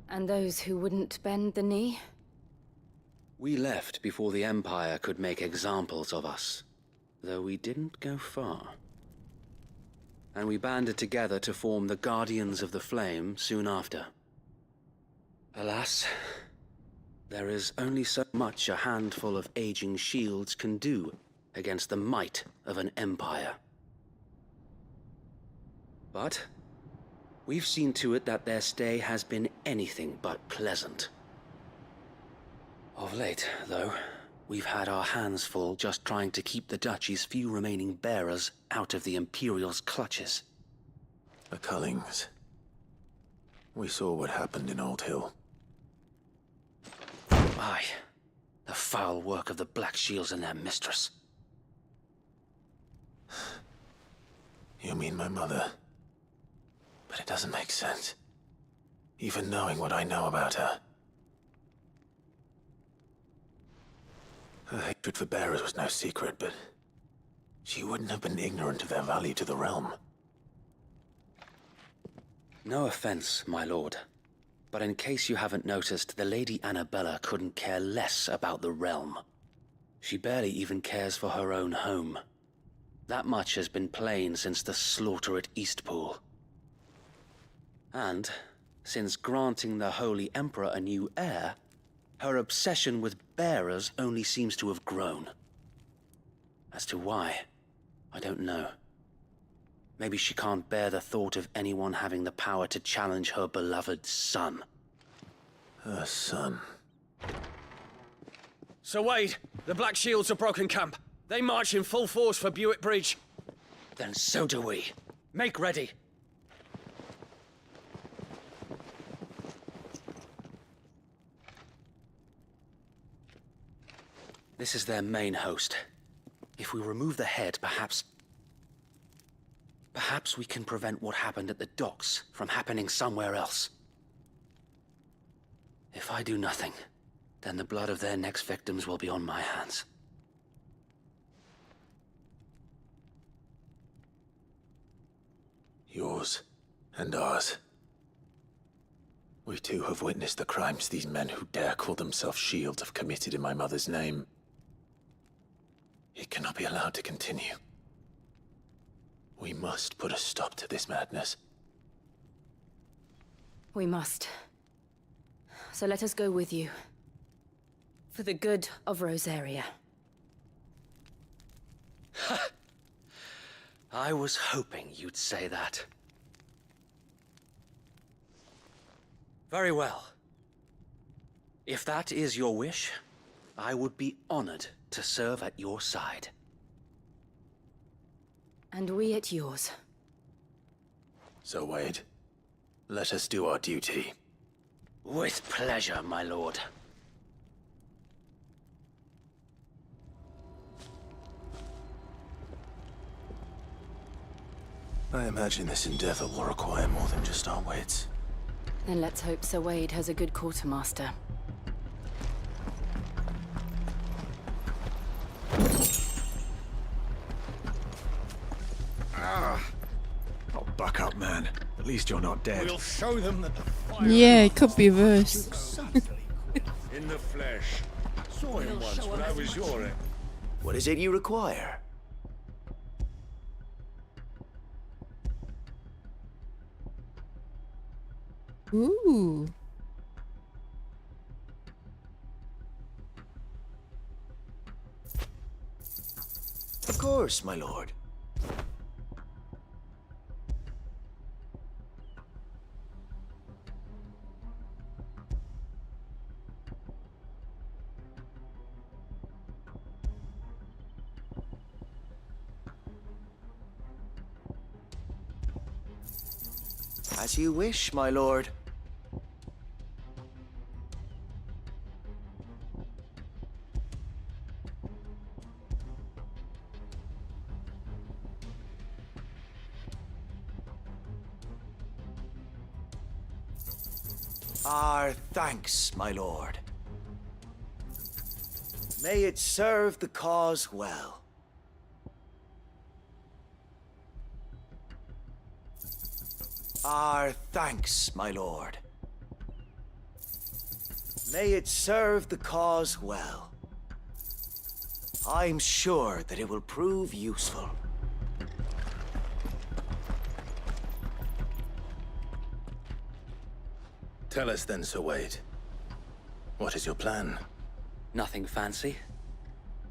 And those who wouldn't bend the knee? We left before the Empire could make examples of us, though we didn't go far. And we banded together to form the Guardians of the Flame soon after. Alas, there is only so much a handful of aging shields can do against the might of an empire. But we've seen to it that their stay has been anything but pleasant. Of late, though, we've had our hands full just trying to keep the Duchy's few remaining bearers out of the Imperial's clutches. The Cullings. We saw what happened in Old Hill. Aye. The foul work of the Black Shields and their mistress. You mean my mother? But it doesn't make sense. Even knowing what I know about her. Her hatred for bearers was no secret, but she wouldn't have been ignorant of their value to the realm. No offense, my lord. But in case you haven't noticed, the Lady Annabella couldn't care less about the realm. She barely even cares for her own home. That much has been plain since the slaughter at Eastpool. And, since granting the Holy Emperor a new heir, her obsession with bearers only seems to have grown. As to why, I don't know. Maybe she can't bear the thought of anyone having the power to challenge her beloved son. Her son? Sir Wade, the Black Shields have broken camp. They march in full force for Buick Bridge. Then so do we. Make ready. This is their main host. If we remove the head, perhaps we can prevent what happened at the docks from happening somewhere else. If I do nothing, then the blood of their next victims will be on my hands. Yours and ours. We too have witnessed the crimes these men who dare call themselves shields have committed in my mother's name. It cannot be allowed to continue. We must put a stop to this madness. We must. So let us go with you. For the good of Rosaria. I was hoping you'd say that. Very well. If that is your wish, I would be honored to serve at your side. And we at yours. So, Wade, let us do our duty. With pleasure, my lord. I imagine this endeavor will require more than just our wits. Then let's hope Sir Wade has a good quartermaster. Oh, buck up, man. At least you're not dead. We'll show them that the fire Yeah, it could be worse. in the flesh. Saw him once when I was your age. What is it you require? Ooh. Of course, my lord. As you wish, my lord. Our thanks, my lord. May it serve the cause well. Our thanks, my lord. May it serve the cause well. I'm sure that it will prove useful. Tell us then, Sir Wade. What is your plan? Nothing fancy.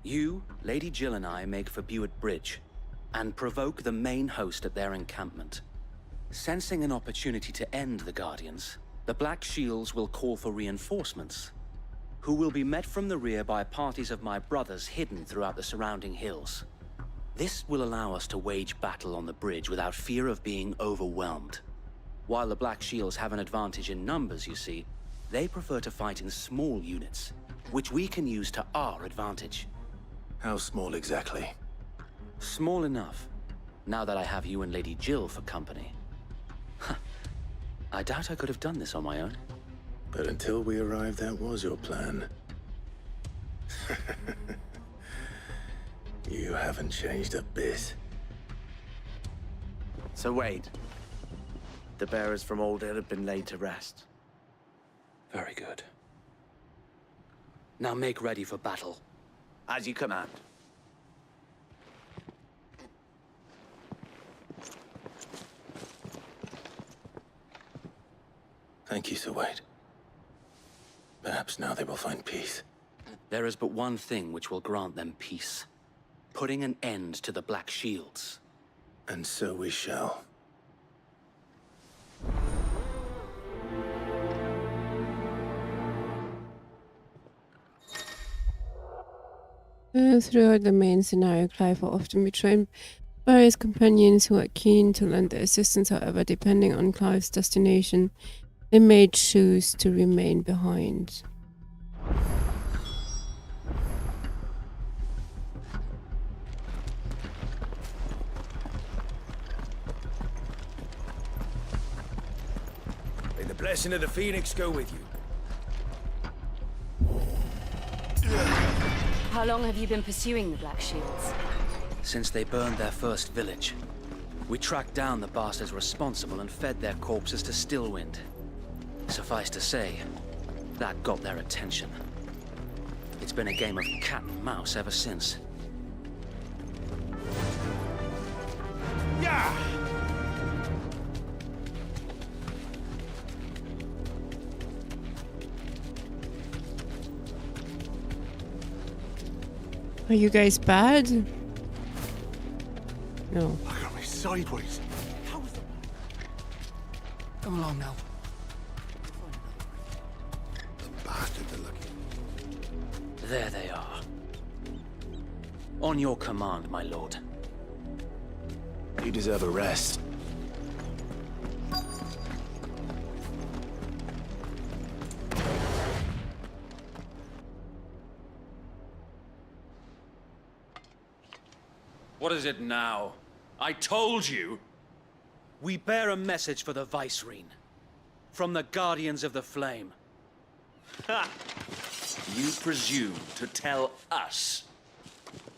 You, Lady Jill and I make for Buett Bridge, and provoke the main host at their encampment. Sensing an opportunity to end the Guardians, the Black Shields will call for reinforcements, who will be met from the rear by parties of my brothers hidden throughout the surrounding hills. This will allow us to wage battle on the bridge without fear of being overwhelmed. While the Black Shields have an advantage in numbers, you see, they prefer to fight in small units, which we can use to our advantage. How small exactly? Small enough, now that I have you and Lady Jill for company. I doubt I could have done this on my own. But until we arrived, that was your plan. You haven't changed a bit. So Wade, the bearers from Oldale have been laid to rest. Very good. Now make ready for battle. As you command. Thank you, Sir Wade. Perhaps now they will find peace. There is but one thing which will grant them peace. Putting an end to the Black Shields. And so we shall. Throughout the main scenario, Clive will often be trained by his companions who are keen to lend their assistance. However, depending on Clive's destination, they may choose to remain behind. May the blessing of the Phoenix go with you. How long have you been pursuing the Black Shields? Since they burned their first village. We tracked down the bastards responsible and fed their corpses to Stillwind. Suffice to say, that got their attention. It's been a game of cat and mouse ever since. Yeah! Are you guys bad? No. I got me sideways. Come along now. The bastards are lucky. There they are. On your command, my lord. You deserve a rest. What is it now? I told you! We bear a message for the Vicereine. From the Guardians of the Flame. Ha! You presume to tell us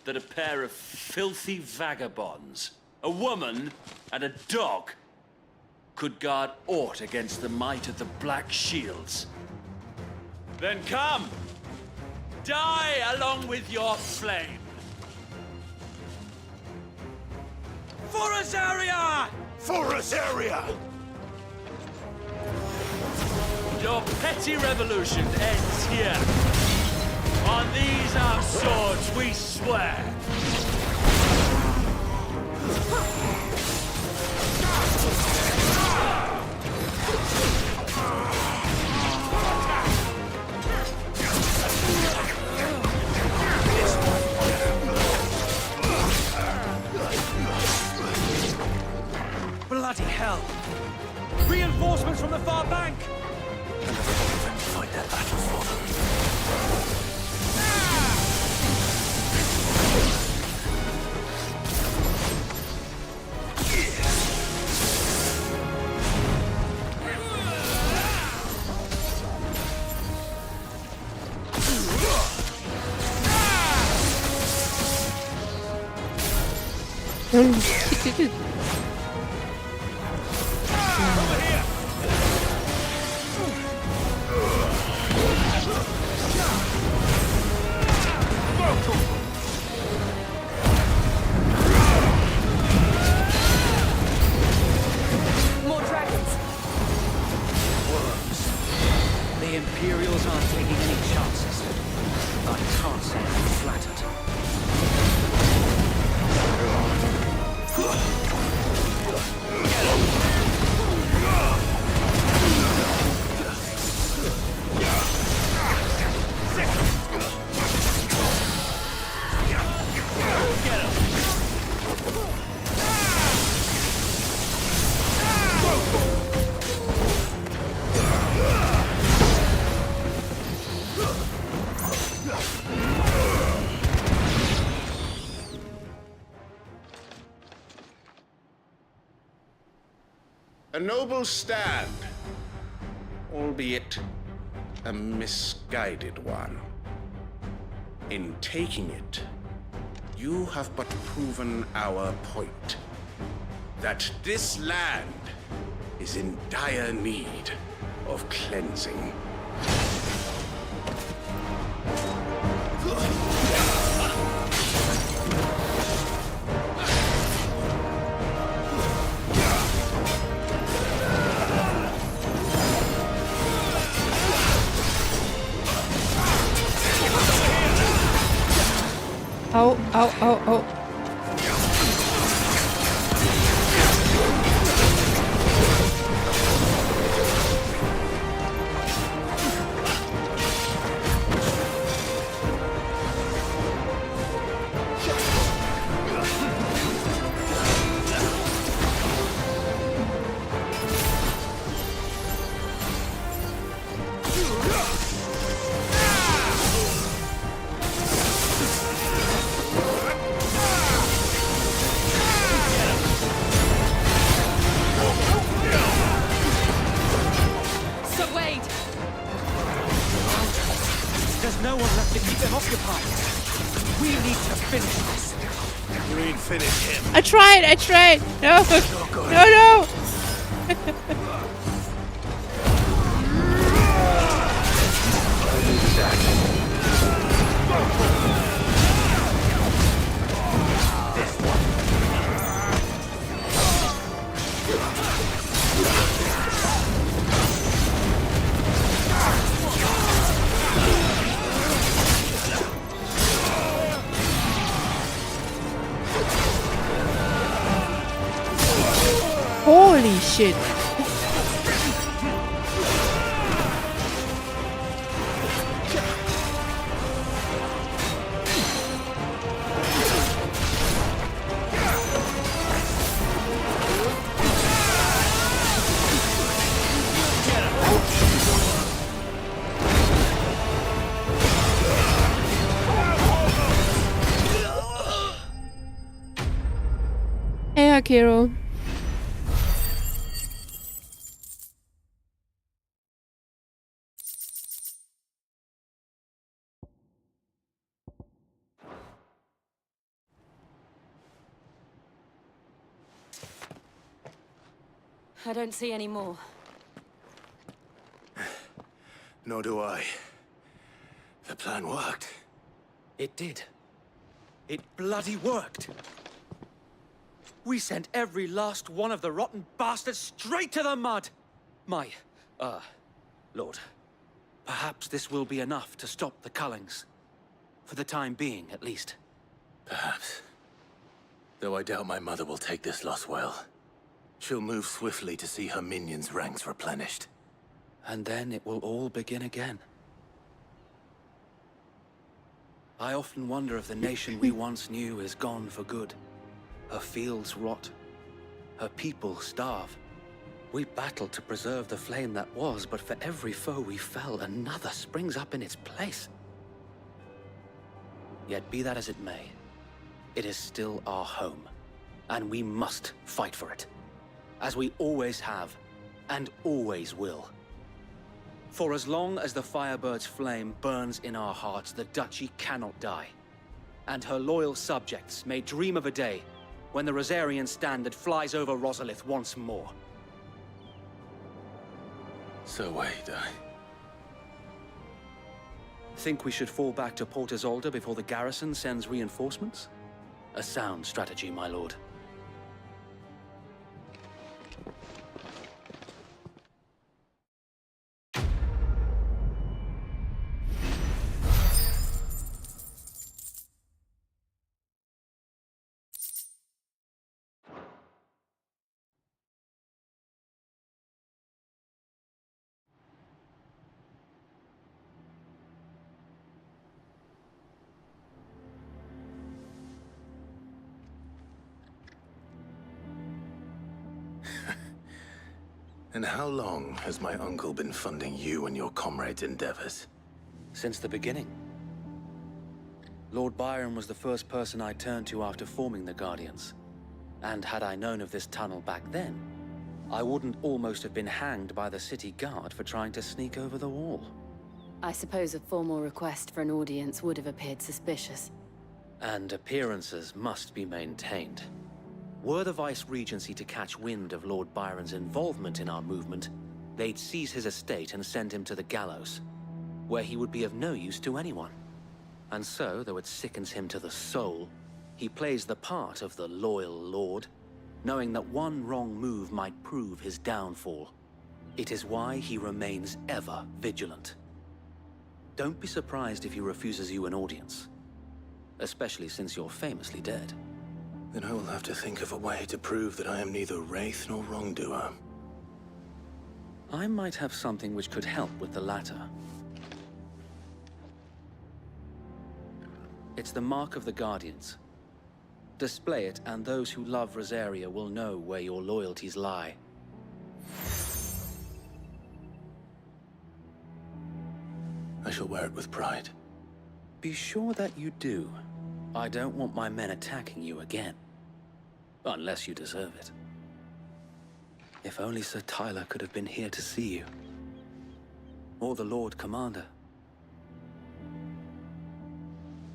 that a pair of filthy vagabonds, a woman and a dog, could guard aught against the might of the Black Shields? Then come! Die along with your flame! For Azaria! For Azaria! Your petty revolution ends here. On these our swords we swear. Bloody hell! Reinforcements from the far bank! Fight that battle for them. More dragons! Worms. The Imperials aren't taking any chances. I can't say I'm flattered. A noble stand, albeit a misguided one. In taking it, you have but proven our point. That this land is in dire need of cleansing. Oh, oh, oh, oh. There's no one left to keep them occupied. We need to finish this. Green, finish him. I tried. No, no. Holy shit. Akiro. I don't see any more. Nor do I. The plan worked. It did. It bloody worked. We sent every last one of the rotten bastards straight to the mud! Lord. Perhaps this will be enough to stop the Cullings. For the time being, at least. Perhaps. Though I doubt my mother will take this loss well. She'll move swiftly to see her minions' ranks replenished. And then it will all begin again. I often wonder if the nation we once knew is gone for good. Her fields rot. Her people starve. We battled to preserve the flame that was, but for every foe we fell, another springs up in its place. Yet be that as it may, it is still our home, and we must fight for it. As we always have, and always will. For as long as the Firebird's flame burns in our hearts, the Duchy cannot die. And her loyal subjects may dream of a day when the Rosarian standard flies over Rosalith once more. So wait, Think we should fall back to Port Isolde before the garrison sends reinforcements? A sound strategy, my lord. And how long has my uncle been funding you and your comrades' endeavors? Since the beginning. Lord Byron was the first person I turned to after forming the Guardians. And had I known of this tunnel back then, I wouldn't almost have been hanged by the city guard for trying to sneak over the wall. I suppose a formal request for an audience would have appeared suspicious. And appearances must be maintained. Were the Vice-Regency to catch wind of Lord Byron's involvement in our movement, they'd seize his estate and send him to the gallows, where he would be of no use to anyone. And so, though it sickens him to the soul, he plays the part of the loyal lord, knowing that one wrong move might prove his downfall. It is why he remains ever vigilant. Don't be surprised if he refuses you an audience, especially since you're famously dead. Then I will have to think of a way to prove that I am neither wraith nor wrongdoer. I might have something which could help with the latter. It's the mark of the Guardians. Display it, and those who love Rosaria will know where your loyalties lie. I shall wear it with pride. Be sure that you do. I don't want my men attacking you again. Unless you deserve it. If only Sir Tyler could have been here to see you. Or the Lord Commander.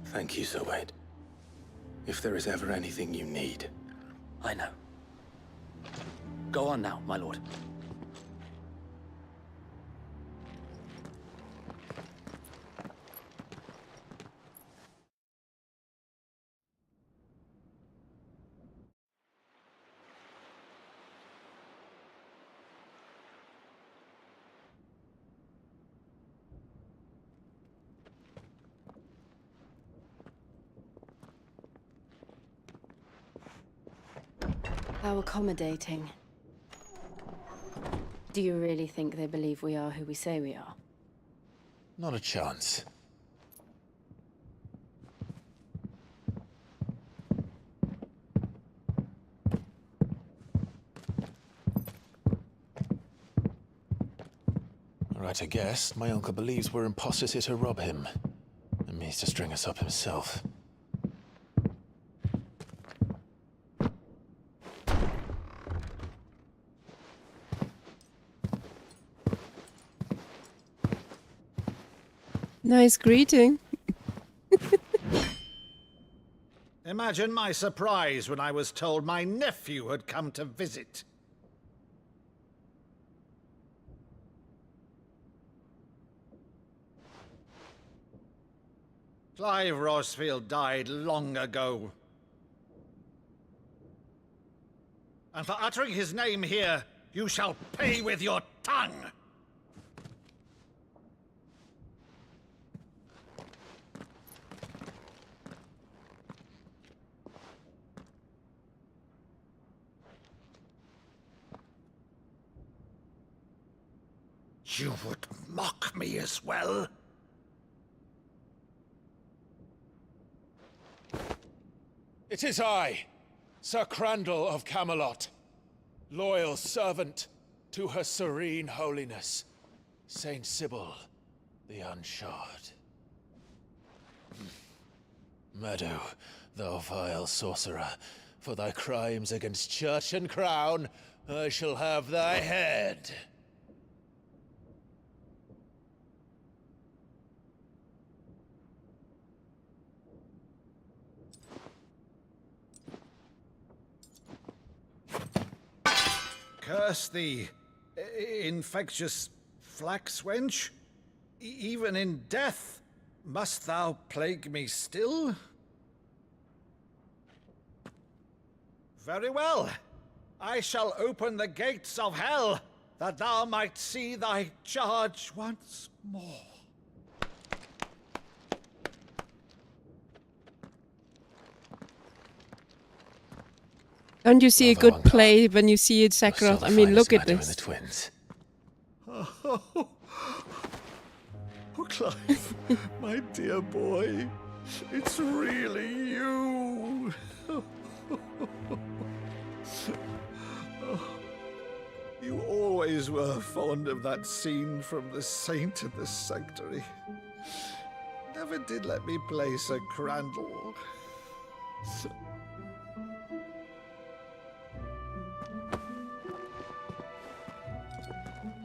Thank you, Sir Wade. If there is ever anything you need. I know. Go on now, my lord. How accommodating. Do you really think they believe we are who we say we are? Not a chance. Right, I guess. My uncle believes we're imposters here to rob him. And means to string us up himself. Nice greeting. Imagine my surprise when I was told my nephew had come to visit. Clive Rosfield died long ago. And for uttering his name here, you shall pay with your tongue! You would mock me as well? It is I, Sir Crandall of Camelot, loyal servant to Her Serene Holiness, Saint Sybil the Unshod. Meadow, thou vile sorcerer, for thy crimes against church and crown, I shall have thy head. Curse thee, infectious flax wench. Even in death, must thou plague me still? Very well. I shall open the gates of hell, that thou might see thy charge once more. Don't you see a Bravo, good Uncle. play when you see it, Sephiroth? I mean, look at The this. twins. Oh, Clive, my dear boy, it's really you. You always were fond of that scene from The Saint and the Sanctuary. Never did let me play Sir Crandall.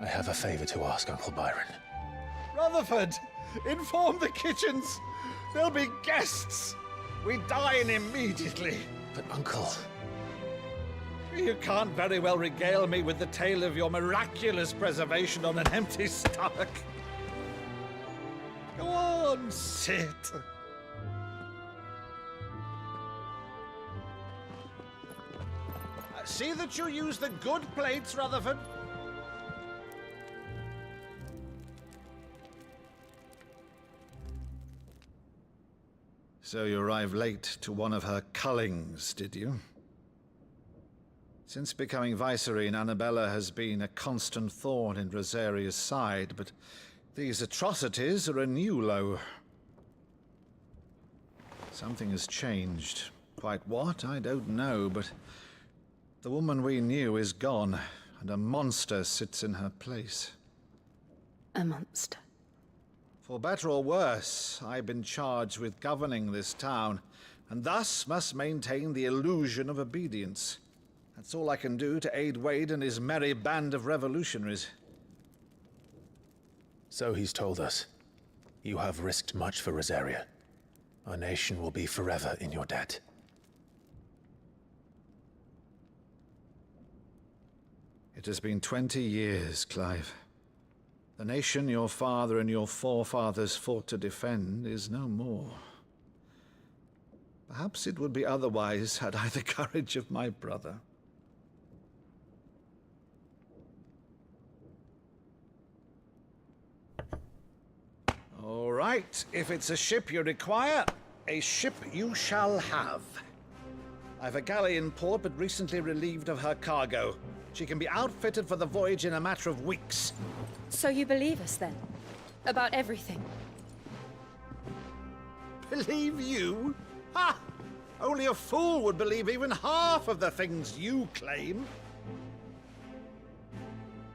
I have a favor to ask, Uncle Byron. Rutherford, inform the kitchens. There'll be guests. We dine immediately. But, Uncle... You can't very well regale me with the tale of your miraculous preservation on an empty stomach. Go on, sit. See that you use the good plates, Rutherford. So you arrived late to one of her cullings, did you? Since becoming Vicereine, Annabella has been a constant thorn in Rosaria's side, but these atrocities are a new low. Something has changed. Quite what, I don't know, but the woman we knew is gone, and a monster sits in her place. A monster. For better or worse, I've been charged with governing this town, and thus must maintain the illusion of obedience. That's all I can do to aid Wade and his merry band of revolutionaries. So he's told us. You have risked much for Rosaria. Our nation will be forever in your debt. It has been 20 years, Clive. The nation your father and your forefathers fought to defend is no more. Perhaps it would be otherwise had I the courage of my brother. All right, if it's a ship you require, a ship you shall have. I've a galley in port, but recently relieved of her cargo. She can be outfitted for the voyage in a matter of weeks. So you believe us then? About everything? Believe you? Ha! Only a fool would believe even half of the things you claim.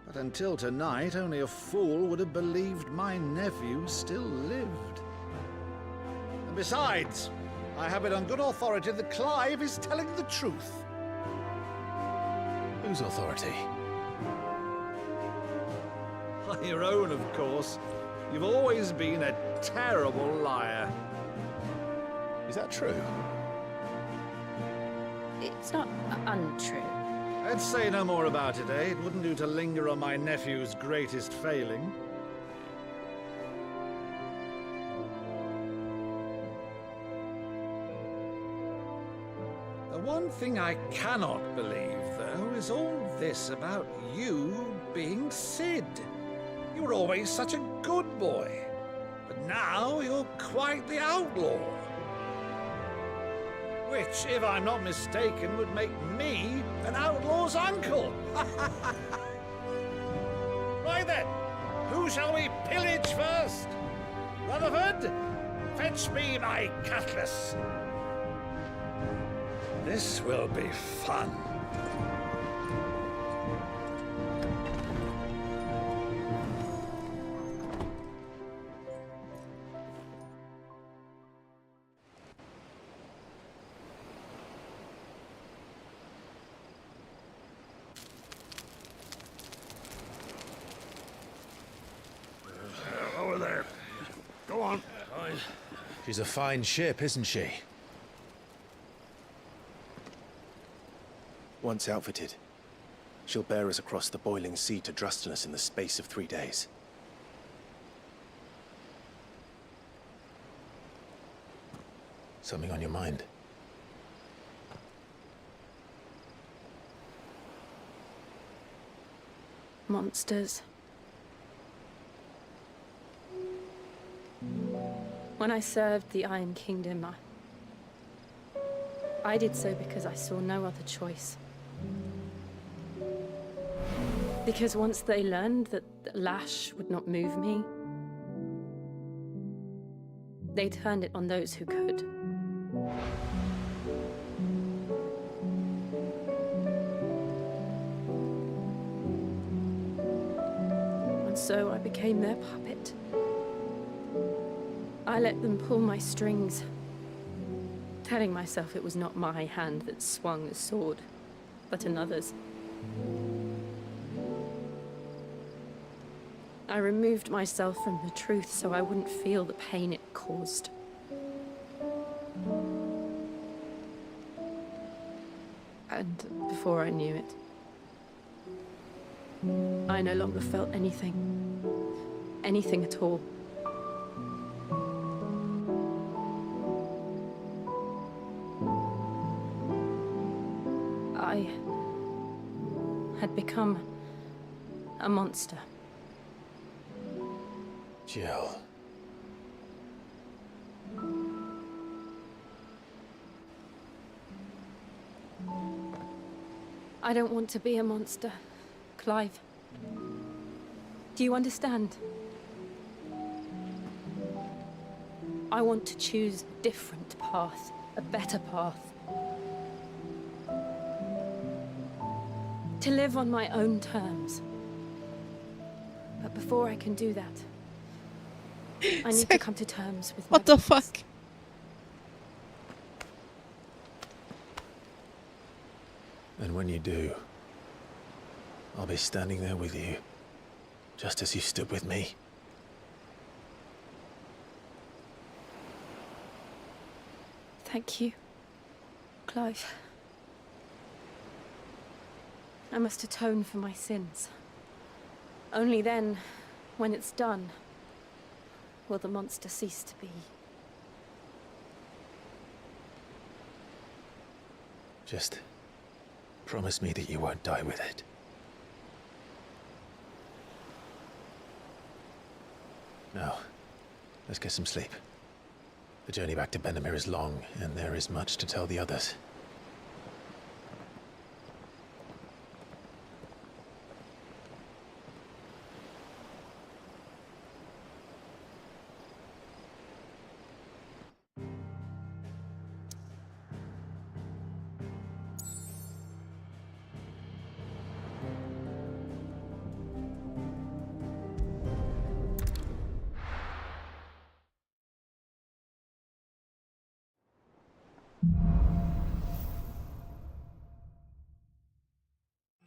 But until tonight, only a fool would have believed my nephew still lived. And besides, I have it on good authority that Clive is telling the truth. Whose authority? Your own, of course. You've always been a terrible liar. Is that true? It's not untrue. Let's say no more about it, eh? It wouldn't do to linger on my nephew's greatest failing. The one thing I cannot believe, though, is all this about you being Cid. You were always such a good boy, but now you're quite the outlaw. Which, if I'm not mistaken, would make me an outlaw's uncle. Right then, who shall we pillage first? Rutherford, fetch me my cutlass. This will be fun. Over there. Go on. She's a fine ship, isn't she? Once outfitted, she'll bear us across the boiling sea to Drustinus in the space of 3 days. Something on your mind? Monsters. When I served the Iron Kingdom, I did so because I saw no other choice. Because once they learned that the lash would not move me, they turned it on those who could. And so I became their puppet. I let them pull my strings, telling myself it was not my hand that swung the sword, but another's. I removed myself from the truth so I wouldn't feel the pain it caused. And before I knew it, I no longer felt anything. Anything at all. I had become a monster. Jill. I don't want to be a monster, Clive. Do you understand? I want to choose a different path, a better path. To live on my own terms. But before I can do that, I need to come to terms with What the fuck? And when you do, I'll be standing there with you, just as you stood with me. Thank you, Clive. I must atone for my sins. Only then, when it's done, will the monster cease to be. Just promise me that you won't die with it. Now, let's get some sleep. The journey back to Benamir is long, and there is much to tell the others.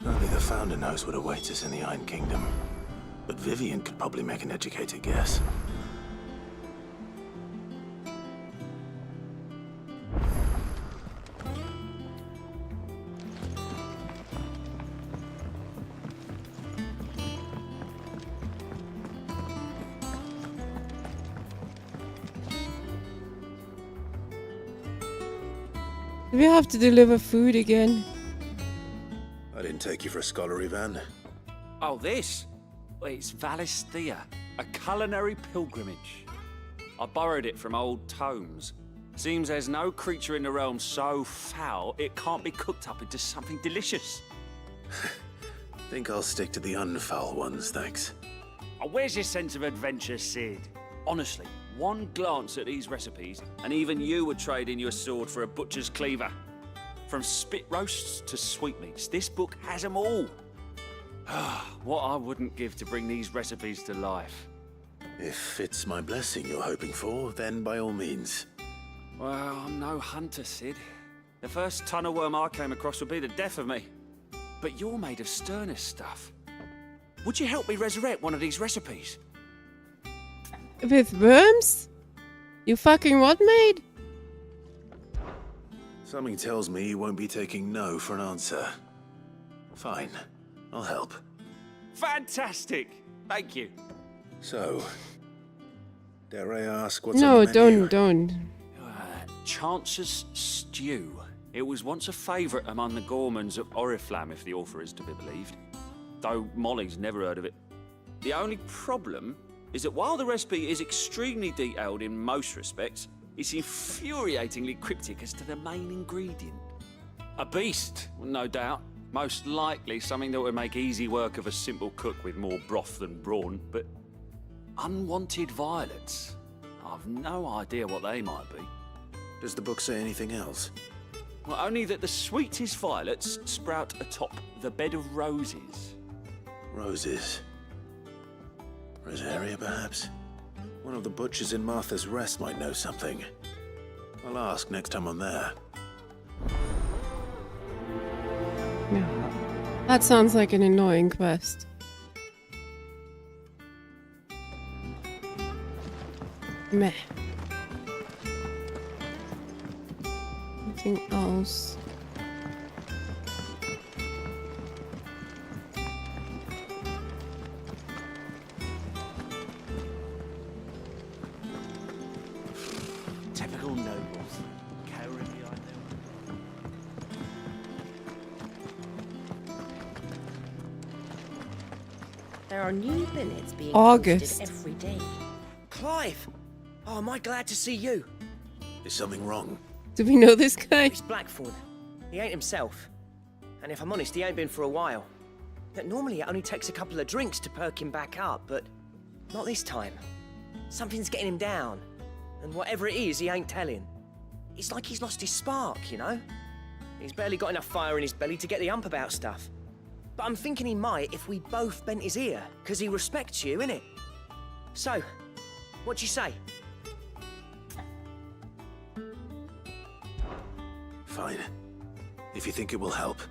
Only the Founder knows what awaits us in the Iron Kingdom. but Vivian could probably make an educated guess. Do we have to deliver food again? I didn't take you for a scholarly van. Oh, this? Well, it's Valisthea, a culinary pilgrimage. I borrowed it from old tomes. Seems there's no creature in the realm so foul it can't be cooked up into something delicious. Think I'll stick to the unfoul ones, thanks. Oh, where's your sense of adventure, Sid? Honestly, one glance at these recipes, and even you would trade in your sword for a butcher's cleaver. From spit roasts to sweetmeats, this book has them all. What I wouldn't give to bring these recipes to life. If it's my blessing you're hoping for, then by all means. Well, I'm no hunter, Sid. The first tunnel worm I came across would be the death of me. But you're made of sterner stuff. Would you help me resurrect one of these recipes? With worms? You fucking what, mate? Something tells me you won't be taking no for an answer. Fine, I'll help. Fantastic! Thank you. So, dare I ask what's No, on the menu? don't. Chance's Stew. It was once a favourite among the gourmands of Oriflamme, if the author is to be believed. Though Molly's never heard of it. The only problem is that while the recipe is extremely detailed in most respects, it's infuriatingly cryptic as to the main ingredient. A beast, no doubt. Most likely something that would make easy work of a simple cook with more broth than brawn, but unwanted violets. I've no idea what they might be. Does the book say anything else? Well, only that the sweetest violets sprout atop the bed of roses. Roses. Rosaria, perhaps? One of the butchers in Martha's Rest might know something. I'll ask next time I'm there. That sounds like an annoying quest. Meh. Anything else? Typical nobles. Cowardly, I know. There are new billets being August. posted every day. Clive! Oh, am I glad to see you? Is something wrong? Do we know this guy? It's Blackthorn. He ain't himself. And if I'm honest, he ain't been for a while. That normally it only takes a couple of drinks to perk him back up, but not this time. Something's getting him down. And whatever it is, he ain't telling. It's like he's lost his spark, you know? He's barely got enough fire in his belly to get the ump about stuff. But I'm thinking he might if we both bent his ear, because he respects you, innit? So, what do you say? Fine. If you think it will help.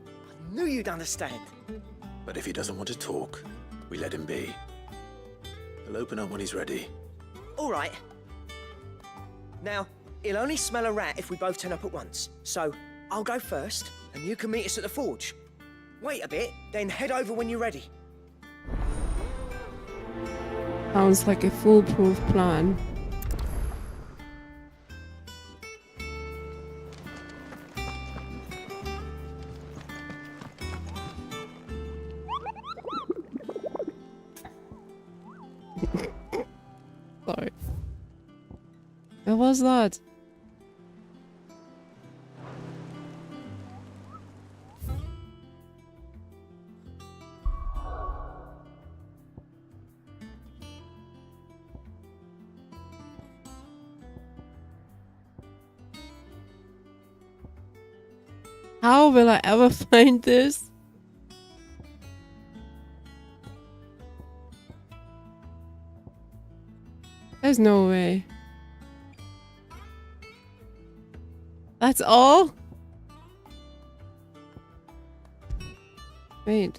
I knew you'd understand. But if he doesn't want to talk, we let him be. He'll open up when he's ready. All right. Now, he'll only smell a rat if we both turn up at once. So, I'll go first, and you can meet us at the forge. Wait a bit, then head over when you're ready. Sounds like a foolproof plan. Sorry. What was that? How will I ever find this? There's no way. That's all? Wait.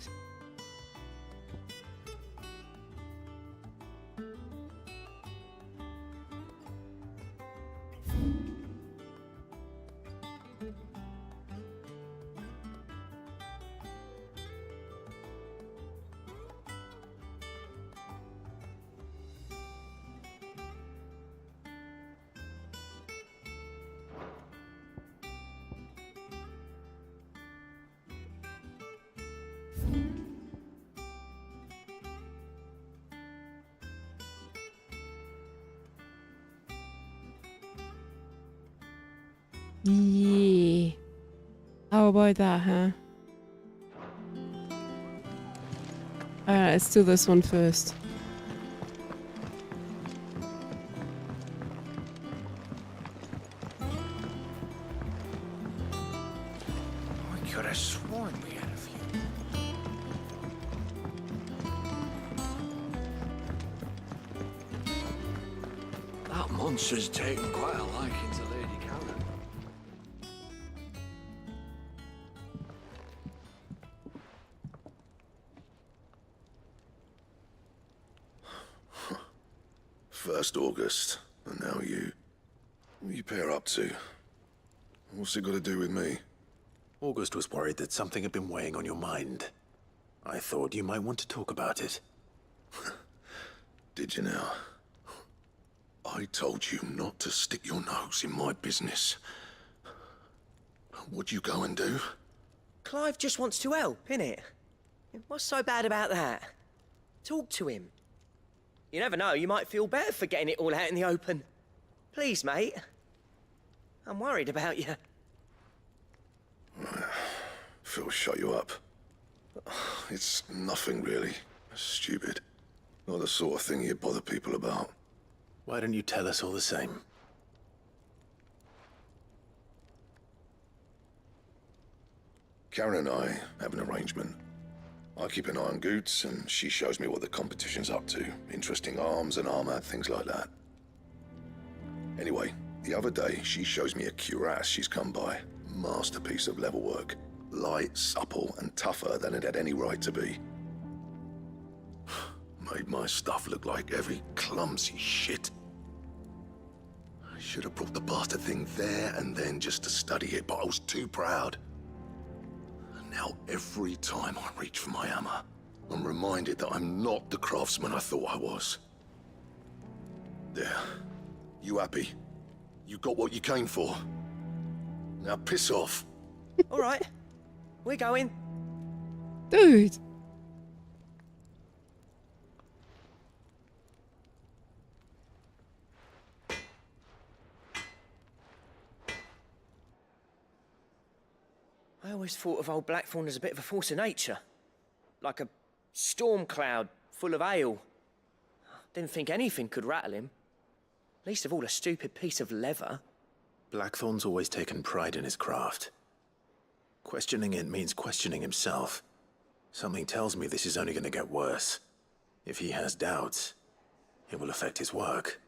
Yeah. How about that, huh? Alright, let's do this one first. I could have sworn we had a few. That monster's taken quite a liking to Lady Karen. First August, and now you. What are you pair up to? What's it got to do with me? August was worried that something had been weighing on your mind. I thought you might want to talk about it. Did you now? I told you not to stick your nose in my business. What'd you go and do? Clive just wants to help, innit? What's so bad about that? Talk to him. You never know, you might feel better for getting it all out in the open. Please, mate. I'm worried about you. Phil shut you up. It's nothing really. Stupid. Not the sort of thing you bother people about. Why don't you tell us all the same? Karen and I have an arrangement. I keep an eye on Goots, and she shows me what the competition's up to. Interesting arms and armor, things like that. Anyway, the other day, she shows me a cuirass she's come by. Masterpiece of level work. Light, supple, and tougher than it had any right to be. Made my stuff look like heavy, clumsy shit. I should have brought the bastard thing there and then just to study it, but I was too proud. And now every time I reach for my hammer, I'm reminded that I'm not the craftsman I thought I was. There. You happy? You got what you came for. Now piss off. All right. We're going. Dude. I always thought of old Blackthorn as a bit of a force of nature. Like a storm cloud full of ale. Didn't think anything could rattle him. Least of all a stupid piece of leather. Blackthorn's always taken pride in his craft. Questioning it means questioning himself. Something tells me this is only going to get worse. If he has doubts, it will affect his work,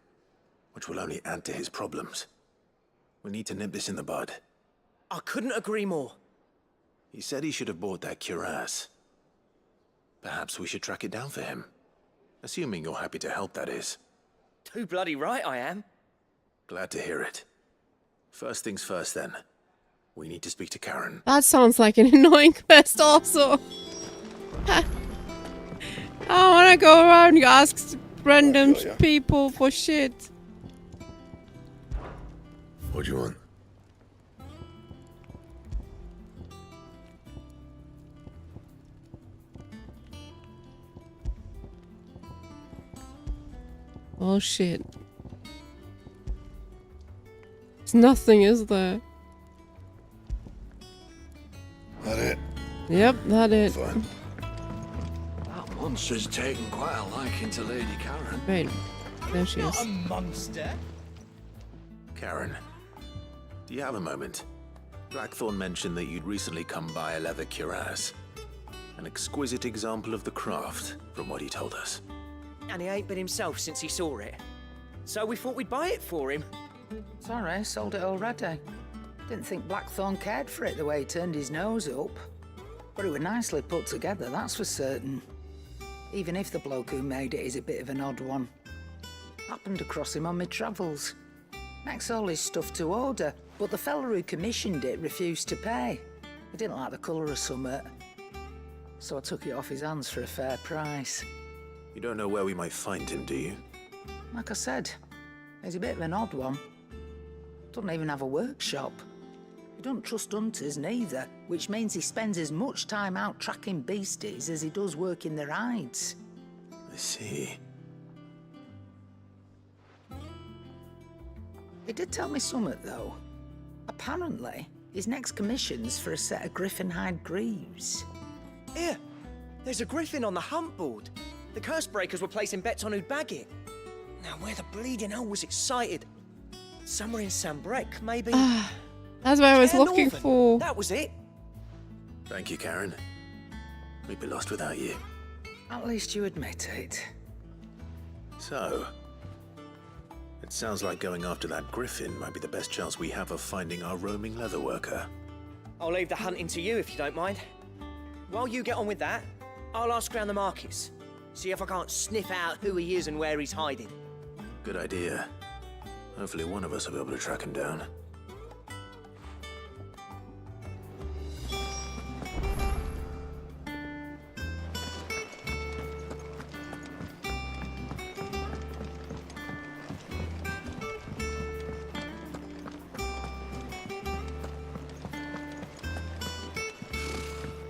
which will only add to his problems. We need to nip this in the bud. I couldn't agree more. He said he should have bought that cuirass. Perhaps we should track it down for him. Assuming you're happy to help, that is. Too bloody right I am. Glad to hear it. First things first, then. We need to speak to Karen. That sounds like an annoying quest also. I want to go around and ask random people for shit. What do you want? Oh shit. There's nothing, is there? That it? Yep, that it. Fine. That monster's taken quite a liking to Lady Karen. Right. There she is. Not a monster. Karen, do you have a moment? Blackthorn mentioned that you'd recently come by a leather cuirass. An exquisite example of the craft, from what he told us. And he ain't been himself since he saw it. So we thought we'd buy it for him. Sorry, sold it already. Didn't think Blackthorn cared for it the way he turned his nose up. But it was nicely put together, that's for certain. Even if the bloke who made it is a bit of an odd one. Happened across him on my travels. Makes all his stuff to order, but the fella who commissioned it refused to pay. He didn't like the colour of summit. So I took it off his hands for a fair price. You don't know where we might find him, do you? Like I said, he's a bit of an odd one. Doesn't even have a workshop. He don't trust hunters neither, which means he spends as much time out tracking beasties as he does working their hides. I see. He did tell me something, though. Apparently, his next commission's for a set of griffin-hide greaves. Here, there's a griffin on the hunt board. The curse breakers were placing bets on who'd bag it. Now, where the bleeding hell was it sighted? Somewhere in Sambrec, maybe? That's what I was Caer looking Northern. for. That was it. Thank you, Karen. We'd be lost without you. At least you admit it. So, it sounds like going after that griffin might be the best chance we have of finding our roaming leatherworker. I'll leave the hunting to you if you don't mind. While you get on with that, I'll ask around the markets. See if I can't sniff out who he is and where he's hiding. Good idea. Hopefully one of us will be able to track him down.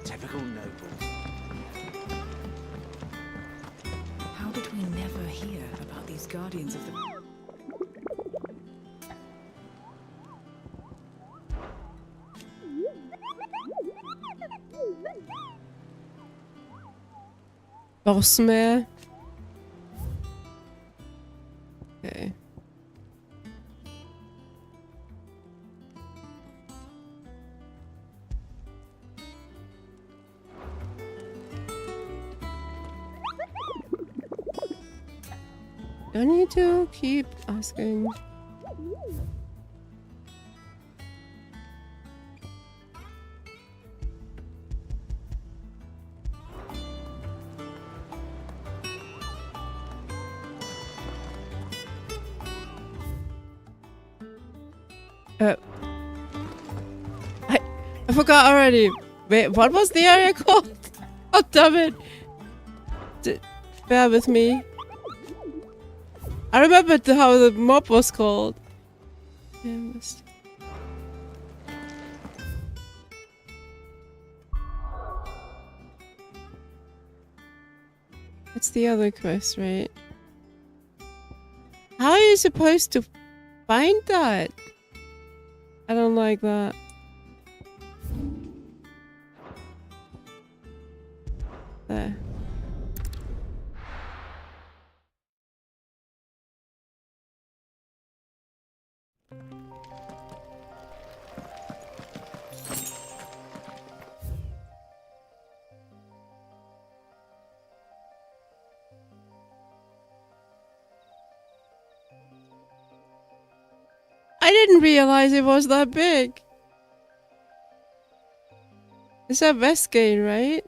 Typical noble. How did we never hear about these guardians of the... Bosmer. Okay. Don't need to keep asking. I forgot already. Wait, what was the area called? Oh, damn it. Bear with me. I remembered how the mob was called. Yeah, must... That's the other quest, right? How are you supposed to find that? I don't like that. There. I didn't realize it was that big. It's at Westgate, right?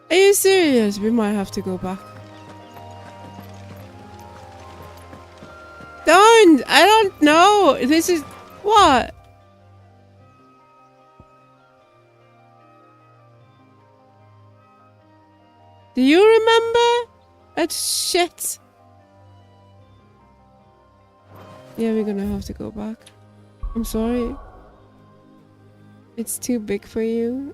Are you serious? We might have to go back. Don't! I don't know! This is... What? Do you remember? That shit. Yeah, we're gonna have to go back. I'm sorry. It's too big for you.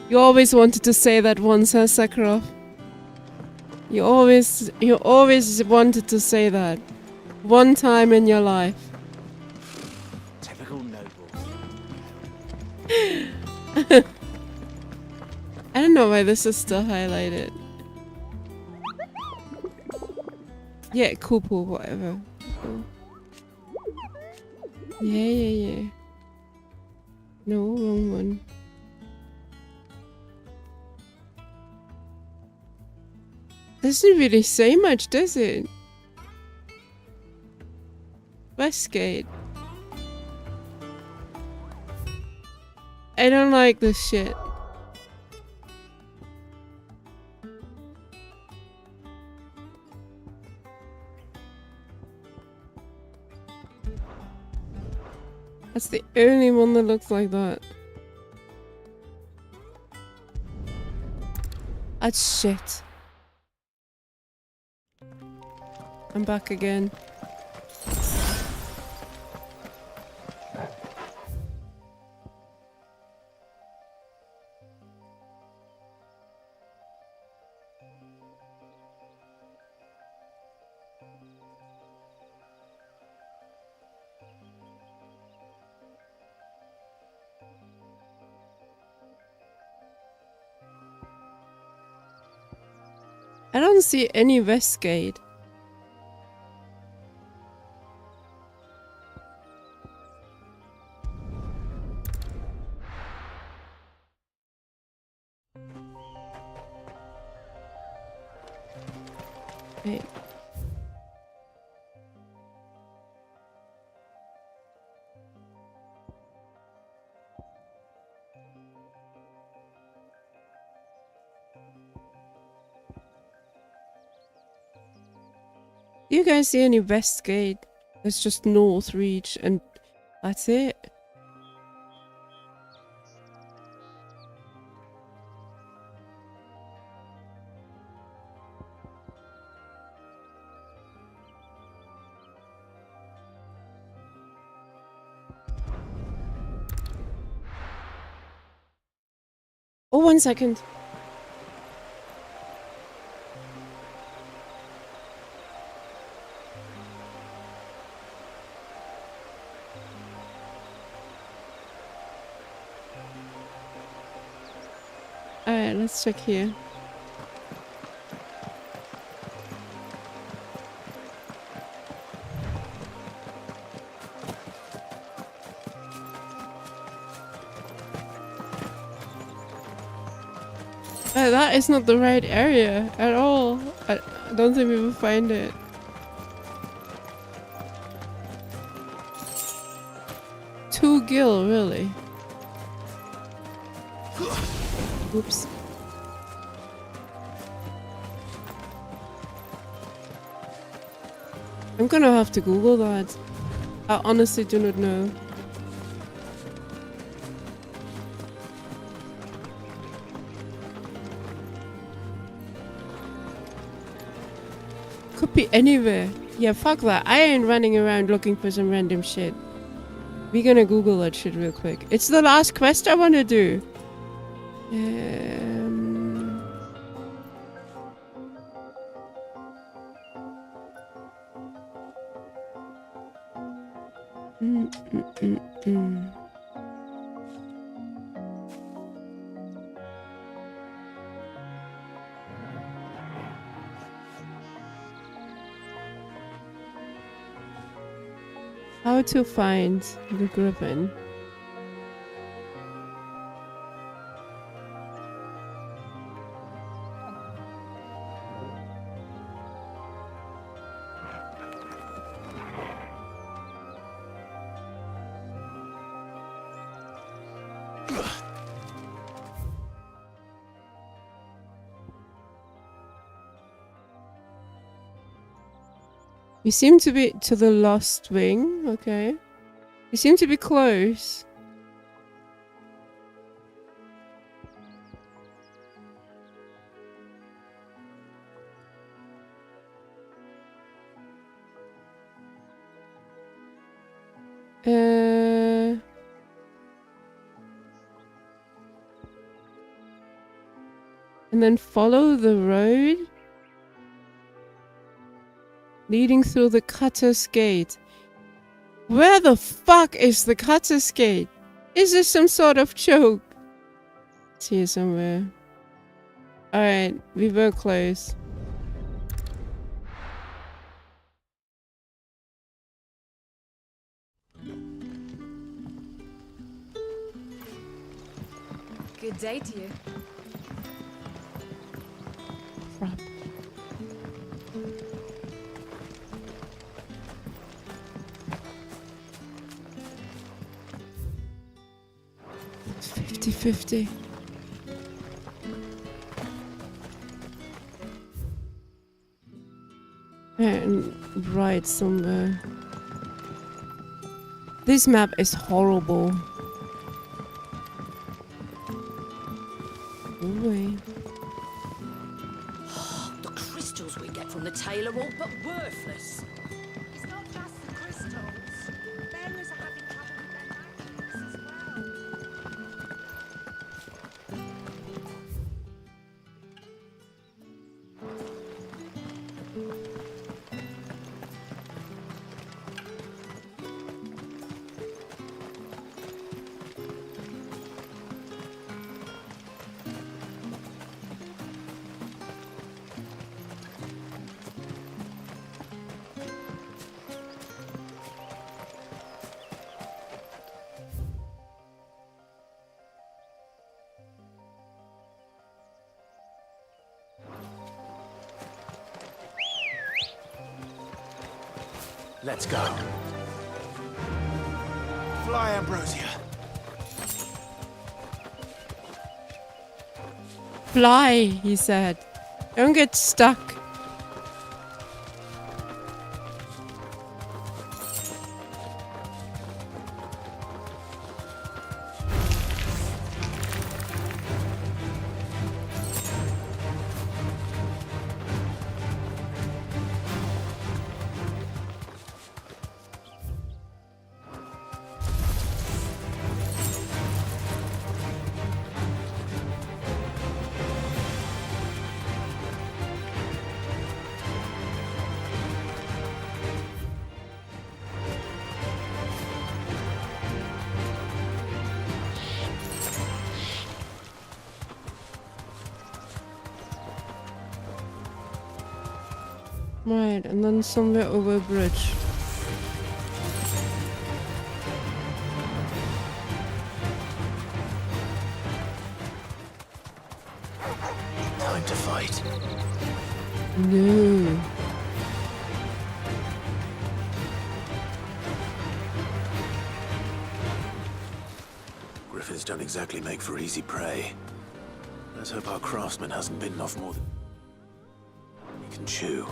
You always wanted to say that once, huh, Sakharov? You always wanted to say that. One time in your life. Typical noble. I don't know why this is still highlighted. Yeah, Kupu, whatever. Cool. Yeah. No, wrong one. Doesn't really say much, does it? Westgate. I don't like this shit. That's the only one that looks like that. That's shit. I'm back again. I don't see any west gate. Wait. Do you guys see any west gate? It's just north reach and that's it. Oh, 1 second. Alright, let's check here. That is not the right area at all. I don't think we will find it. Two Gil, really? Oops. I'm gonna have to Google that. I honestly do not know. Could be anywhere. Yeah, fuck that. I ain't running around looking for some random shit. We're gonna Google that shit real quick. It's the last quest I wanna do. How to find the griffin. We seem to be to the lost wing, okay. We seem to be close. And then follow the road leading through the Cutter's Gate. Where the fuck is the Cutter's Gate? Is this some sort of joke? It's here somewhere. Alright, we were close. Good day to you. Crap. It's 50-50. And right somewhere. This map is horrible. Go away. The crystals we get from the tail are all but worthless. It's not just the crystals. Bearers are having trouble with their magics as well. Let's go. Fly, Ambrosia. Fly, he said. Don't get stuck. Right, and then somewhere over a bridge. Time to fight. No. Griffins don't exactly make for easy prey. Let's hope our craftsman hasn't bitten off more than he can chew.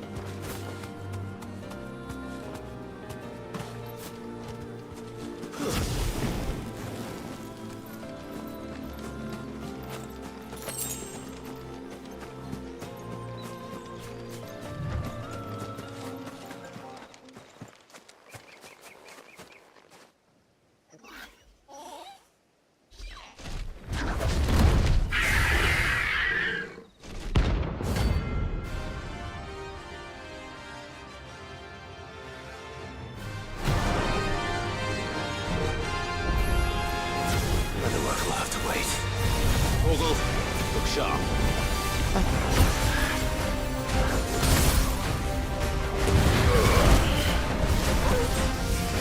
Weatherwork will have to wait. Ogle, look sharp.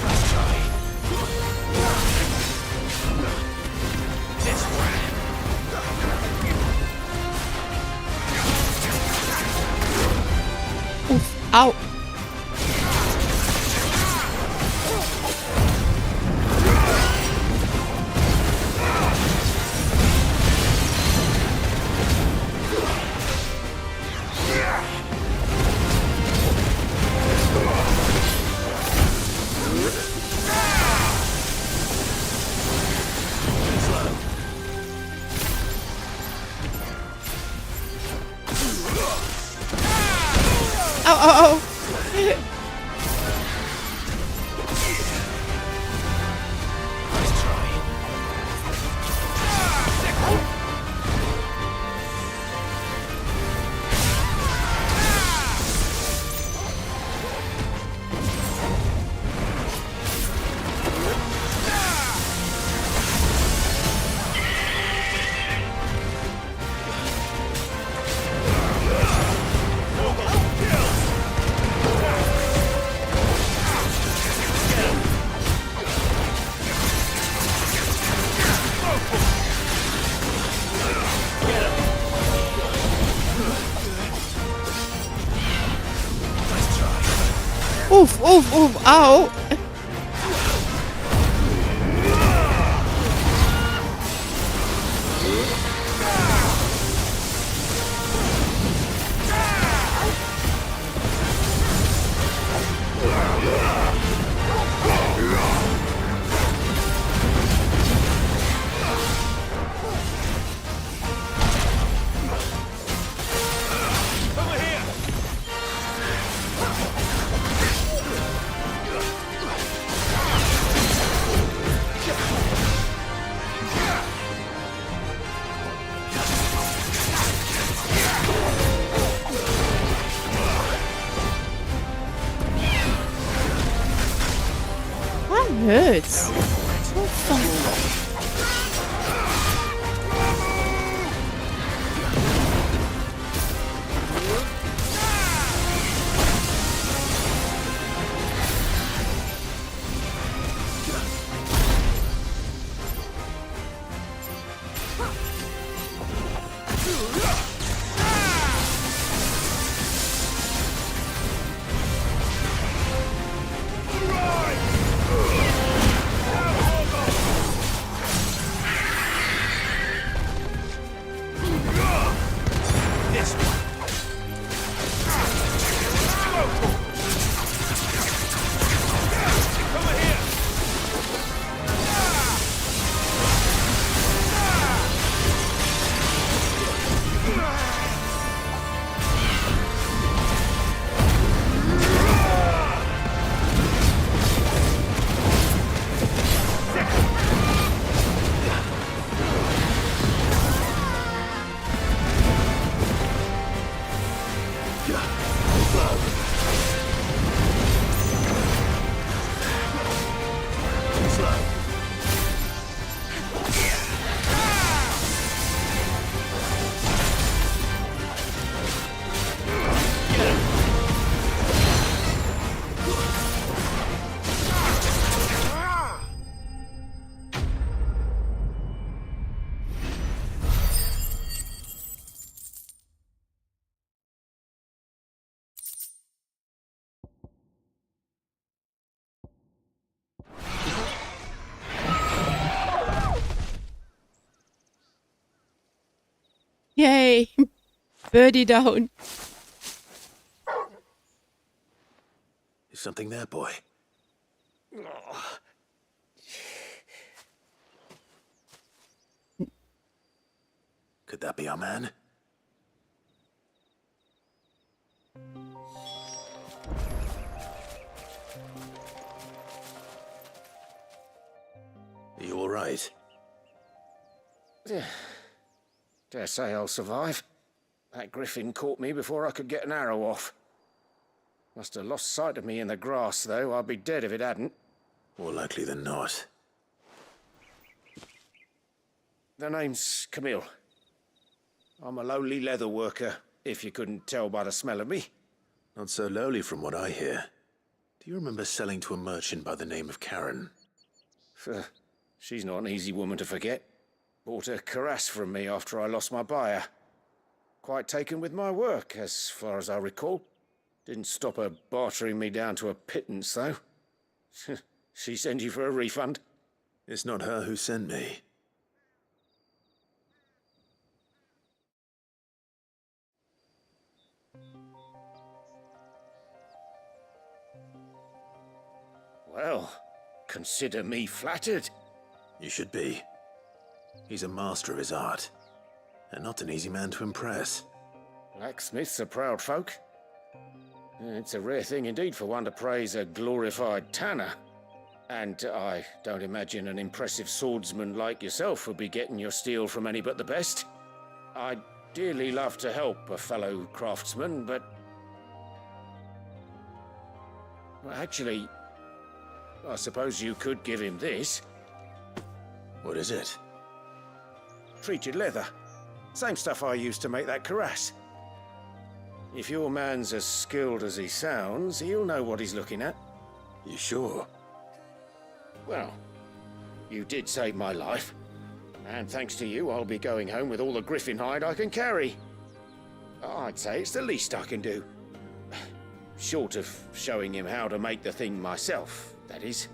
Let's try. This way. Oof. Ow. Ow, ow, ow. Oof, oof, oof, ow. That hurts. What the? Yay! Birdie down. Is something there, boy? Could that be our man? Are you all right? Dare say I'll survive. That griffin caught me before I could get an arrow off. Must have lost sight of me in the grass, though. I'd be dead if it hadn't. More likely than not. The name's Camille. I'm a lowly leather worker, if you couldn't tell by the smell of me. Not so lowly from what I hear. Do you remember selling to a merchant by the name of Karen? She's not an easy woman to forget. Bought a cuirass from me after I lost my buyer. Quite taken with my work, as far as I recall. Didn't stop her bartering me down to a pittance, though. She sent you for a refund? It's not her who sent me. Well, consider me flattered. You should be. He's a master of his art, and not an easy man to impress. Blacksmiths are proud folk. It's a rare thing indeed for one to praise a glorified tanner. And I don't imagine an impressive swordsman like yourself would be getting your steel from any but the best. I'd dearly love to help a fellow craftsman, but... Well, actually, I suppose you could give him this. What is it? Treated leather. Same stuff I used to make that cuirass. If your man's as skilled as he sounds, he'll know what he's looking at. You sure? Well, you did save my life. And thanks to you, I'll be going home with all the griffin hide I can carry. I'd say it's the least I can do. Short of showing him how to make the thing myself, that is.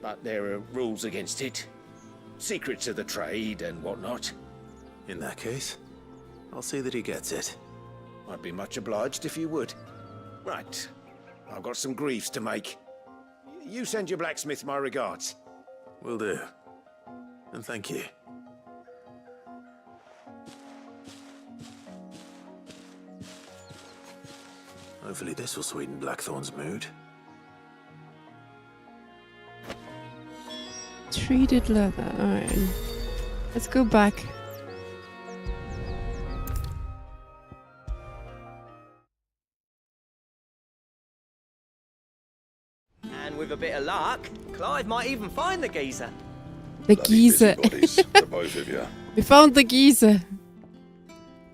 But there are rules against it. Secrets of the trade and whatnot. In that case, I'll see that he gets it. I'd be much obliged if you would. Right. I've got some greaves to make. You send your blacksmith my regards. Will do. And thank you. Hopefully this will sweeten Blackthorn's mood. Treated leather. Alright. Let's go back. And with a bit of luck, Clive might even find the geezer. The geezer. The both of you. We found the geezer.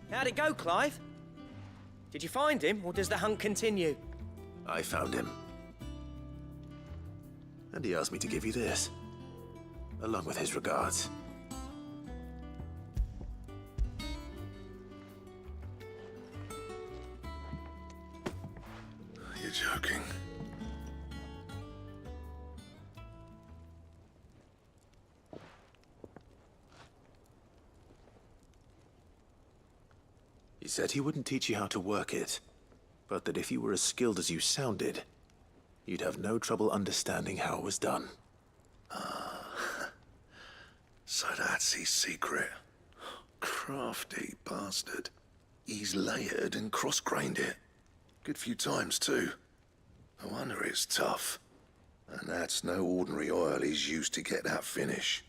How'd it go, Clive? Did you find him, or does the hunt continue? I found him. And he asked me to give you this, along with his regards. You're joking. He said he wouldn't teach you how to work it, but that if you were as skilled as you sounded, you'd have no trouble understanding how it was done. So that's his secret. Crafty bastard. He's layered and cross-grained it. Good few times, too. No wonder it's tough. And that's no ordinary oil he's used to get that finish.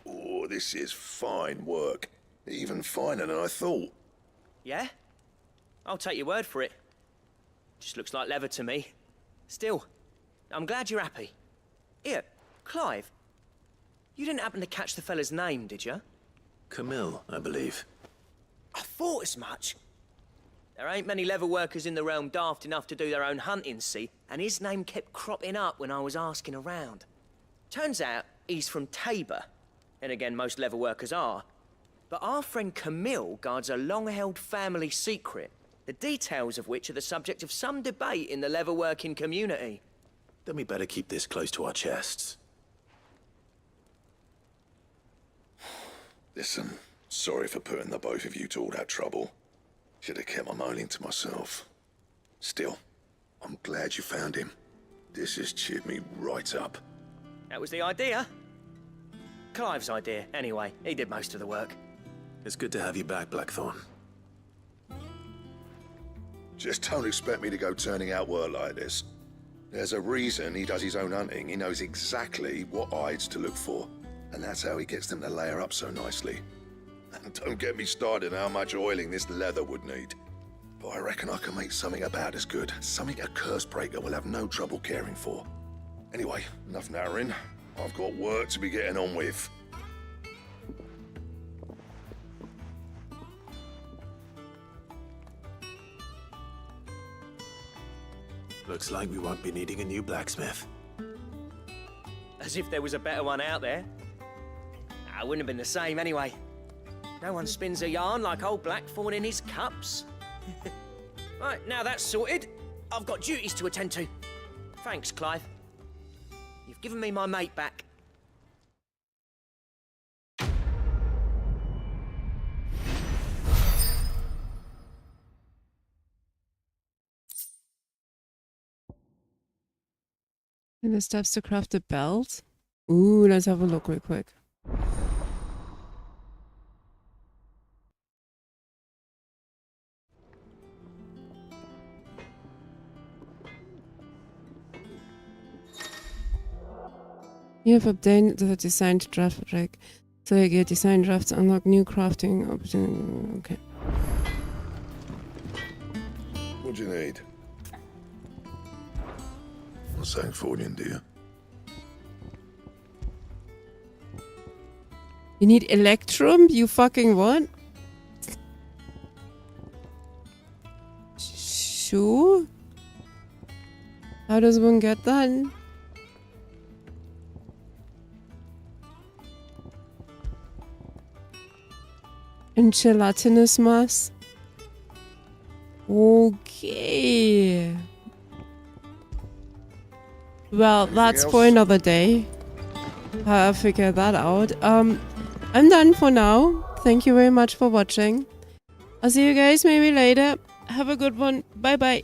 Oh, this is fine work. Even finer than I thought. Yeah? I'll take your word for it. Just looks like leather to me. Still, I'm glad you're happy. Here, Clive. You didn't happen to catch the fella's name, did you? Camille, I believe. I thought as much. There ain't many leather workers in the realm daft enough to do their own hunting, see? And his name kept cropping up when I was asking around. Turns out he's from Tabor. And again, most leather workers are. But our friend Camille guards a long-held family secret, the details of which are the subject of some debate in the leather-working community. Then we better keep this close to our chests. Listen, Sorry for putting the both of you to all that trouble. Should have kept my moaning to myself. Still, I'm glad you found him. This has cheered me right up. That was the idea. Clive's idea, anyway. He did most of the work. It's good to have you back, Blackthorn. Just don't expect me to go turning out work like this. There's a reason he does his own hunting. He knows exactly what hides to look for. And that's how he gets them to layer up so nicely. And don't get me started on how much oiling this leather would need. But I reckon I can make something about as good. Something a Cursebreaker will have no trouble caring for. Anyway, enough narrowing. I've got work to be getting on with. Looks like we won't be needing a new blacksmith. As if there was a better one out there. It wouldn't have been the same anyway. No one spins a yarn like old Blackthorn in his cups. Right, now that's sorted, I've got duties to attend to. Thanks, Clive. You've given me my mate back. And the steps to craft a belt. Ooh, let's have a look real quick. You have updated the design draft track. So you get design drafts, unlock new crafting opportunities. Okay. What do you need? Not saying fortune, do you? You need Electrum? You fucking what? Sure? How does one get that? And gelatinous mass? Okay. Well, that's for another day. I'll figure that out. I'm done for now. Thank you very much for watching. I'll see you guys maybe later. Have a good one. Bye bye.